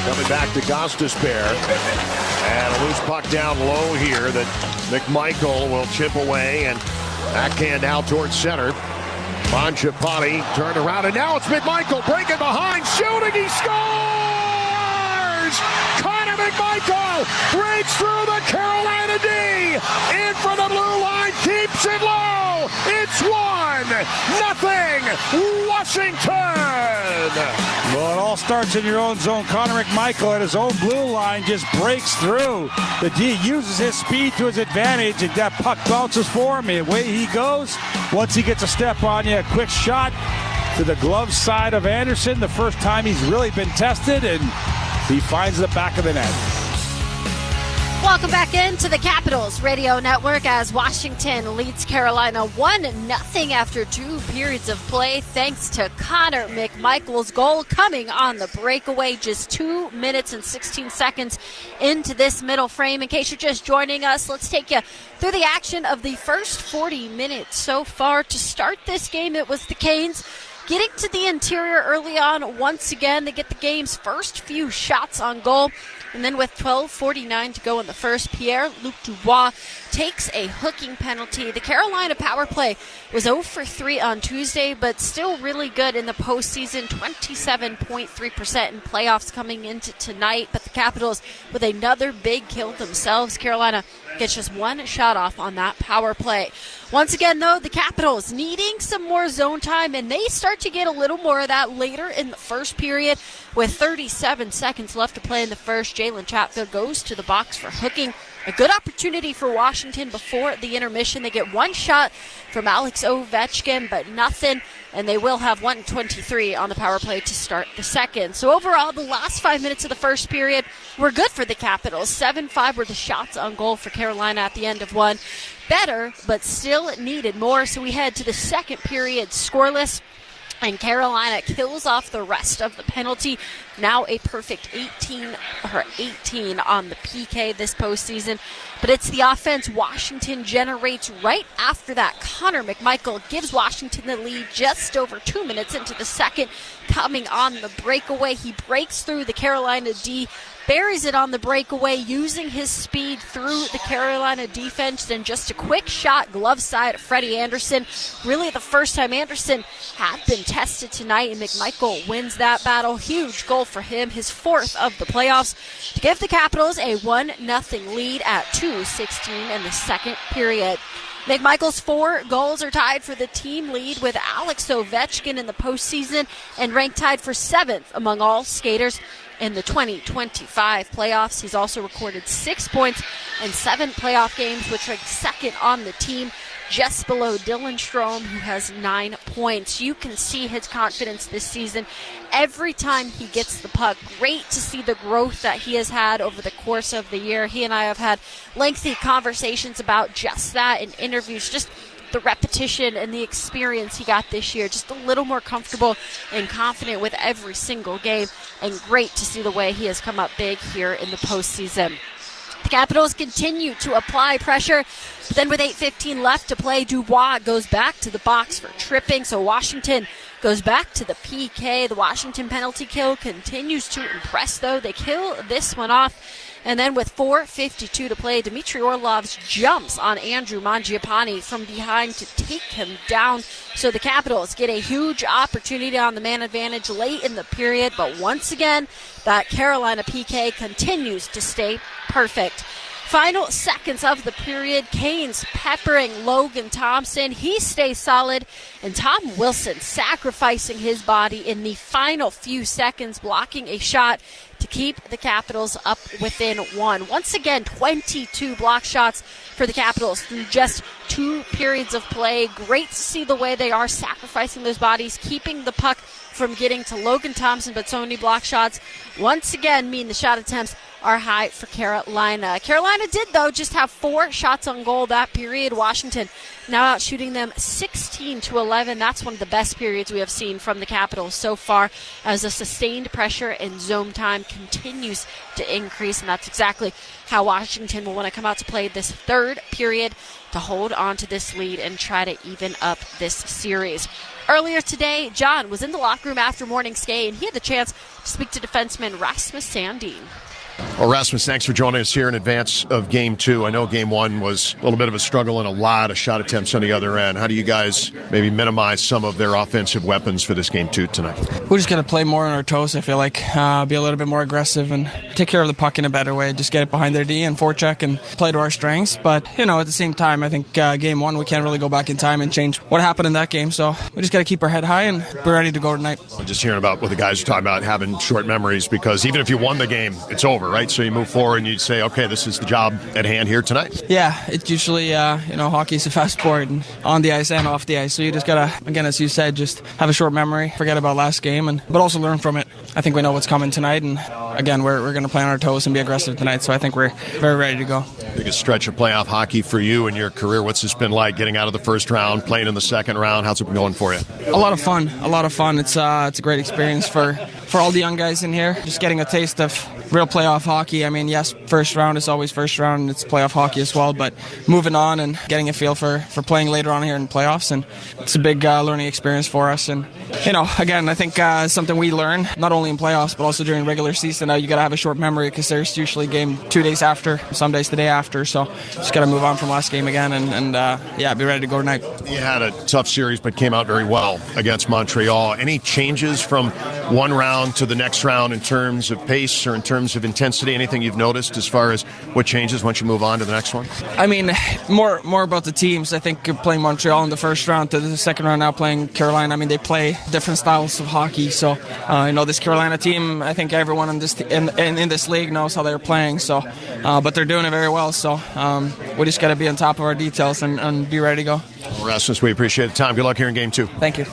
Coming back to Gostisbehere. And a loose puck down low here that McMichael will chip away and backhand out towards center. Mangiapane turned around and now it's McMichael breaking behind, shooting, he scores! Connor McMichael breaks through the Carolina D in front of the blue line, keeps it low. It's 1-0 Washington. Well, it all starts in your own zone. Connor McMichael at his own blue line just breaks through. The D uses his speed to his advantage, and that puck bounces for him. And away he goes. Once he gets a step on you, a quick shot to the glove side of Anderson. The first time he's really been tested, and he finds the back of the net. Welcome back into the Capitals Radio Network as Washington leads Carolina 1-0 after 2 periods of play, thanks to Connor McMichael's goal coming on the breakaway just 2 minutes and 16 seconds into this middle frame. In case you're just joining us, let's take you through the action of the first 40 minutes so far. To start this game, it was the Canes getting to the interior early on. Once again, they get the game's first few shots on goal. And then with 12:49 to go in the first, Pierre-Luc Dubois takes a hooking penalty. The Carolina power play was 0 for 3 on Tuesday, but still really good in the postseason, 27.3% in playoffs coming into tonight. But the Capitals with another big kill themselves. Carolina gets just 1 shot off on that power play. Once again, though, the Capitals needing some more zone time, and they start to get a little more of that later in the first period. With 37 seconds left to play in the first, Jalen Chatfield goes to the box for hooking. A good opportunity for Washington before the intermission. They get one shot from Alex Ovechkin, but nothing, and they will have 1:23 on the power play to start the second. So overall, the last 5 minutes of the first period were good for the Capitals. 7-5 were the shots on goal for Carolina at the end of one. Better, but still needed more. So we head to the second period scoreless, and Carolina kills off the rest of the penalty. Now a perfect 18 on the PK this postseason. But it's the offense Washington generates right after that. Connor McMichael gives Washington the lead just over 2 minutes into the second. Coming on the breakaway, he breaks through the Carolina D, buries it on the breakaway, using his speed through the Carolina defense. Then just a quick shot, glove side, Freddie Anderson. Really the first time Anderson had been tested tonight, and McMichael wins that battle. Huge goal for him, his fourth of the playoffs, to give the Capitals a 1-0 lead at 2:16 in the second period. McMichael's 4 goals are tied for the team lead with Alex Ovechkin in the postseason, and ranked tied for 7th among all skaters in the 2025 playoffs. He's also recorded 6 points in 7 playoff games, which ranks second on the team, just below Dylan Strome, who has 9 points. You can see his confidence this season every time he gets the puck. Great to see the growth that he has had over the course of the year. He and I have had lengthy conversations about just that in interviews, just the repetition and the experience he got this year, just a little more comfortable and confident with every single game, and great to see the way he has come up big here in the postseason. The Capitals continue to apply pressure, but then with 8:15 left to play, Dubois goes back to the box for tripping, so Washington goes back to the PK. The Washington penalty kill continues to impress, though. They kill this one off, and then with 4:52 to play, Dmitry Orlov's jumps on Andrew Mangiapane from behind to take him down. So the Capitals get a huge opportunity on the man advantage late in the period, but once again, that Carolina PK continues to stay perfect. Final seconds of the period, Canes peppering Logan Thompson. He stays solid, and Tom Wilson sacrificing his body in the final few seconds, blocking a shot to keep the Capitals up within 1. Once again, 22 block shots for the Capitals through just 2 periods of play. Great to see the way they are sacrificing those bodies, keeping the puck from getting to Logan Thompson, but so many block shots once again mean the shot attempts are high for Carolina. Carolina did, though, just have 4 shots on goal that period. Washington now out shooting them 16-11. That's one of the best periods we have seen from the Capitals so far, as the sustained pressure and zone time continues to increase, and that's exactly how Washington will want to come out to play this third period to hold on to this lead and try to even up this series. Earlier today, John was in the locker room after morning skate, and he had the chance to speak to defenseman Rasmus Sandin. Well, Rasmus, thanks for joining us here in advance of Game 2. I know Game 1 was a little bit of a struggle and a lot of shot attempts on the other end. How do you guys maybe minimize some of their offensive weapons for this Game 2 tonight? We're just going to play more on our toes, I feel like. Be a little bit more aggressive and take care of the puck in a better way. Just get it behind their D and forecheck and play to our strengths. But, at the same time, I think Game 1, we can't really go back in time and change what happened in that game. So we just got to keep our head high and be ready to go tonight. I'm just hearing about what the guys are talking about, having short memories, because even if you won the game, it's over, right? So you move forward and you say, okay, this is the job at hand here tonight. Yeah, it's usually, hockey's a fast sport, and on the ice and off the ice. So you just got to, again, as you said, just have a short memory, forget about last game, but also learn from it. I think we know what's coming tonight, and again, we're going to play on our toes and be aggressive tonight. So I think we're very ready to go. Biggest stretch of playoff hockey for you in your career. What's this been like, getting out of the first round, playing in the second round? How's it been going for you? A lot of fun. It's a great experience for all the young guys in here. Just getting a taste of real playoff hockey. I mean, yes, first round is always first round, and it's playoff hockey as well, but moving on and getting a feel for playing later on here in playoffs, and it's a big learning experience for us. And, again, I think something we learn, not only in playoffs, but also during regular season, you got to have a short memory, because there's usually game 2 days after, some days the day after, so just got to move on from last game again and be ready to go tonight. You had a tough series, but came out very well against Montreal. Any changes from one round to the next round in terms of pace or in terms of intensity? Anything you've noticed as far as what changes once you move on to the next one? I mean, more about the teams. I think playing Montreal in the first round to the second round, now playing Carolina. I mean, they play different styles of hockey. So, this Carolina team, I think everyone in this in this league knows how they're playing. So, but they're doing it very well. So, we just got to be on top of our details and be ready to go. Well, Rasmus, we appreciate the time. Good luck here in Game 2. Thank you.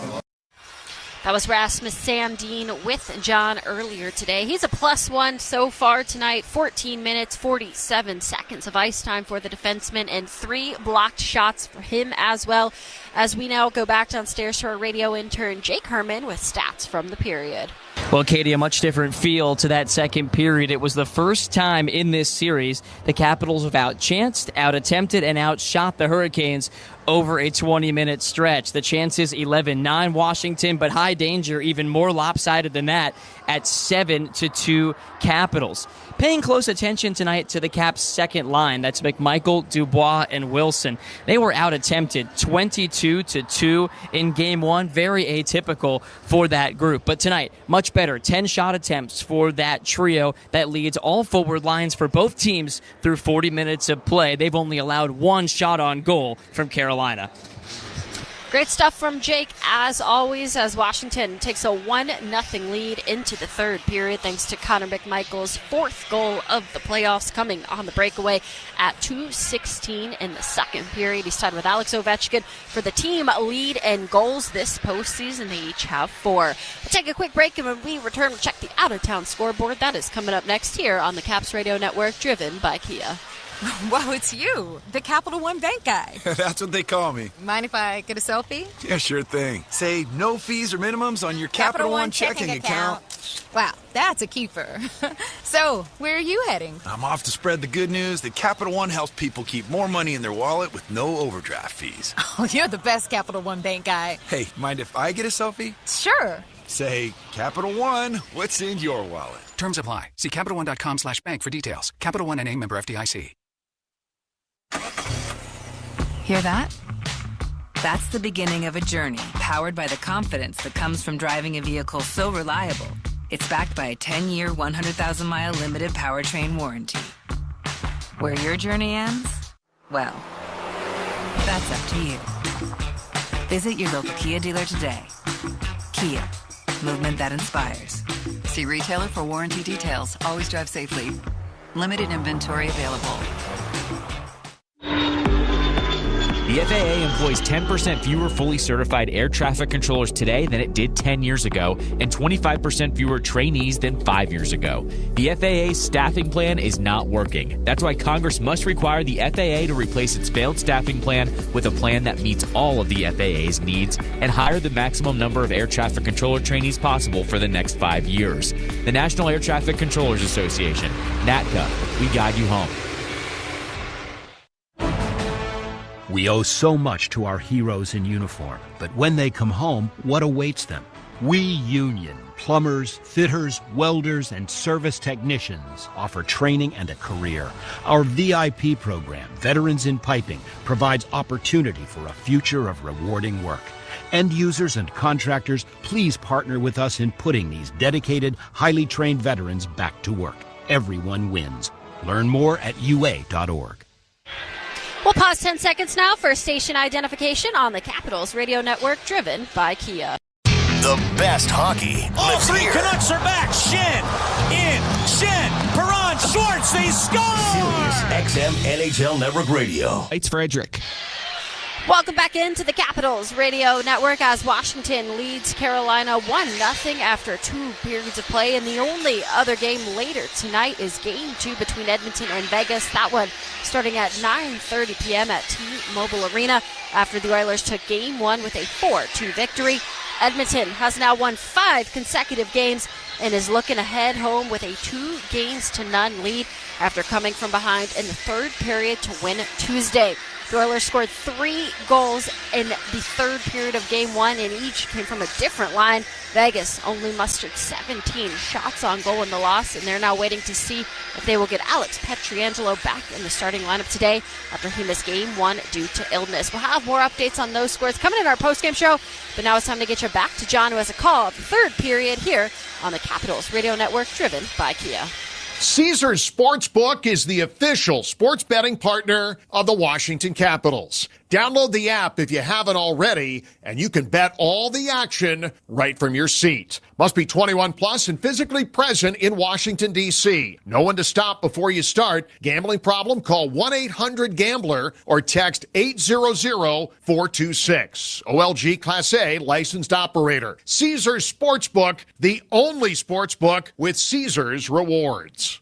That was Rasmus Sandin with John earlier today. He's a +1 so far tonight. 14 minutes, 47 seconds of ice time for the defenseman and 3 blocked shots for him as well. As we now go back downstairs to our radio intern, Jake Herman, with stats from the period. Well, Katie, a much different feel to that second period. It was the first time in this series the Capitals have outchanced, out-attempted, and outshot the Hurricanes over a 20-minute stretch. The chances 11-9 Washington, but high danger, even more lopsided than that, at 7-2 Capitals. Paying close attention tonight to the Caps' second line. That's McMichael, Dubois, and Wilson. They were out-attempted 22-2 in Game 1. Very atypical for that group. But tonight, much better. 10 shot attempts for that trio that leads all forward lines for both teams through 40 minutes of play. They've only allowed 1 shot on goal from Carolina. Great stuff from Jake, as always, as Washington takes a 1-0 lead into the third period, thanks to Connor McMichael's 4th goal of the playoffs, coming on the breakaway at 2:16 in the second period. He's tied with Alex Ovechkin for the team lead in goals this postseason. They each have 4. We'll take a quick break, and when we return, we'll check the out-of-town scoreboard. That is coming up next here on the Caps Radio Network, driven by Kia. Wow, it's you, the Capital One Bank guy. That's what they call me. Mind if I get a selfie? Yeah, sure thing. Say no fees or minimums on your Capital One checking account. Wow, that's a keeper. So, where are you heading? I'm off to spread the good news that Capital One helps people keep more money in their wallet with no overdraft fees. Oh, you're the best Capital One Bank guy. Hey, mind if I get a selfie? Sure. Say, Capital One, what's in your wallet? Terms apply. See CapitalOne.com/bank for details. Capital One NA, member FDIC. Hear that? That's the beginning of a journey powered by the confidence that comes from driving a vehicle so reliable. It's backed by a 10-year, 100,000-mile limited powertrain warranty. Where your journey ends? Well, that's up to you. Visit your local Kia dealer today. Kia, movement that inspires. See retailer for warranty details. Always drive safely. Limited inventory available. The FAA employs 10% fewer fully certified air traffic controllers today than it did 10 years ago, and 25% fewer trainees than 5 years ago. The FAA's staffing plan is not working. That's why Congress must require the FAA to replace its failed staffing plan with a plan that meets all of the FAA's needs and hire the maximum number of air traffic controller trainees possible for the next 5 years. The National Air Traffic Controllers Association, NATCA, we guide you home. We owe so much to our heroes in uniform, but when they come home, what awaits them? We union plumbers, fitters, welders, and service technicians offer training and a career. Our VIP program, Veterans in Piping, provides opportunity for a future of rewarding work. End users and contractors, please partner with us in putting these dedicated, highly trained veterans back to work. Everyone wins. Learn more at UA.org. We'll pause 10 seconds now for station identification on the Capitals Radio Network, driven by Kia. The best hockey All lives 3 here. Canucks are back. Shen, in, Shen, Perron, Schwartz, they score! Sirius XM NHL Network Radio. It's Frederick. Welcome back into the Capitals Radio Network as Washington leads Carolina 1-0 after 2 periods of play. And the only other game later tonight is Game 2 between Edmonton and Vegas. That one starting at 9:30 p.m. at T-Mobile Arena after the Oilers took Game 1 with a 4-2 victory. Edmonton has now won 5 consecutive games and is looking ahead home with a 2-0 lead after coming from behind in the third period to win Tuesday. The Oilers scored 3 goals in the third period of Game 1, and each came from a different line. Vegas only mustered 17 shots on goal in the loss, and they're now waiting to see if they will get Alex Pietrangelo back in the starting lineup today after he missed Game 1 due to illness. We'll have more updates on those scores coming in our postgame show, but now it's time to get you back to John, who has a call of the third period here on the Capitals Radio Network, driven by Kia. Caesars Sportsbook is the official sports betting partner of the Washington Capitals. Download the app if you haven't already, and you can bet all the action right from your seat. Must be 21 plus and physically present in Washington, D.C. No one to stop before you start. Gambling problem? Call 1-800-GAMBLER or text 800-426. OLG Class A licensed operator. Caesars Sportsbook, the only sportsbook with Caesars rewards.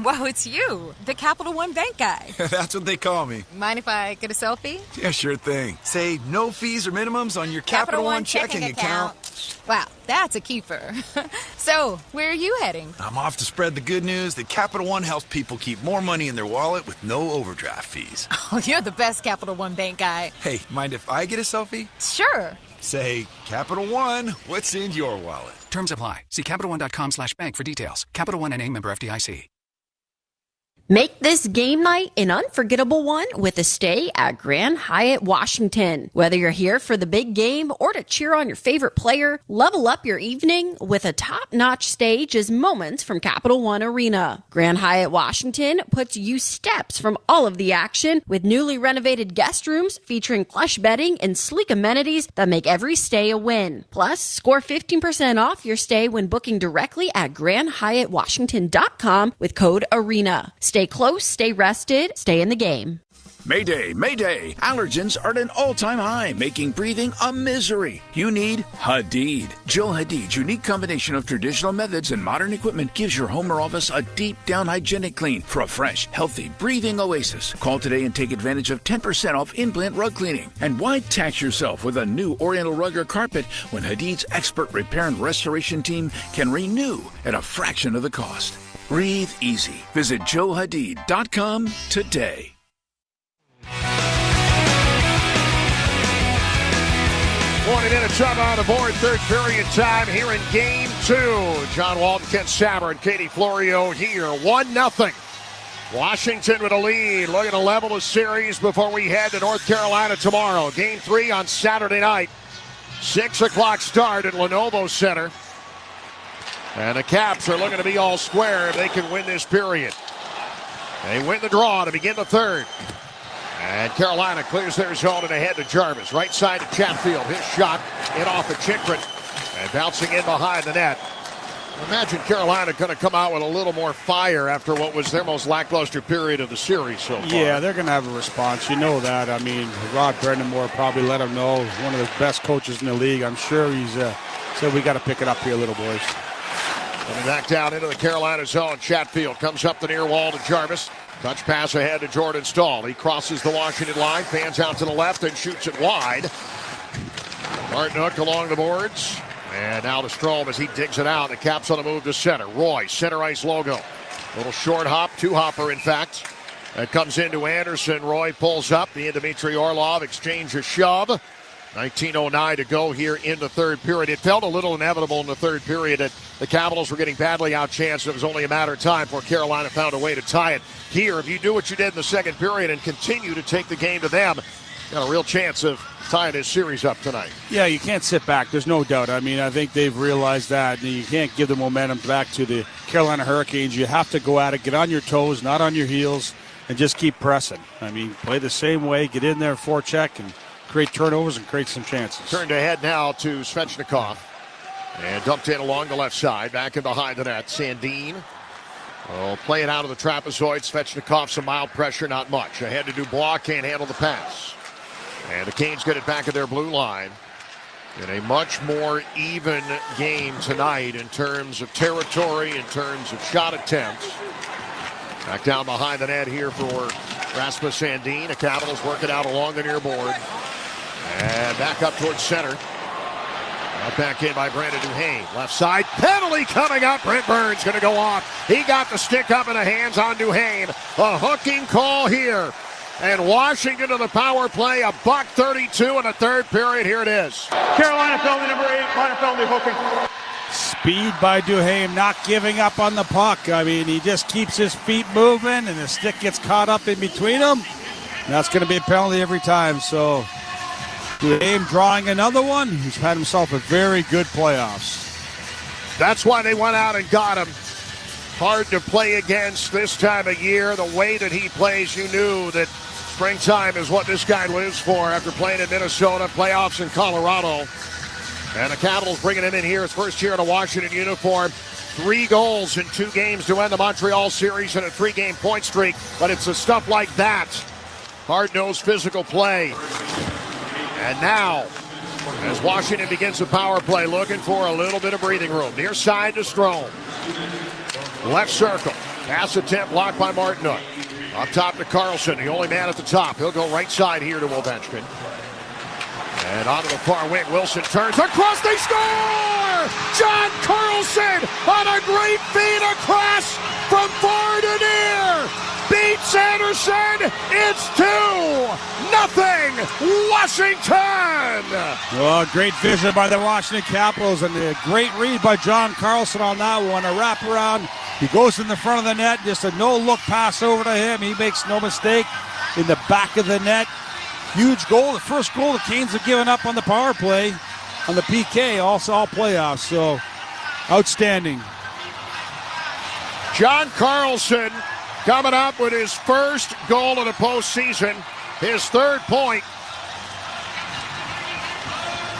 Wow, it's you, the Capital One Bank guy. That's what they call me. Mind if I get a selfie? Yeah, sure thing. Say no fees or minimums on your Capital One checking account. Wow, that's a keeper. So, where are you heading? I'm off to spread the good news that Capital One helps people keep more money in their wallet with no overdraft fees. Oh, you're the best Capital One Bank guy. Hey, mind if I get a selfie? Sure. Say, Capital One, what's in your wallet? Terms apply. See CapitalOne.com/bank for details. Capital One N.A. member FDIC. Make this game night an unforgettable one with a stay at Grand Hyatt Washington. Whether you're here for the big game or to cheer on your favorite player, level up your evening with a top-notch stage as moments from Capital One Arena. Grand Hyatt Washington puts you steps from all of the action with newly renovated guest rooms featuring plush bedding and sleek amenities that make every stay a win. Plus, score 15% off your stay when booking directly at GrandHyattWashington.com with code ARENA. Stay close, stay rested, stay in the game. Mayday, Mayday! Allergens are at an all-time high, making breathing a misery. You need Hadid. Joe Hadid's unique combination of traditional methods and modern equipment gives your home or office a deep-down hygienic clean for a fresh, healthy, breathing oasis. Call today and take advantage of 10% off in-plant rug cleaning. And why tax yourself with a new Oriental rug or carpet when Hadid's expert repair and restoration team can renew at a fraction of the cost? Breathe easy. Visit JoeHadid.com today. 20 minutes up on the board, third period time here in Game 2. John Walton, Ken Saber, and Katie Florio here. 1-0. Washington with a lead. Looking to level the series before we head to North Carolina tomorrow. Game 3 on Saturday night. 6 o'clock start at Lenovo Center. And the Caps are looking to be all square if they can win this period. They win the draw to begin the third. And Carolina clears their zone and ahead to Jarvis. Right side to Chatfield. His shot in off of Chikrin. And bouncing in behind the net. Imagine Carolina going to come out with a little more fire after what was their most lackluster period of the series so far. Yeah, they're going to have a response. You know that. I mean, Rod Brendamore probably let them know. He's one of the best coaches in the league. I'm sure he's said we got to pick it up here, little boys. Coming back down into the Carolina zone. Chatfield comes up the near wall to Jarvis. Touch pass ahead to Jordan Stahl. He crosses the Washington line, fans out to the left and shoots it wide. Martinook along the boards. And now to Strome as he digs it out. The Caps on the move to center. Roy, center ice logo. Little short hop, two-hopper in fact. That comes into Anderson. Roy pulls up. The Dmitry Orlov exchange a shove. 19:09 to go here in the third period. It felt a little inevitable in the third period that the Capitals were getting badly outchanced. It was only a matter of time before Carolina found a way to tie it. Here, if you do what you did in the second period and continue to take the game to them, you got a real chance of tying this series up tonight. Yeah, you can't sit back. There's no doubt. I mean, I think they've realized that. You can't give the momentum back to the Carolina Hurricanes. You have to go at it, get on your toes, not on your heels, and just keep pressing. I mean, play the same way, get in there, forecheck, and create turnovers and create some chances. Turned ahead now to Svechnikov. And dumped in along the left side. Back in behind the net. Sandin. Oh, play it out of the trapezoid. Svechnikov, some mild pressure, not much. Ahead to Dubois, can't handle the pass. And the Canes get it back at their blue line. In a much more even game tonight in terms of territory, in terms of shot attempts. Back down behind the net here for Rasmus Sandin. The Capitals work it out along the near board. And back up towards center. Out back in by Brandon Duhaime. Left side, penalty coming up. Brent Burns going to go off. He got the stick up in the hands on Duhaime. A hooking call here. And Washington to the power play, $1:32 in the third period. Here it is. Carolina penalty number 8, minor penalty hooking. Speed by Duhaime, not giving up on the puck. I mean, he just keeps his feet moving, and the stick gets caught up in between them. And that's going to be a penalty every time. So Duhaime drawing another one. He's had himself a very good playoffs. That's why they went out and got him. Hard to play against this time of year. The way that he plays, you knew that springtime is what this guy lives for after playing in Minnesota, playoffs in Colorado. And the Capitals bringing him in here, his first year in a Washington uniform. 3 goals in 2 games to end the Montreal series and a 3-game point streak. But it's the stuff like that. Hard-nosed physical play. And now, as Washington begins the power play, looking for a little bit of breathing room. Near side to Strome. Left circle. Pass attempt blocked by Martinook. Up top to Carlson, the only man at the top. He'll go right side here to Ovechkin. And onto the far wing, Wilson turns across, they score! John Carlson on a great feed across from far to near. Beats Anderson, it's 2-0 Washington! Well, great vision by the Washington Capitals and a great read by John Carlson on that one. A wraparound, he goes in the front of the net, just a no-look pass over to him. He makes no mistake in the back of the net. Huge goal, the first goal the Canes have given up on the power play, on the PK, also all playoffs, so outstanding. John Carlson coming up with his first goal of the postseason, his 3rd point.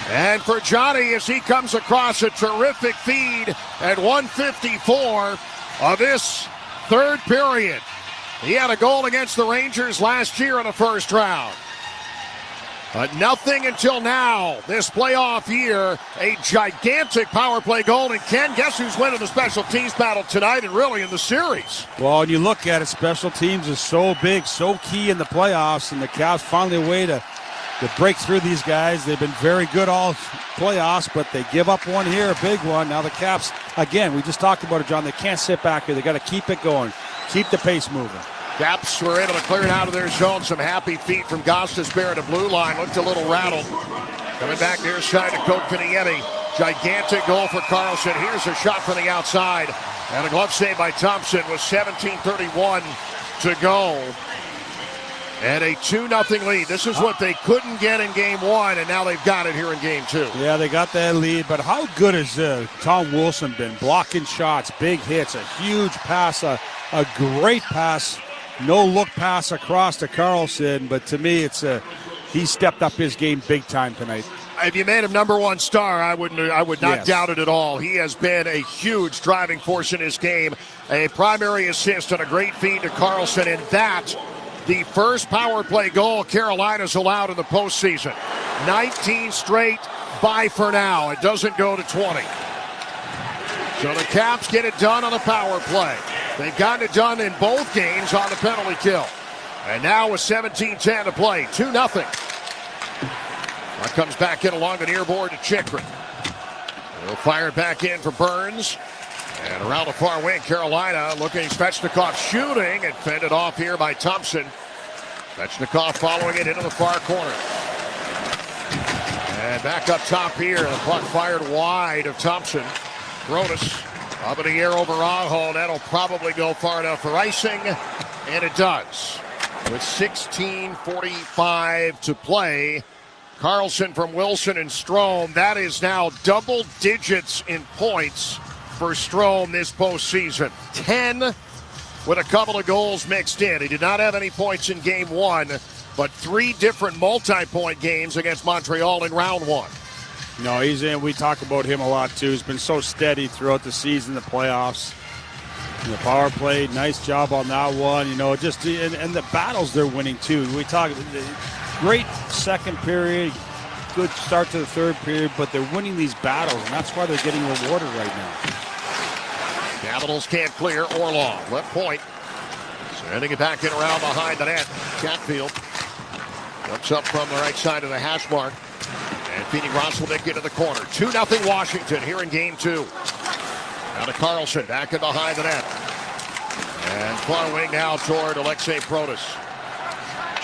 And for Johnny, as he comes across a terrific feed at 1:54 of this 3rd period. He had a goal against the Rangers last year in the first round. But nothing until now, this playoff year, a gigantic power play goal. And Ken, guess who's winning the special teams battle tonight and really in the series? Well, when you look at it, special teams is so big, so key in the playoffs, and the Caps finally a way to break through these guys. They've been very good all playoffs, but they give up one here, a big one. Now the Caps, again, we just talked about it, John, they can't sit back here. They got to keep it going, keep the pace moving. Caps were able to clear it out of their zone. Some happy feet from Gostisbehere to blue line. Looked a little rattled. Coming back near side to Kotkaniemi. Gigantic goal for Carlson. Here's a shot from the outside. And a glove save by Thompson with 17:31 to go. And a 2-0 lead. This is what they couldn't get in game 1, and now they've got it here in game 2. Yeah, they got that lead, but how good has Tom Wilson been? Blocking shots, big hits, a huge pass, a great pass. No-look pass across to Carlson, but to me, he stepped up his game big time tonight. If you made him number 1 star, I would not doubt it at all. He has been a huge driving force in his game. A primary assist and a great feed to Carlson, and that, the first power play goal Carolina's allowed in the postseason. 19 straight by for now. It doesn't go to 20. So the Caps get it done on the power play. They've gotten it done in both games on the penalty kill. And now with 17:10 to play, 2-0. That comes back in along the near board to Chychrun. He'll fire it back in for Burns. And around the far wing, Carolina looking, Svechnikov shooting and fended off here by Thompson. Svechnikov following it into the far corner. And back up top here, the puck fired wide of Thompson. Grotus up in the air over Aho. That'll probably go far enough for icing, and it does. With 16:45 to play, Carlson from Wilson and Strome. That is now double digits in points for Strome this postseason. 10 with a couple of goals mixed in. He did not have any points in game 1, but 3 different multi-point games against Montreal in round 1. No, he's in. We talk about him a lot, too. He's been so steady throughout the season, the playoffs. And the power play, nice job on that one. You know, and the battles they're winning, too. We talk great second period, good start to the third period, but they're winning these battles, and that's why they're getting rewarded right now. Capitals can't clear. Orlov, left point. Sending it back in around behind the net. Chatfield jumps up from the right side of the hash mark. And feeding Rosselnick into the corner. 2-0 Washington here in game 2. Now to Carlson, back in behind the net. And far wing now toward Alexei Protas.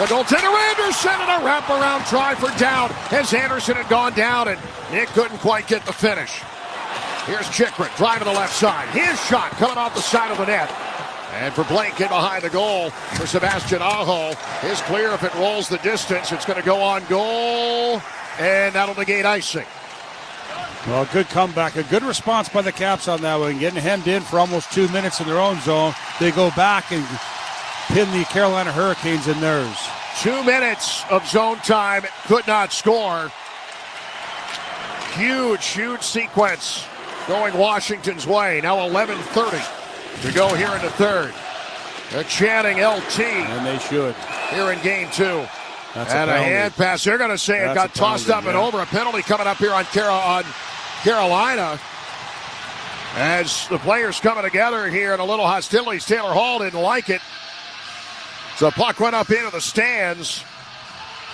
The goaltender Anderson and a wraparound try for down as Anderson had gone down and Nick couldn't quite get the finish. Here's Chikrin driving the left side. His shot coming off the side of the net. And for Blake in behind the goal for Sebastian Aho. His clear, if it rolls the distance, it's going to go on goal. And that'll negate icing. Well, good comeback. A good response by the Caps on that one. Getting hemmed in for almost 2 minutes in their own zone. They go back and pin the Carolina Hurricanes in theirs. 2 minutes of zone time. Could not score. Huge sequence going Washington's way. Now 11:30 to go here in the third. They're chanting LT. And they should. Here in game 2. That's and a hand pass. They're going to say it got tossed up and over. A penalty coming up here on Carolina. As the players coming together here in a little hostilities. Taylor Hall didn't like it. So the puck went up into the stands.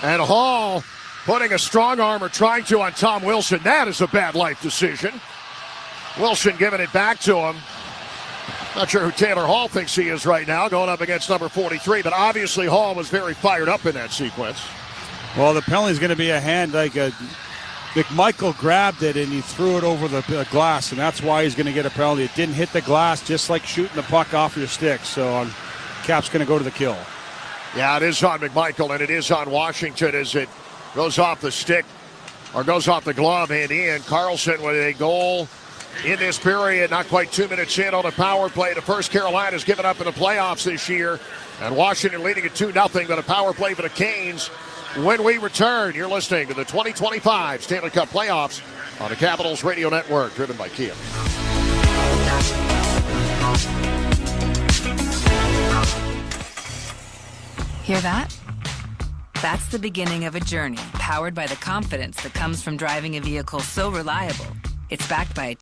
And Hall putting a strong arm or trying to on Tom Wilson. That is a bad life decision. Wilson giving it back to him. Not sure who Taylor Hall thinks he is right now, going up against number 43, but obviously Hall was very fired up in that sequence. Well, the penalty is going to be a hand. McMichael grabbed it and he threw it over the glass, and that's why he's going to get a penalty. It didn't hit the glass, just like shooting the puck off your stick. So Cap's going to go to the kill. Yeah, it is on McMichael, and it is on Washington as it goes off the stick, or goes off the glove and in. Carlson with a goal in this period, not quite 2 minutes in on a power play. The first Carolina's given up in the playoffs this year, and Washington leading at 2-0, but a power play for the Canes. When we return, you're listening to the 2025 Stanley Cup Playoffs on the Capitals Radio Network, driven by Kia. Hear that? That's the beginning of a journey powered by the confidence that comes from driving a vehicle so reliable. It's backed by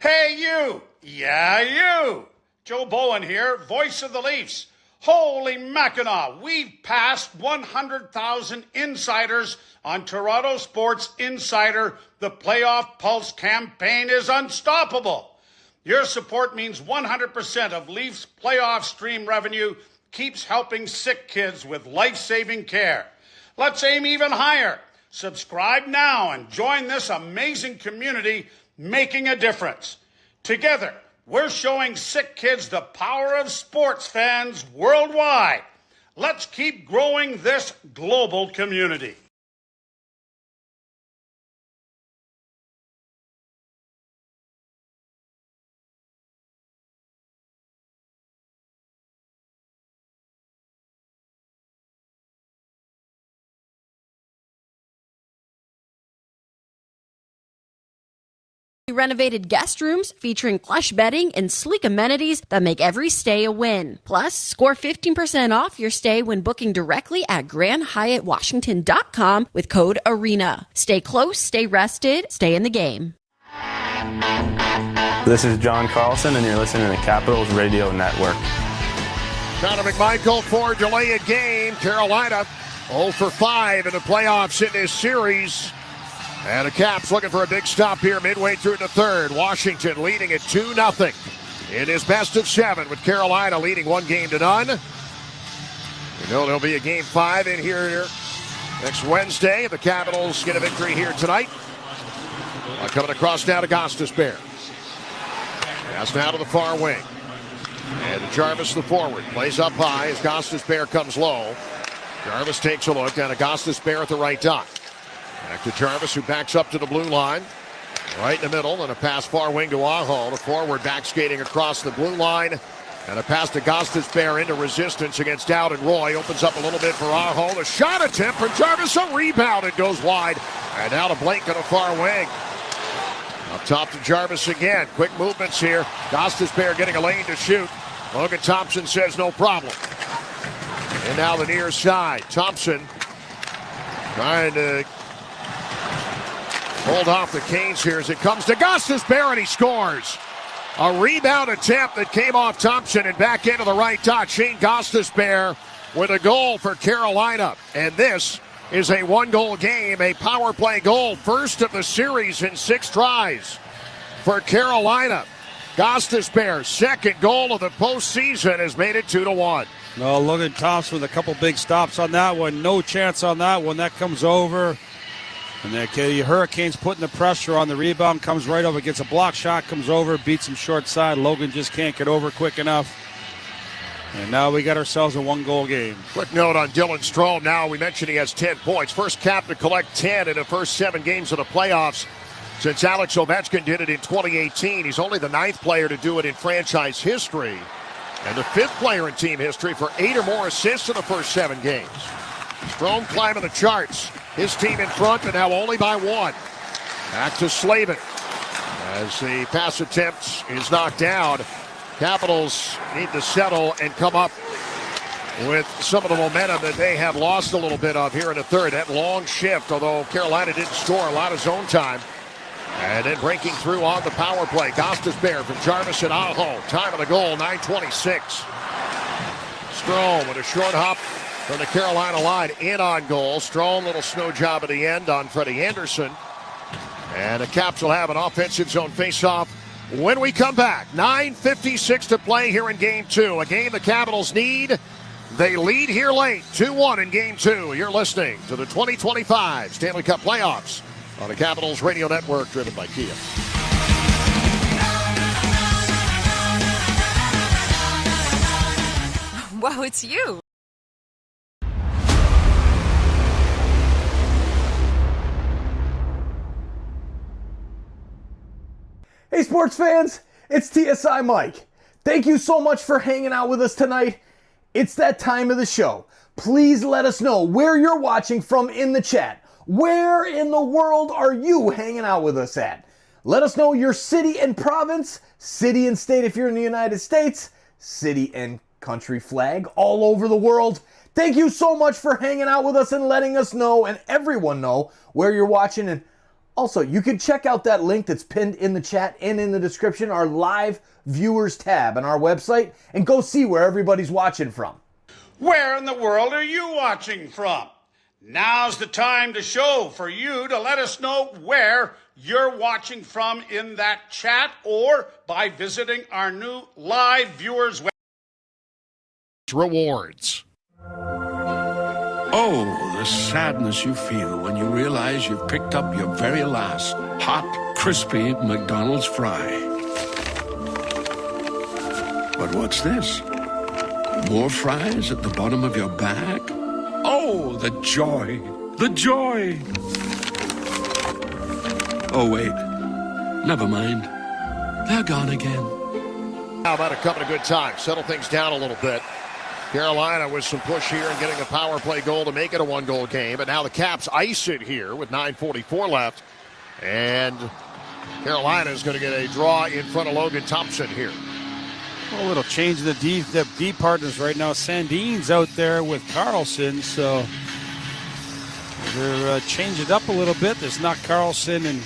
Hey, you! Yeah, you! Joe Bowen here, voice of the Leafs. Holy Mackinac, we've passed 100,000 insiders on Toronto Sports Insider. The Playoff Pulse campaign is unstoppable. Your support means 100% of Leafs playoff stream revenue keeps helping sick kids with life-saving care. Let's aim even higher. Subscribe now and join this amazing community making a difference. Together, we're showing sick kids the power of sports fans worldwide. Let's keep growing this global community. Renovated guest rooms featuring plush bedding and sleek amenities that make every stay a win. Plus, score 15% off your stay when booking directly at GrandHyattWashington.com with code ARENA. Stay close, stay rested, stay in the game. This is John Carlson, and you're listening to Capitals Radio Network. Connor McMichael for delay a game. Carolina 0 for 5 in the playoffs in this series. And the Caps looking for a big stop here midway through the third. Washington leading at 2-0 in his best of 7 with Carolina leading 1-0. You know there'll be a game 5 in here next Wednesday. The Capitals get a victory here tonight. Coming across now to Gostisbehere. Pass now to the far wing. And to Jarvis, the forward. Plays up high as Gostisbehere comes low. Jarvis takes a look down to Gostisbehere at the right dot. Back to Jarvis, who backs up to the blue line. Right in the middle, and a pass far wing to Aho. The forward back skating across the blue line. And a pass to Gostisbehere into resistance against Dowd and Roy. Opens up a little bit for Aho. The shot attempt for Jarvis. A rebound. It goes wide. And now to Blake on the far wing. Up top to Jarvis again. Quick movements here. Gostisbehere getting a lane to shoot. Logan Thompson says no problem. And now the near side. Thompson trying to hold off the Canes here as it comes to Gostisbehere, and he scores. A rebound attempt that came off Thompson and back into the right dot. Shane Gostisbehere with a goal for Carolina. And this is a one-goal game, a power play goal, first of the series in 6 tries for Carolina. Gostisbehere's second goal of the postseason has made it 2-1. No, Logan Thompson with a couple big stops on that one. No chance on that one. That comes over. And the Hurricanes putting the pressure on. The rebound comes right over, gets a block shot, comes over, beats him short side. Logan just can't get over quick enough. And now we got ourselves a one-goal game. Quick note on Dylan Strome. Now, we mentioned he has 10 points. First cap to collect 10 in the first 7 games of the playoffs since Alex Ovechkin did it in 2018. He's only the 9th player to do it in franchise history and the 5th player in team history for 8 or more assists in the first 7 games. Strome climbing the charts. His team in front, but now only by 1. Back to Slavin as the pass attempt is knocked down. Capitals need to settle and come up with some of the momentum that they have lost a little bit of here in the third. That long shift, although Carolina didn't score a lot of zone time. And then breaking through on the power play. Gostisbehere from Jarvis and Aho. Time of the goal, 9:26. Strome with a short hop from the Carolina line in on goal. Strome, little snow job at the end on Freddie Anderson. And the Caps will have an offensive zone faceoff when we come back. 9:56 to play here in Game 2. A game the Capitals need. They lead here late, 2-1 in Game 2. You're listening to the 2025 Stanley Cup Playoffs on the Capitals Radio Network, driven by Kia. Wow, it's you. Hey sports fans, it's TSI Mike. Thank you so much for hanging out with us tonight. It's that time of the show. Please let us know where you're watching from in the chat. Where in the world are you hanging out with us at? Let us know your city and province, city and state if you're in the United States, city and country flag all over the world. Thank you so much for hanging out with us and letting us know and everyone know where you're watching. And also, you can check out that link that's pinned in the chat and in the description, our live viewers tab on our website, and go see where everybody's watching from. Where in the world are you watching from? Now's the time to show for you to let us know where you're watching from in that chat or by visiting our new live viewers website. Rewards. Oh, the sadness you feel when you realize you've picked up your very last hot, crispy McDonald's fry. But what's this? More fries at the bottom of your bag? Oh, the joy! The joy! Oh, wait. Never mind. They're gone again. How about a couple of good times? Settle things down a little bit. Carolina with some push here and getting a power play goal to make it a one-goal game. But now the Caps ice it here with 9:44 left. And Carolina is going to get a draw in front of Logan Thompson here. A little change in the D partners right now. Sandin's out there with Karlsson, so they're changing it up a little bit. There's not Karlsson and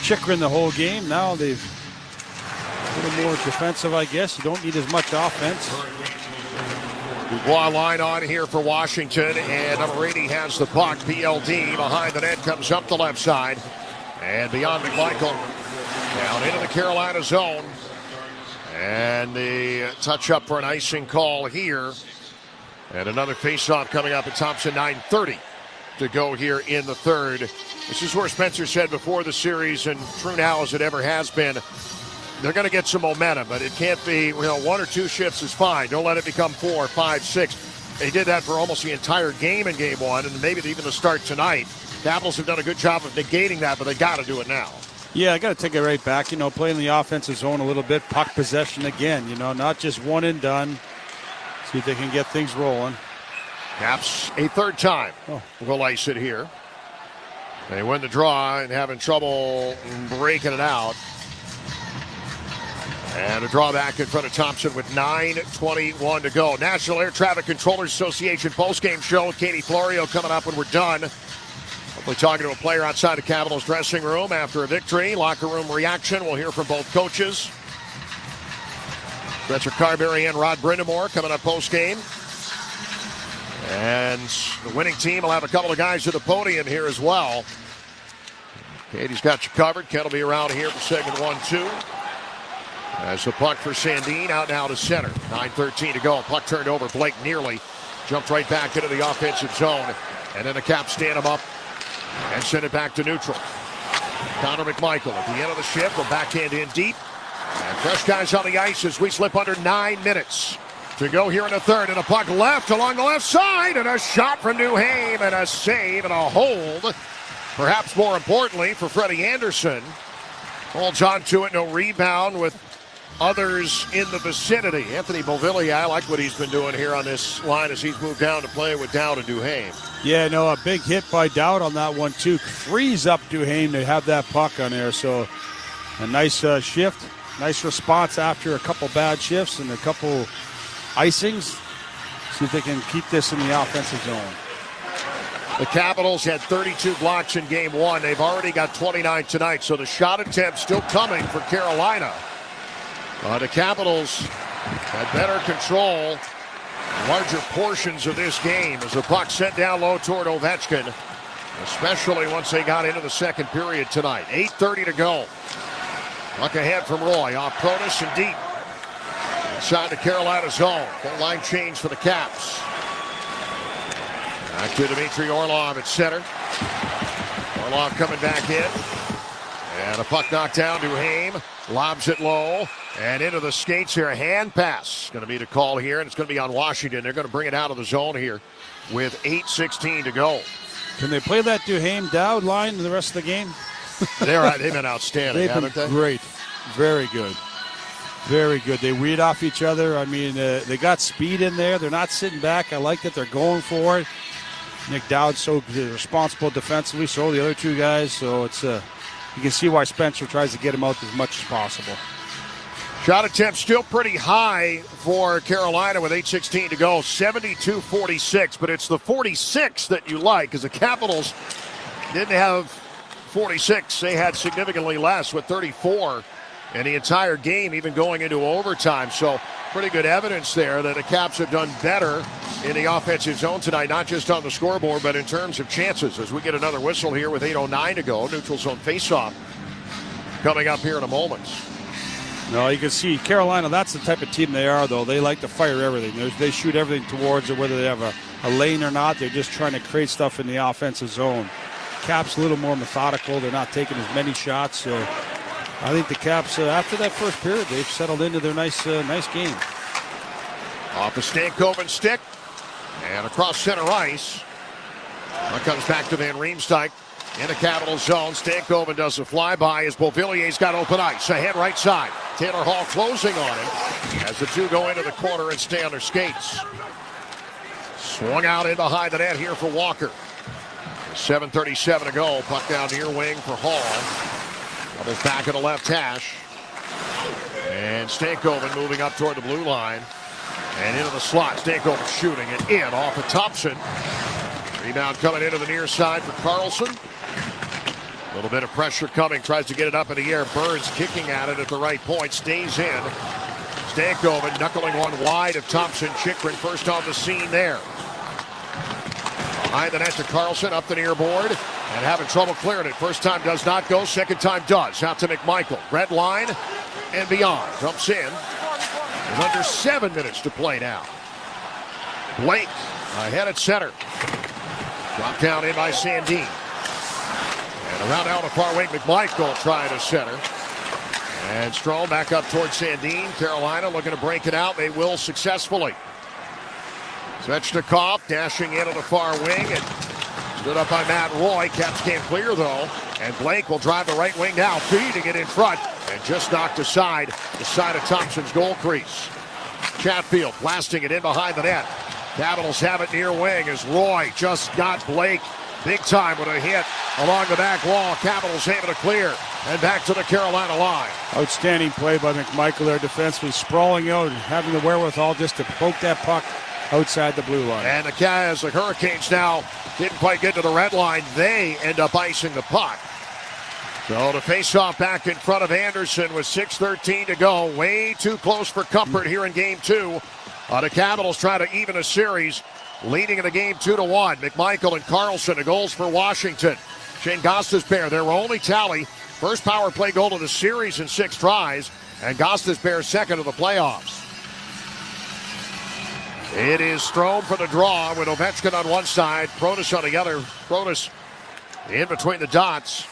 Chychrun the whole game. Now they've a little more defensive, I guess. You don't need as much offense. Dubois line on here for Washington, and number 80 has the puck. PLD behind the net comes up the left side, and beyond McMichael down into the Carolina zone. And the touch up for an icing call here. And another faceoff coming up at Thompson. 9:30 to go here in the third. This is where Spencer said before the series, and true now as it ever has been, they're going to get some momentum, but it can't be, 1 or 2 shifts is fine. Don't let it become 4, 5, 6. They did that for almost the entire game in game 1, and maybe even the start tonight. Capitals have done a good job of negating that, but they got to do it now. Yeah, I got to take it right back. Playing the offensive zone a little bit, puck possession again. Not just one and done. See if they can get things rolling. Caps a third time. We'll ice it here. They win the draw and having trouble breaking it out. And a drawback in front of Thompson with 9:21 to go. National Air Traffic Controllers Association postgame show with Katie Florio coming up when we're done. Hopefully talking to a player outside the Capitals dressing room after a victory. Locker room reaction. We'll hear from both coaches. Spencer Carberry and Rod Brindamore coming up postgame. And the winning team will have a couple of guys at the podium here as well. Katie's got you covered. Ken will be around here for segment 1-2. As the puck for Sandin out now to center. 9:13 to go. Puck turned over. Blake nearly jumped right back into the offensive zone. And then the Caps stand him up and send it back to neutral. Connor McMichael at the end of the shift will backhand in deep. And fresh guys on the ice as we slip under 9 minutes to go here in the third. And a puck left along the left side. And a shot from Duhaime and a save and a hold. Perhaps more importantly for Freddie Anderson. Holds on to it. No rebound with others in the vicinity. Anthony Beauvillier, I like what he's been doing here on this line as he's moved down to play with Dowd and Duhaime. Yeah, no, a big hit by Dowd on that one, too. Frees up Duhaime to have that puck on there. So a nice shift, nice response after a couple bad shifts and a couple icings. See if they can keep this in the offensive zone. The Capitals had 32 blocks in game one. They've already got 29 tonight, so the shot attempt still coming for Carolina. The Capitals had better control larger portions of this game as the puck sent down low toward Ovechkin, especially once they got into the second period tonight. 8:30 to go. Puck ahead from Roy off Protas and deep. Inside the Carolina zone. Full line change for the Caps. Back to Dmitry Orlov at center. Orlov coming back in. And a puck knocked down. Duhaime lobs it low. And into the skates here. A hand pass going to be the call here. And it's going to be on Washington. They're going to bring it out of the zone here with 8:16 to go. Can they play that Duhaime-Dowd line the rest of the game? They've been outstanding, haven't they? Great. Very good. Very good. They read off each other. I mean, they got speed in there. They're not sitting back. I like that they're going for it. Nick Dowd's so responsible defensively, so are the other two guys. So it's you can see why Spencer tries to get him out as much as possible. Shot attempt still pretty high for Carolina with 8:16 to go. 72-46, but it's the 46 that you like because the Capitals didn't have 46. They had significantly less with 34 in the entire game, even going into overtime. So pretty good evidence there that the Caps have done better in the offensive zone tonight, not just on the scoreboard, but in terms of chances. As we get another whistle here with 8:09 to go, neutral zone faceoff coming up here in a moment. No, you can see Carolina, that's the type of team they are, though. They like to fire everything. They shoot everything towards it, whether they have a lane or not. They're just trying to create stuff in the offensive zone. Caps a little more methodical. They're not taking as many shots, so I think the Caps, after that first period, they've settled into their nice game. Off the Stankoven stick and across center ice. That comes back to Van Riemsdyk in the Capital zone. Stankoven does a flyby as Beauvillier's got open ice. Ahead right side. Taylor Hall closing on him as the two go into the corner and stay on their skates. Swung out in behind the net here for Walker. 7:37 to go. Puck down near wing for Hall. Doubles back in the left hash. And Stankoven moving up toward the blue line. And into the slot. Stankoven shooting it in off of Thompson. Rebound coming into the near side for Carlson. A little bit of pressure coming. Tries to get it up in the air. Burns kicking at it at the right point. Stays in. Stankoven knuckling one wide of Thompson. Chychrun first on the scene there. Behind the net to Carlson. Up the near board. And having trouble clearing it. First time does not go. Second time does. Out to McMichael. Red line and beyond. Jumps in. There's under 7 minutes to play now. Blake ahead at center. Drop down in by Sandin. And around out the far wing, McMichael trying to center. And Strome back up towards Sandin. Carolina looking to break it out. They will successfully. Svechnikov dashing into the far wing and stood up by Matt Roy. Caps can't clear though. And Blake will drive the right wing now, feeding it in front. And just knocked aside the side of Thompson's goal crease. Chatfield blasting it in behind the net. Capitals have it near wing as Roy just got Blake big time with a hit along the back wall. Capitals able to clear and back to the Carolina line. Outstanding play by McMichael there defensively, sprawling out and having the wherewithal just to poke that puck outside the blue line. And the Hurricanes now didn't quite get to the red line. They end up icing the puck. So the faceoff back in front of Anderson with 6:13 to go. Way too close for comfort here in game two. The Capitals try to even a series leading in the game 2-1. McMichael and Carlson, the goals for Washington. Shane Gostisbehere, their only tally. First power play goal of the series in 6 tries. And Gostisbehere second of the playoffs. It is Strome for the draw with Ovechkin on one side, Protas on the other. Protas in between the dots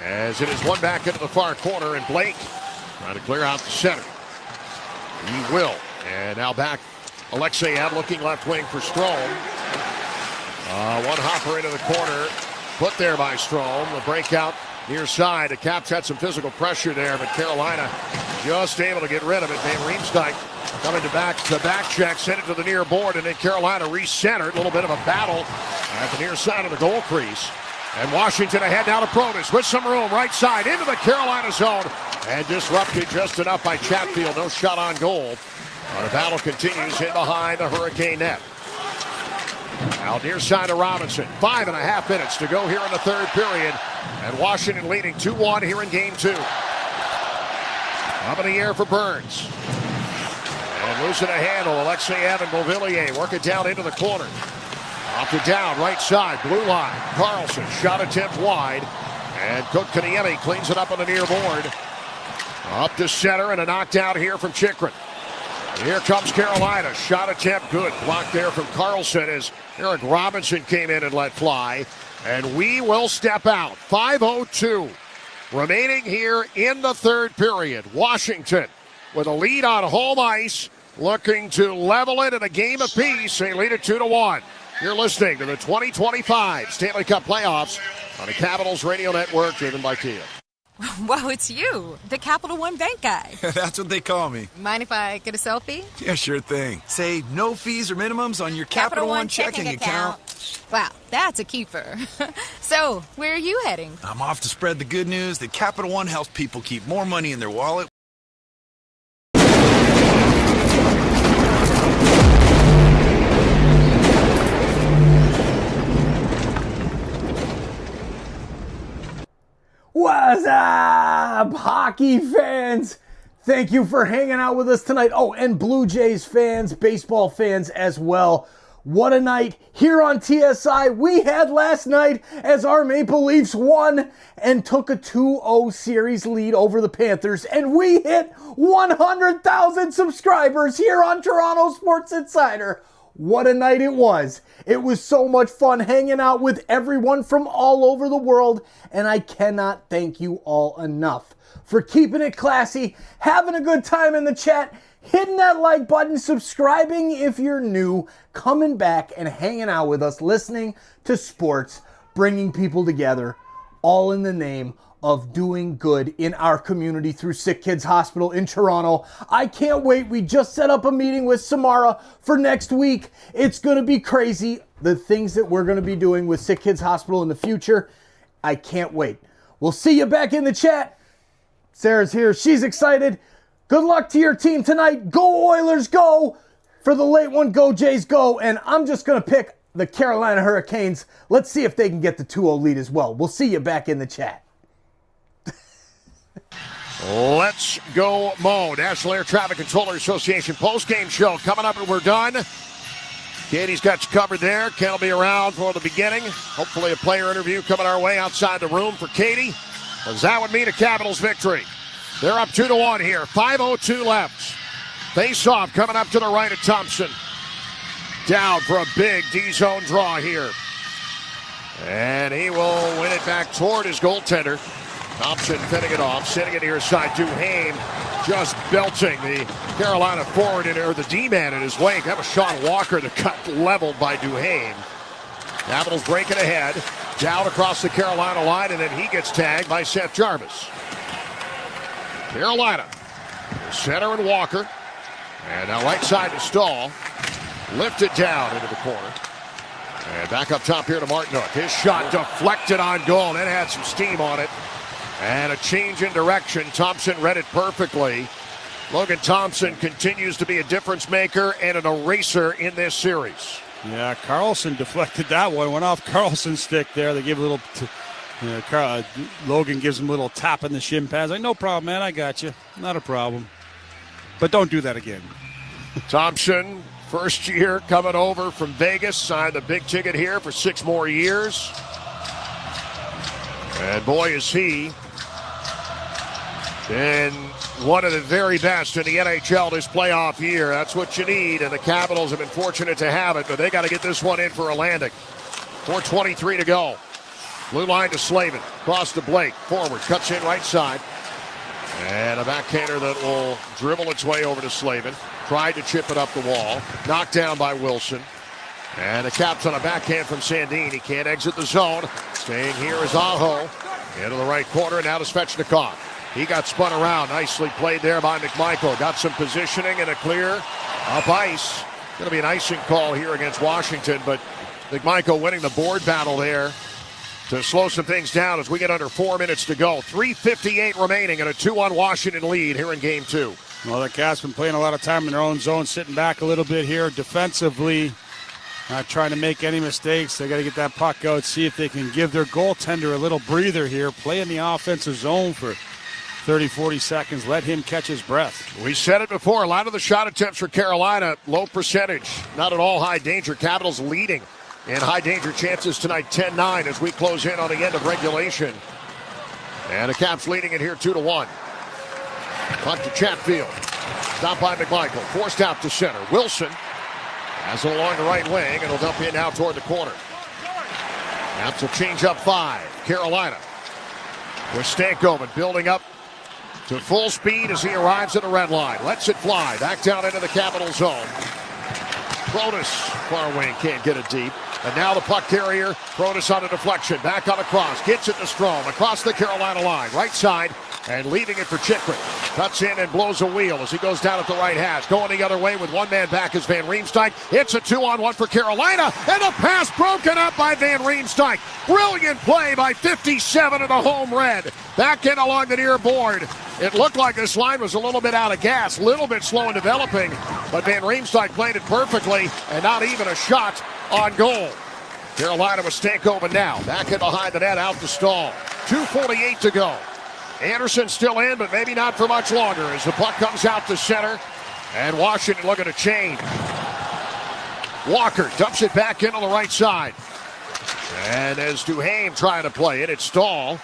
as it is one back into the far corner, and Blake trying to clear out the center. He will. And now back Alexeyev looking left wing for Strome. One hopper into the corner, put there by Strome. The breakout near side. The Caps had some physical pressure there, but Carolina just able to get rid of it. Van Riemsdyk coming to back check, sent it to the near board, and then Carolina recentered. A little bit of a battle at the near side of the goal crease. And Washington ahead now to Protas with some room, right side into the Carolina zone, and disrupted just enough by Chatfield. No shot on goal. The battle continues in behind the Hurricane net. Now near side of Robinson. 5.5 minutes to go here in the third period. And Washington leading 2-1 here in game 2. Up in the air for Burns. And losing a handle. Alexeyev and Beauvillier work it down into the corner. Off to down, right side, blue line. Carlson, shot attempt wide. And Kotkaniemi cleans it up on the near board. Up to center and a knockdown here from Chychrun. Here comes Carolina. Shot attempt good. Blocked there from Carlson as Eric Robinson came in and let fly. And we will step out. 5:02 remaining here in the third period. Washington with a lead on home ice, looking to level it in a game apiece. They lead it 2-1. You're listening to the 2025 Stanley Cup Playoffs on the Capitals Radio Network, driven by Kia. Wow, it's you, the Capital One Bank guy. That's what they call me. Mind if I get a selfie? Yeah, sure thing. Say no fees or minimums on your Capital One checking account. Wow, that's a keeper. So, where are you heading? I'm off to spread the good news that Capital One helps people keep more money in their wallet. What's up, hockey fans? Thank you for hanging out with us tonight. Oh, and Blue Jays fans, baseball fans as well. What a night here on TSI we had last night as our Maple Leafs won and took a 2-0 series lead over the Panthers. And we hit 100,000 subscribers here on Toronto Sports Insider. What a night it was. It was so much fun hanging out with everyone from all over the world, and I cannot thank you all enough for keeping it classy, having a good time in the chat, hitting that like button, subscribing if you're new, coming back and hanging out with us, listening to sports, bringing people together, all in the name of doing good in our community through SickKids Hospital in Toronto. I can't wait. We just set up a meeting with Samara for next week. It's going to be crazy. The things that we're going to be doing with SickKids Hospital in the future, I can't wait. We'll see you back in the chat. Sarah's here. She's excited. Good luck to your team tonight. Go Oilers, go. For the late one, go Jays, go. And I'm just going to pick the Carolina Hurricanes. Let's see if they can get the 2-0 lead as well. We'll see you back in the chat. Let's go, Mo. National Air Traffic Controller Association post-game show coming up, and we're done. Katie's got you covered there. Ken will be around for the beginning. Hopefully a player interview coming our way outside the room for Katie, as that would mean a Capitals victory. They're up 2-1 here. 5:02 left. Face-off coming up to the right of Thompson. Down for a big D-zone draw here. And he will win it back toward his goaltender. Thompson fending it off, sending it near side. Duhaime just belting the Carolina forward or the D-man in his wake. That was Sean Walker that got leveled by Duhaime. Capitals breaking ahead, down across the Carolina line, and then he gets tagged by Seth Jarvis. Carolina, center and Walker, and now right side to Stahl. Lifted down into the corner. And back up top here to Martinook. His shot deflected on goal. That had some steam on it. And a change in direction. Thompson read it perfectly. Logan Thompson continues to be a difference maker and an eraser in this series. Yeah, Carlson deflected that one. Went off Carlson's stick there. They give a little... Logan gives him a little tap in the shin pads. Like, no problem, man. I got you. Not a problem. But don't do that again. Thompson First year coming over from Vegas, signed a big ticket here for 6 more years. And boy, is he been one of the very best in the NHL this playoff year. That's what you need, and the Capitals have been fortunate to have it, but they got to get this one in for a landing. 4:23 to go. Blue line to Slavin. Cross to Blake. Forward. Cuts in right side. And a backhander that will dribble its way over to Slavin. Tried to chip it up the wall. Knocked down by Wilson. And the Caps on a backhand from Sandin. He can't exit the zone. Staying here is Aho. Into the right corner, and now to Svechnikov. He got spun around. Nicely played there by McMichael. Got some positioning and a clear up ice. Going to be an icing call here against Washington, but McMichael winning the board battle there to slow some things down as we get under 4 minutes to go. 3:58 remaining and a 2-1 Washington lead here in Game 2. Well, the Caps been playing a lot of time in their own zone, sitting back a little bit here defensively. Not trying to make any mistakes. They got to get that puck out, see if they can give their goaltender a little breather here. Play in the offensive zone for 30, 40 seconds. Let him catch his breath. We said it before. A lot of the shot attempts for Carolina, low percentage. Not at all high danger. Capitals leading in high danger chances tonight, 10-9 as we close in on the end of regulation. And the Caps leading it here 2-1. Puck to Chatfield. Stopped by McMichael. Forced out to center. Wilson has it along the right wing, and will dump in now toward the corner. Caps will change up 5. Carolina with Stankoven building up to full speed as he arrives at the red line. Lets it fly. Back down into the Capital zone. Protas, far wing, can't get it deep. And now the puck carrier, Protas on a deflection. Back on a cross. Gets it to Strome. Across the Carolina line. Right side. And leaving it for Chikrin. Cuts in and blows a wheel as he goes down at the right hash. Going the other way with one man back is Van Riemsdyk. It's a 2-on-1 for Carolina. And the pass broken up by Van Riemsdyk. Brilliant play by 57 of the home red. Back in along the near board. It looked like this line was a little bit out of gas. A little bit slow in developing. But Van Riemsdyk played it perfectly. And not even a shot on goal. Carolina with Stankoven now. Back in behind the net, out to Stahl. 2:48 to go. Anderson still in, but maybe not for much longer as the puck comes out to center. And Washington looking to change. Walker dumps it back in on the right side. And as Duhaime trying to play it, it's Stahl.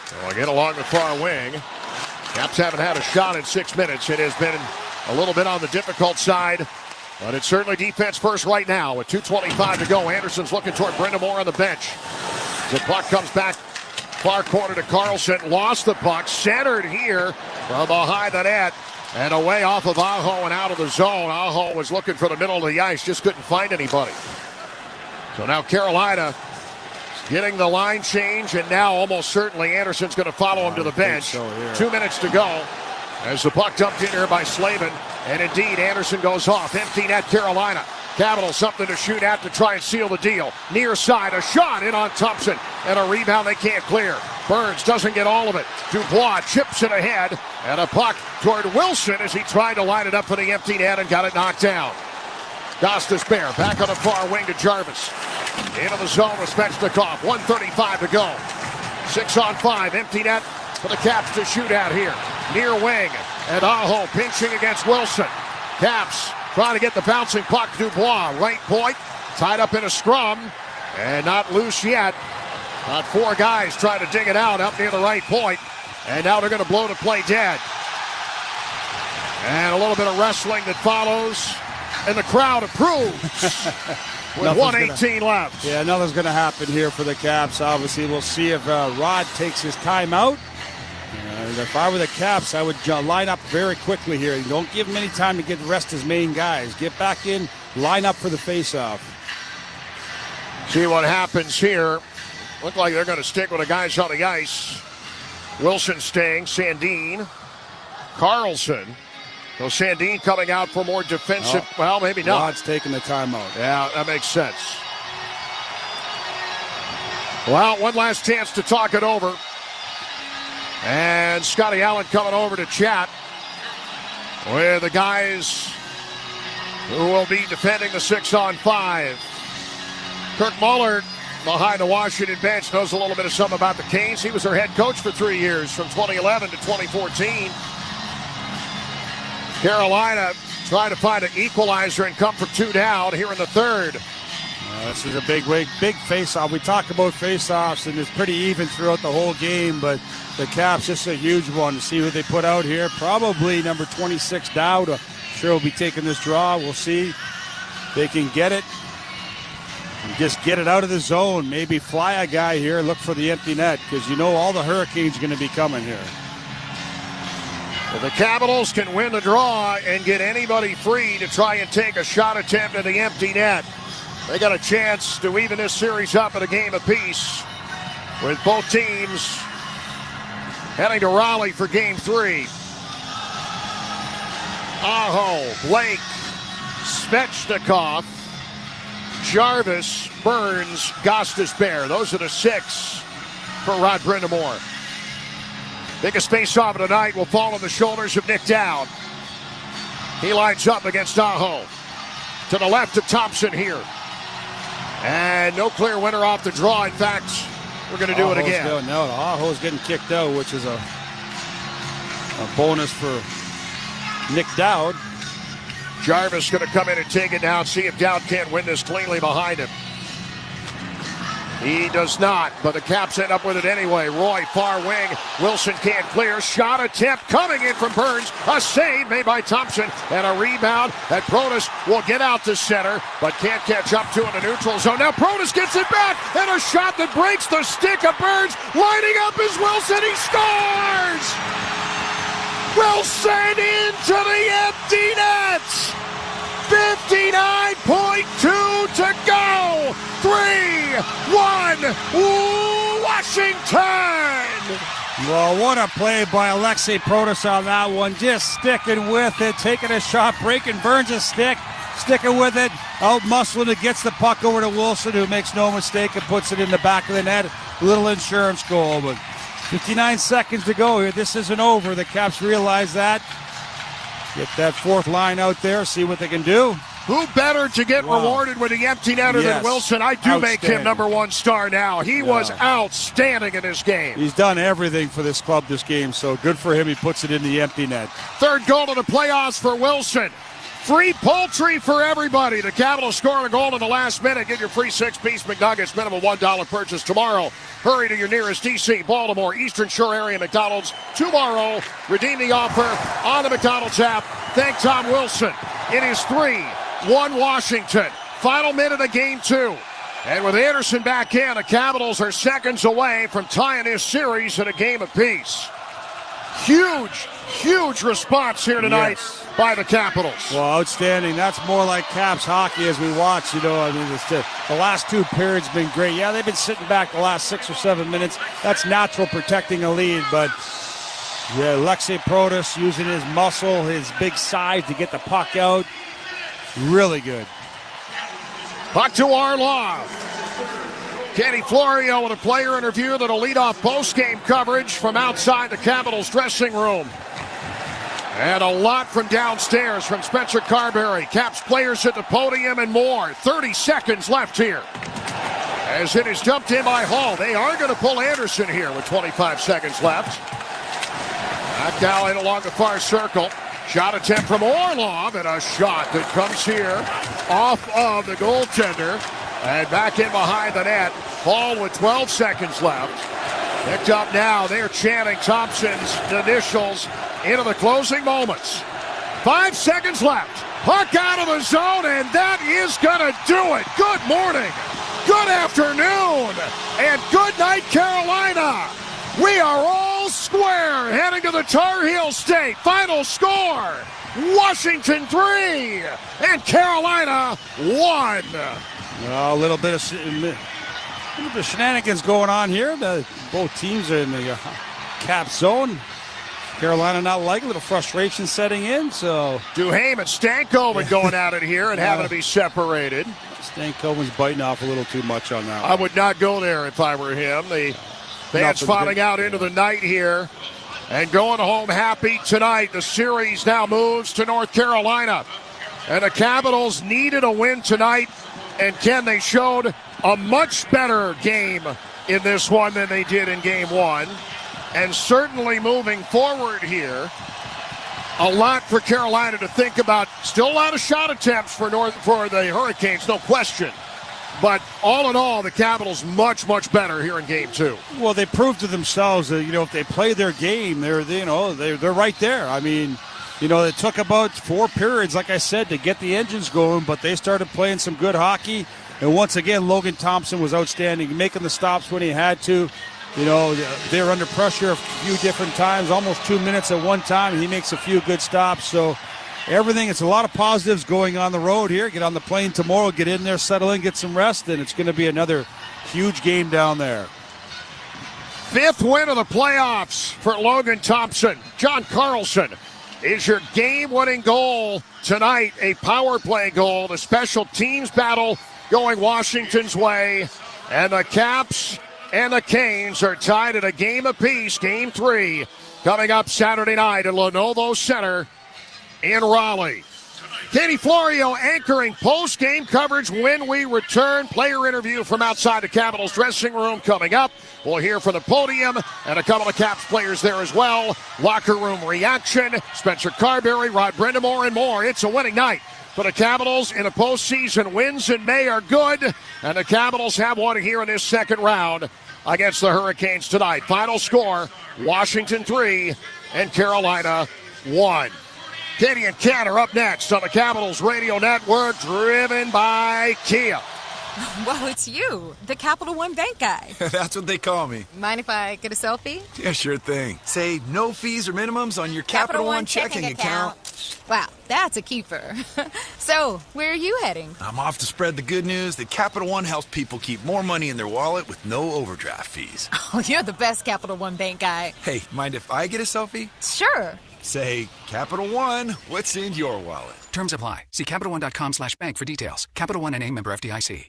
So again along the far wing. Caps haven't had a shot in 6 minutes. It has been a little bit on the difficult side. But it's certainly defense first right now with 2:25 to go. Anderson's looking toward Brind'Amour on the bench. The puck comes back far corner to Carlson. Lost the puck. Centered here from behind the net. And away off of Aho and out of the zone. Aho was looking for the middle of the ice. Just couldn't find anybody. So now Carolina getting the line change. And now almost certainly Anderson's going to follow him to the bench. 2 minutes to go. As the puck dumped in here by Slavin. And indeed, Anderson goes off. Empty net Carolina. Capitals something to shoot at to try and seal the deal. Near side, a shot in on Thompson. And a rebound they can't clear. Burns doesn't get all of it. Dubois chips it ahead. And a puck toward Wilson as he tried to line it up for the empty net and got it knocked down. Gostisbehere back on the far wing to Jarvis. Into the zone with Svechnikov. 1:35 to go. 6-on-5. Empty net for the Caps to shoot at here. Near wing. And Aho pinching against Wilson. Caps trying to get the bouncing puck. Dubois, right point. Tied up in a scrum. And not loose yet. About 4 guys trying to dig it out up near the right point. And now they're going to blow the play dead. And a little bit of wrestling that follows. And the crowd approves. With 1:18 left. Yeah, nothing's going to happen here for the Caps. Obviously, we'll see if Rod takes his time out. And if I were the Caps, I would line up very quickly here. Don't give him any time to get the rest of his main guys. Get back in, line up for the faceoff. See what happens here. Look like they're going to stick with the guys on the ice. Wilson staying, Sandin, Carlson. So Sandin coming out for more defensive. Oh, well, maybe not. Rod's taking the timeout. Yeah, that makes sense. Well, one last chance to talk it over. And Scotty Allen coming over to chat with the guys who will be defending the 6-on-5. Kirk Muller behind the Washington bench knows a little bit of something about the Canes. He was their head coach for 3 years from 2011 to 2014. Carolina trying to find an equalizer and come for 2 down here in the third. This is a big face-off. We talk about face-offs, and it's pretty even throughout the whole game, but the Caps, just a huge one. To see who they put out here. Probably number 26, Dowd. Sure will be taking this draw. We'll see if they can get it. And just get it out of the zone. Maybe fly a guy here, look for the empty net, because you know all the Hurricanes are going to be coming here. Well, the Capitals can win the draw and get anybody free to try and take a shot attempt at the empty net. They got a chance to even this series up at a game apiece, with both teams heading to Raleigh for Game 3. Aho, Blake, Svechnikov, Jarvis, Burns, Gostisbehere. Those are the 6 for Rod Brind'Amour. Biggest face-off of the night will fall on the shoulders of Nick Dowd. He lines up against Aho. To the left of Thompson here. And no clear winner off the draw. In fact, we're going to do it again. Aho's getting kicked out, which is a bonus for Nick Dowd. Jarvis going to come in and take it now, see if Dowd can't win this cleanly behind him. He does not, but the Caps end up with it anyway. Roy, far wing. Wilson can't clear. Shot attempt coming in from Burns. A save made by Thompson, and a rebound that Protas will get out to center, but can't catch up to in the neutral zone. Now Protas gets it back, and a shot that breaks the stick of Burns. Lining up is Wilson. He scores! Wilson into the empty net! 59.2 to go. 3-1 Washington. Well, what a play by Alexei Protas on that one. Just sticking with it, taking a shot, breaking Burns' stick, sticking with it, out muscling it, gets the puck over to Wilson, who makes no mistake and puts it in the back of the net. Little insurance goal, but 59 seconds to go here. This isn't over. The Caps realize that. Get that fourth line out there, see what they can do. Who better to get rewarded with the empty netter than Wilson? I do make him number 1 star now. He was outstanding in this game. He's done everything for this club this game, so good for him. He puts it in the empty net. Third goal of the playoffs for Wilson. Free poultry for everybody. The Capitals scoring a goal in the last minute. Get your free 6-piece McNuggets, minimum $1 purchase tomorrow. Hurry to your nearest D.C., Baltimore, Eastern Shore area McDonald's tomorrow. Redeem the offer on the McDonald's app. Thank Tom Wilson. It is 3-1 Washington. Final minute of Game 2. And with Anderson back in, the Capitals are seconds away from tying this series at a game apiece. Huge response here tonight by the Capitals. Well, outstanding. That's more like Caps hockey as we watch. You know, I mean, the last 2 periods have been great. Yeah, they've been sitting back the last 6 or 7 minutes. That's natural, protecting a lead. But, yeah, Alexei Protas using his muscle, his big size to get the puck out. Really good. Puck to Arlov. Kenny Florio with a player interview that'll lead off post-game coverage from outside the Capitals dressing room. And a lot from downstairs from Spencer Carberry. Caps players at the podium and more. 30 seconds left here. As it is jumped in by Hall. They are going to pull Anderson here with 25 seconds left. Knocked out along the far circle. Shot attempt from Orlov, and a shot that comes here off of the goaltender. And back in behind the net. Hall with 12 seconds left. Picked up now. They're chanting Thompson's initials into the closing moments. 5 seconds left. Puck out of the zone, and that is going to do it. Good morning, good afternoon, and good night, Carolina. We are all square heading to the Tar Heel State. Final score, Washington 3 and Carolina 1. A little bit of shenanigans going on here. Both teams are in the cap zone. Carolina not liking, a little frustration setting in. So Duhaime and Stankoven going at it here and having to be separated. Stankoven's biting off a little too much on that one. I would not go there if I were him. The fans filing out into the night here and going home happy tonight. The series now moves to North Carolina. And the Capitals needed a win tonight. And Ken, they showed a much better game in this one than they did in Game 1. And certainly moving forward here, A lot for Carolina to think about. Still a lot of shot attempts for the Hurricanes, no question. But all in all, the Capitals much, much better here in Game 2. Well, they proved to themselves that, if they play their game, they're right there. I mean, it took about 4 periods, like I said, to get the engines going, but they started playing some good hockey. And once again, Logan Thompson was outstanding, making the stops when he had to. They were under pressure a few different times, almost 2 minutes at one time. He makes a few good stops. So it's a lot of positives going on the road here. Get on the plane tomorrow, get in there, settle in, get some rest, and it's going to be another huge game down there. 5th win of the playoffs for Logan Thompson. John Carlson is your game-winning goal tonight, a power play goal. The special teams battle going Washington's way, and the Caps and the Canes are tied at a game apiece. Game 3 coming up Saturday night at Lenovo Center in Raleigh. Katie Florio anchoring post-game coverage when we return. Player interview from outside the Capitals dressing room coming up. We'll hear from the podium and a couple of Caps players there as well. Locker room reaction, Spencer Carberry, Rod Brindamore, and more. It's a winning night for the Capitals in the postseason. Wins in May are good, and the Capitals have one here in this second round against the Hurricanes tonight. Final score, Washington 3 and Carolina 1. Katie and Ken are up next on the Capitals Radio Network, driven by Kia. Well, it's you, the Capital One Bank guy. That's what they call me. Mind if I get a selfie? Yeah, sure thing. Say no fees or minimums on your Capital One checking account. Wow, that's a keeper. So, where are you heading? I'm off to spread the good news that Capital One helps people keep more money in their wallet with no overdraft fees. Oh, you're the best Capital One Bank guy. Hey, mind if I get a selfie? Sure. Say, Capital One, what's in your wallet? Terms apply. See CapitalOne.com/bank for details. Capital One N.A. member FDIC.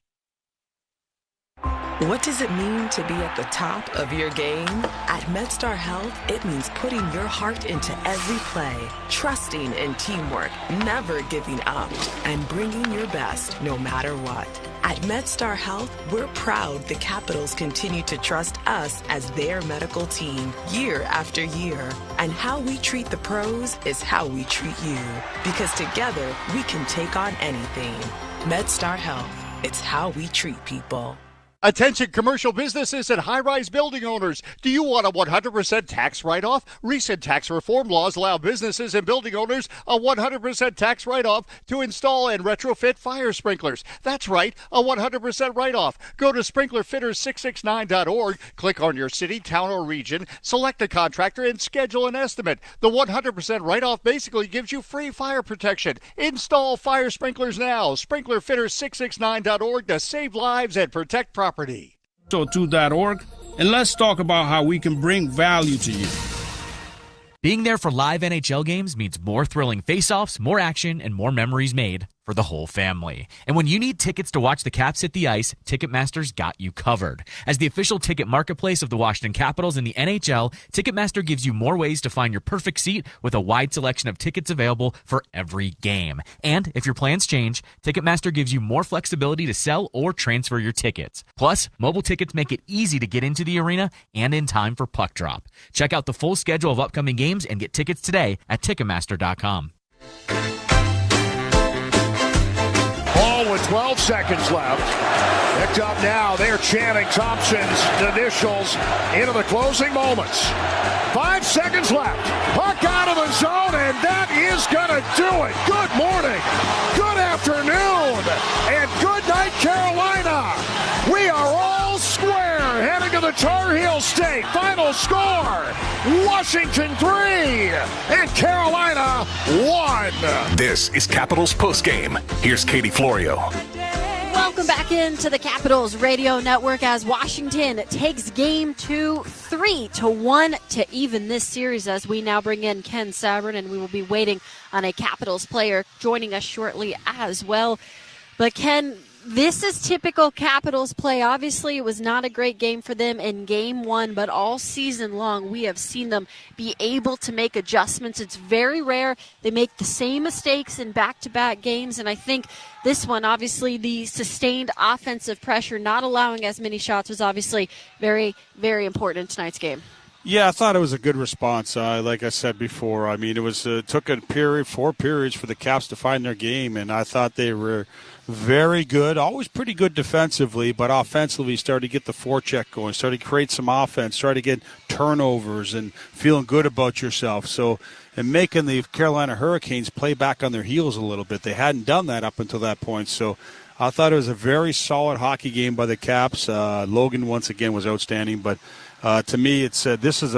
What does it mean to be at the top of your game? At MedStar Health, it means putting your heart into every play, trusting in teamwork, never giving up, and bringing your best no matter what. At MedStar Health, we're proud the Capitals continue to trust us as their medical team year after year. And how we treat the pros is how we treat you. Because together, we can take on anything. MedStar Health, it's how we treat people. Attention commercial businesses and high-rise building owners. Do you want a 100% tax write-off? Recent tax reform laws allow businesses and building owners a 100% tax write-off to install and retrofit fire sprinklers. That's right, a 100% write-off. Go to sprinklerfitters669.org, click on your city, town, or region, select a contractor, and schedule an estimate. The 100% write-off basically gives you free fire protection. Install fire sprinklers now. Sprinklerfitters669.org to save lives and protect property. So2.org, and let's talk about how we can bring value to you. Being there for live NHL games means more thrilling face-offs, more action, and more memories made for the whole family. And when you need tickets to watch the Caps hit the ice, Ticketmaster's got you covered. As the official ticket marketplace of the Washington Capitals and the NHL, Ticketmaster gives you more ways to find your perfect seat with a wide selection of tickets available for every game. And if your plans change, Ticketmaster gives you more flexibility to sell or transfer your tickets. Plus, mobile tickets make it easy to get into the arena and in time for puck drop. Check out the full schedule of upcoming games and get tickets today at Ticketmaster.com. Ball with 12 seconds left. Picked up now. They're chanting Thompson's initials into the closing moments. 5 seconds left. Puck out of the zone, and that is going to do it. Good morning, good afternoon, and good night, Carolina. We are all square heading to the Tar Heel State. Final score, Washington 3 and Carolina 1. This is Capitals Postgame. Here's Katie Florio. Welcome back into the Capitals Radio Network as Washington takes Game 2 3-1 to even this series, as we now bring in Ken Sabrin, and we will be waiting on a Capitals player joining us shortly as well. But Ken, this is typical Capitals play. Obviously, it was not a great game for them in Game 1, but all season long we have seen them be able to make adjustments. It's very rare they make the same mistakes in back-to-back games, and I think this one, obviously, the sustained offensive pressure, not allowing as many shots, was obviously very, very important in tonight's game. Yeah, I thought it was a good response. Like I said before, I mean, it was took a period, 4 periods for the Caps to find their game, and I thought they were very good, always pretty good defensively, but offensively started to get the forecheck going, started to create some offense, started to get turnovers and feeling good about yourself. So, and making the Carolina Hurricanes play back on their heels a little bit. They hadn't done that up until that point. So I thought it was a very solid hockey game by the Caps. Logan, once again, was outstanding, but to me, it's this is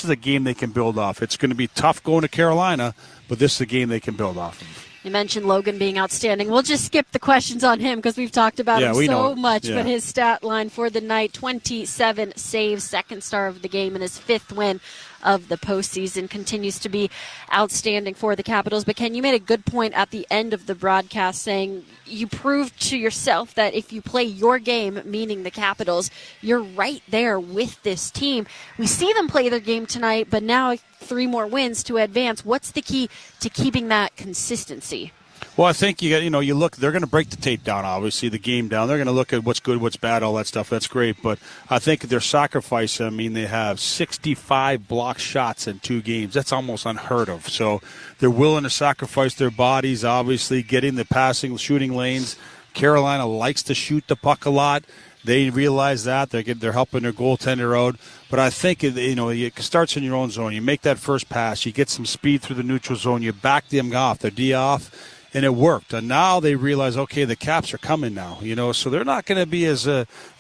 a game they can build off. It's going to be tough going to Carolina, but this is a game they can build off of. You mentioned Logan being outstanding. We'll just skip the questions on him because we've talked about him so much. Yeah. But his stat line for the night, 27 saves, second star of the game, and his 5th win of the postseason, continues to be outstanding for the Capitals. But Ken, you made a good point at the end of the broadcast saying you proved to yourself that if you play your game, meaning the Capitals, you're right there with this team. We see them play their game tonight, but now 3 more wins to advance. What's the key to keeping that consistency? Well, I think you look. They're going to break the tape down. Obviously, the game down. They're going to look at what's good, what's bad, all that stuff. That's great. But I think their sacrifice. I mean, they have 65 blocked shots in 2 games. That's almost unheard of. So they're willing to sacrifice their bodies. Obviously, getting the passing, shooting lanes. Carolina likes to shoot the puck a lot. They realize that they're helping their goaltender out. But I think it starts in your own zone. You make that first pass. You get some speed through the neutral zone. You back them off. They're D off. And it worked. And now they realize, okay, the Caps are coming now, so they're not going to be as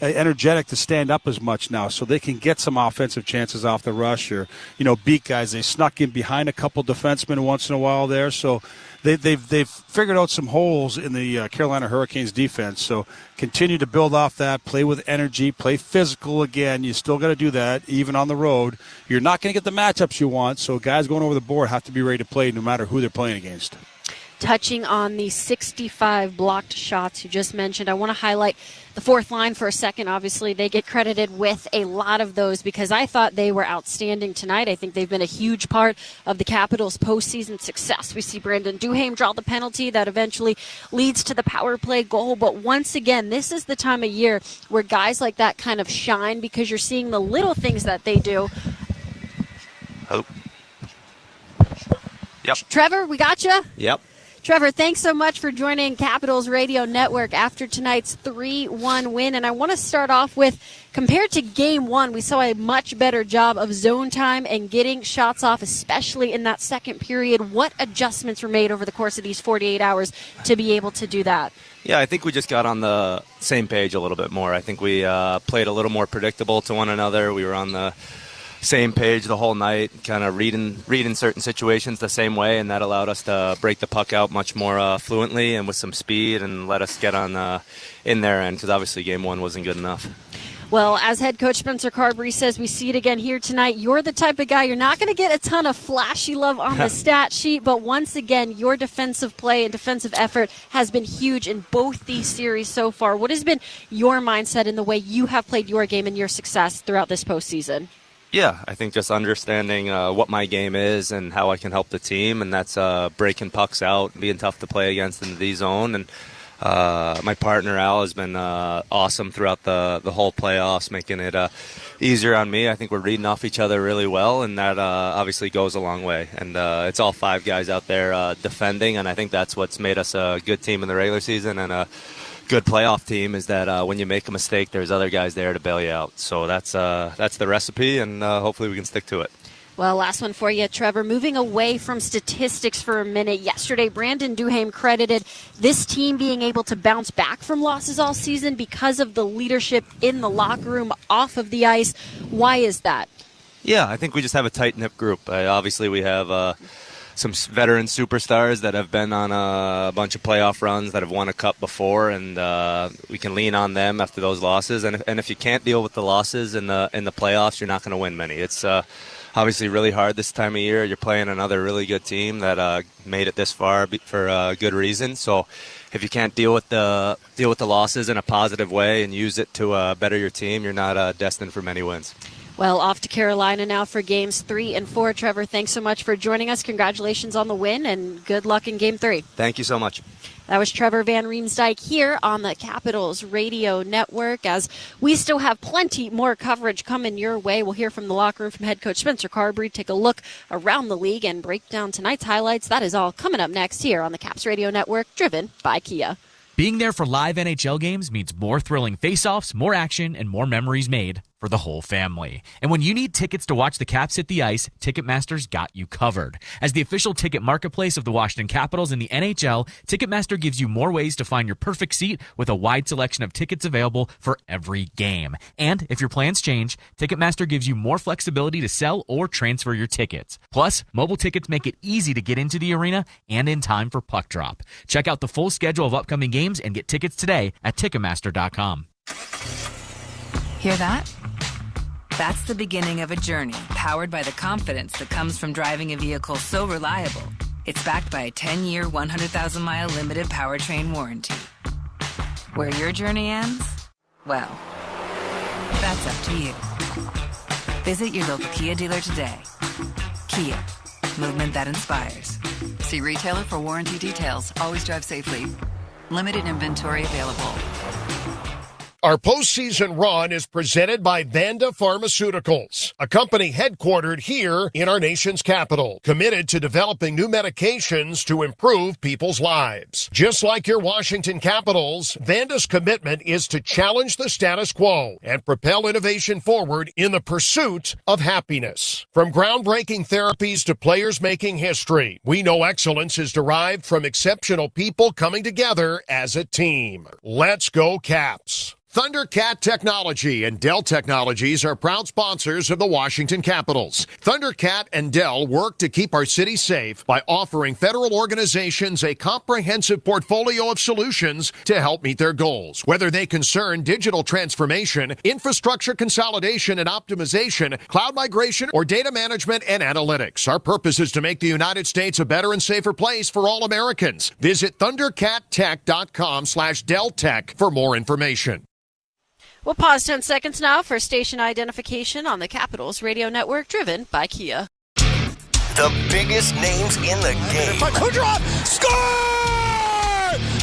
energetic to stand up as much now. So they can get some offensive chances off the rush or, beat guys. They snuck in behind a couple defensemen once in a while there. So they've figured out some holes in the Carolina Hurricanes defense. So continue to build off that, play with energy, play physical again. You still got to do that, even on the road. You're not going to get the matchups you want. So guys going over the board have to be ready to play no matter who they're playing against. Touching on the 65 blocked shots you just mentioned, I want to highlight the 4th line for a second. Obviously, they get credited with a lot of those because I thought they were outstanding tonight. I think they've been a huge part of the Capitals' postseason success. We see Brandon Duhaime draw the penalty that eventually leads to the power play goal. But once again, this is the time of year where guys like that kind of shine because you're seeing the little things that they do. Oh. Yep. Trevor, we got you? Yep. Trevor, thanks so much for joining Capitals Radio Network after tonight's 3-1 win. And I want to start off with, compared to Game 1, we saw a much better job of zone time and getting shots off, especially in that second period. What adjustments were made over the course of these 48 hours to be able to do that? Yeah, I think we just got on the same page a little bit more. I think we played a little more predictable to one another. We were on the same page the whole night, kind of reading certain situations the same way, and that allowed us to break the puck out much more fluently and with some speed and let us get on in their end because obviously Game 1 wasn't good enough. Well, as head coach Spencer Carberry says, we see it again here tonight. You're the type of guy, you're not going to get a ton of flashy love on the stat sheet, but once again, your defensive play and defensive effort has been huge in both these series so far. What has been your mindset in the way you have played your game and your success throughout this postseason? Yeah, I think just understanding what my game is and how I can help the team, and that's breaking pucks out, being tough to play against in the D zone. And my partner Al has been awesome throughout the whole playoffs, making it easier on me. I think we're reading off each other really well, and that obviously goes a long way. And it's all 5 guys out there defending, and I think that's what's made us a good team in the regular season and a good playoff team is that when you make a mistake, there's other guys there to bail you out. So that's the recipe, and hopefully we can stick to it. Well, last one for you, Trevor. Moving away from statistics for a minute, yesterday Brandon Duhaime credited this team being able to bounce back from losses all season because of the leadership in the locker room, off of the ice. Why is that? Yeah, I think we just have a tight-knit group. Obviously, we have some veteran superstars that have been on a bunch of playoff runs that have won a cup before, and we can lean on them after those losses. And if you can't deal with the losses in the playoffs, you're not going to win many. It's obviously really hard this time of year. You're playing another really good team that made it this far for a good reason. So if you can't deal with the losses in a positive way and use it to better your team, you're not destined for many wins. Well, off to Carolina now for Games 3 and 4. Trevor, thanks so much for joining us. Congratulations on the win, and good luck in Game 3. Thank you so much. That was Trevor Van Riemsdyk here on the Capitals Radio Network. As we still have plenty more coverage coming your way, we'll hear from the locker room from head coach Spencer Carberry, take a look around the league, and break down tonight's highlights. That is all coming up next here on the Caps Radio Network, driven by Kia. Being there for live NHL games means more thrilling face-offs, more action, and more memories made for the whole family. And when you need tickets to watch the Caps hit the ice, Ticketmaster's got you covered. As the official ticket marketplace of the Washington Capitals and the NHL, Ticketmaster gives you more ways to find your perfect seat with a wide selection of tickets available for every game. And if your plans change, Ticketmaster gives you more flexibility to sell or transfer your tickets. Plus, mobile tickets make it easy to get into the arena and in time for puck drop. Check out the full schedule of upcoming games and get tickets today at Ticketmaster.com. Hear that? That's the beginning of a journey powered by the confidence that comes from driving a vehicle so reliable, it's backed by a 10-year, 100,000-mile limited powertrain warranty. Where your journey ends? Well, that's up to you. Visit your local Kia dealer today. Kia, movement that inspires. See retailer for warranty details. Always drive safely. Limited inventory available. Our postseason run is presented by Vanda Pharmaceuticals, a company headquartered here in our nation's capital, committed to developing new medications to improve people's lives. Just like your Washington Capitals, Vanda's commitment is to challenge the status quo and propel innovation forward in the pursuit of happiness. From groundbreaking therapies to players making history, we know excellence is derived from exceptional people coming together as a team. Let's go Caps! Thundercat Technology and Dell Technologies are proud sponsors of the Washington Capitals. Thundercat and Dell work to keep our city safe by offering federal organizations a comprehensive portfolio of solutions to help meet their goals. Whether they concern digital transformation, infrastructure consolidation and optimization, cloud migration, or data management and analytics, our purpose is to make the United States a better and safer place for all Americans. Visit thundercattech.com/Dell Tech for more information. We'll pause 10 seconds now for station identification on the Capitals Radio Network, driven by Kia. The biggest names in the game. Kucherov, score!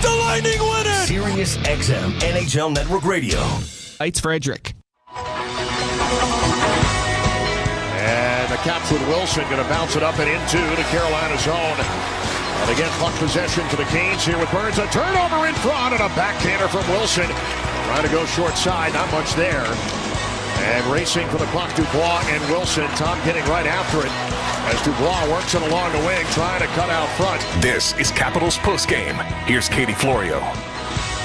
The Lightning win it! Sirius XM NHL Network Radio. It's Frederick. And the Caps with Wilson going to bounce it up and into the Carolina zone. And again, puck possession to the Canes here with Burns. A turnover in front and a backhander from Wilson. Trying to go short side, not much there. And racing for the puck, Dubois and Wilson. Tom getting right after it as Dubois works it along the wing, trying to cut out front. This is Capitals Postgame. Here's Katie Florio.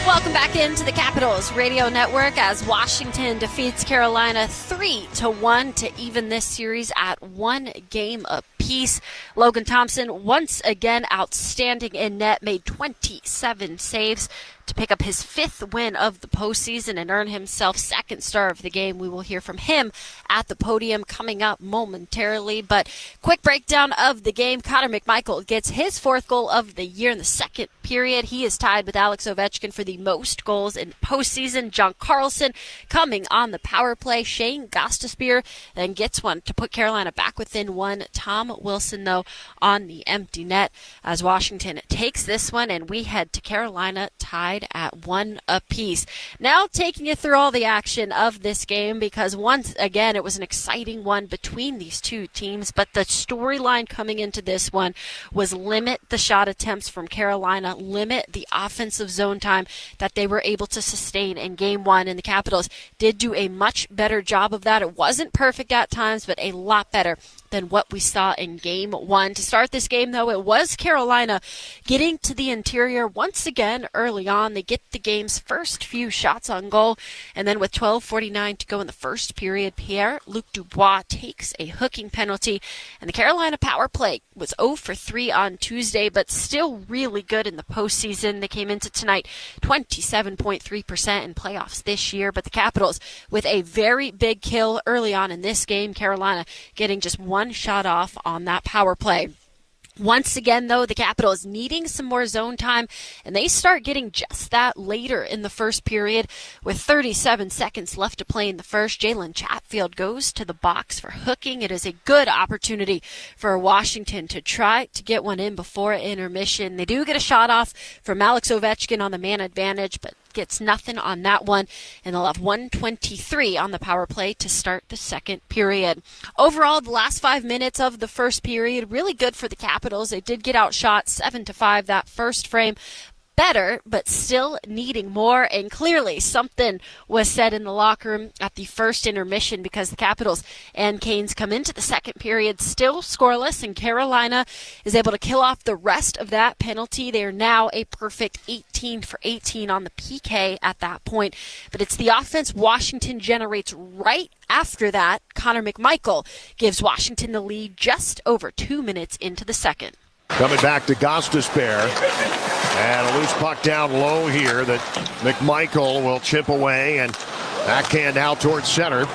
Welcome back into the Capitals Radio Network as Washington defeats Carolina 3-1 to even this series at 1 game apiece. Logan Thompson, once again outstanding in net, made 27 saves to pick up his 5th win of the postseason and earn himself second star of the game. We will hear from him at the podium coming up momentarily. But quick breakdown of the game. Connor McMichael gets his 4th goal of the year in the second period. He is tied with Alex Ovechkin for the most goals in postseason. John Carlson coming on the power play. Shane Gostisbehere then gets one to put Carolina back within 1. Tom Wilson, though, on the empty net as Washington takes this one, and we head to Carolina tied at 1 apiece. Now taking you through all the action of this game, because once again it was an exciting one between these two teams, but the storyline coming into this one was limit the shot attempts from Carolina, limit the offensive zone time that they were able to sustain in Game 1, and the Capitals did do a much better job of that. It wasn't perfect at times, but a lot better than what we saw in Game 1. To start this game, though, it was Carolina getting to the interior once again early on. They get the game's first few shots on goal, and then with 12:49 to go in the first period, Pierre-Luc Dubois takes a hooking penalty, and the Carolina power play was 0 for 3 on Tuesday, but still really good in the postseason. They came into tonight 27.3% in playoffs this year, but the Capitals with a very big kill early on in this game, Carolina getting just one shot off on that power play. Once again, though, the Capitals needing some more zone time, and they start getting just that later in the first period. With 37 seconds left to play in the first, Jalen Chatfield goes to the box for hooking. It is a good opportunity for Washington to try to get one in before intermission. They do get a shot off from Alex Ovechkin on the man advantage, but gets nothing on that one, and they'll have 1:23 on the power play to start the second period. Overall, the last 5 minutes of the first period, really good for the Capitals. They did get outshot 7-5 that first frame. Better, but still needing more, and clearly something was said in the locker room at the first intermission, because the Capitals and Canes come into the second period still scoreless, and Carolina is able to kill off the rest of that penalty. They are now a perfect 18 for 18 on the PK at that point, but it's the offense Washington generates right after that. Connor McMichael gives Washington the lead just over 2 minutes into the second. Coming back to Gostisbehere. And a loose puck down low here that McMichael will chip away, and backhand out towards center.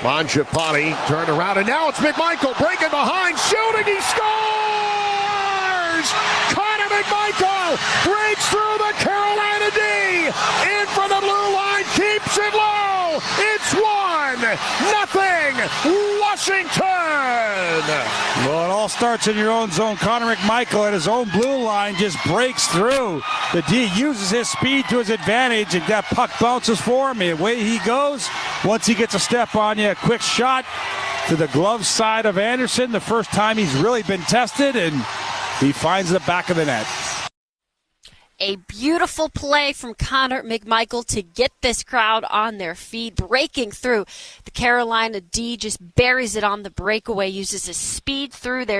Mangiapane turned around, and now it's McMichael breaking behind, shooting, he scores! Connor McMichael breaks through the Carolina D, in from the blue line, keeps it low. It's 1-0 Washington. Well, it all starts in your own zone. Connor McMichael at his own blue line just breaks through. The D uses his speed to his advantage, and that puck bounces for him. And away he goes. Once he gets a step on you, a quick shot to the glove side of Anderson. The first time he's really been tested, and he finds the back of the net. A beautiful play from Connor McMichael to get this crowd on their feet, breaking through. The Carolina D just buries it on the breakaway, uses his speed through there.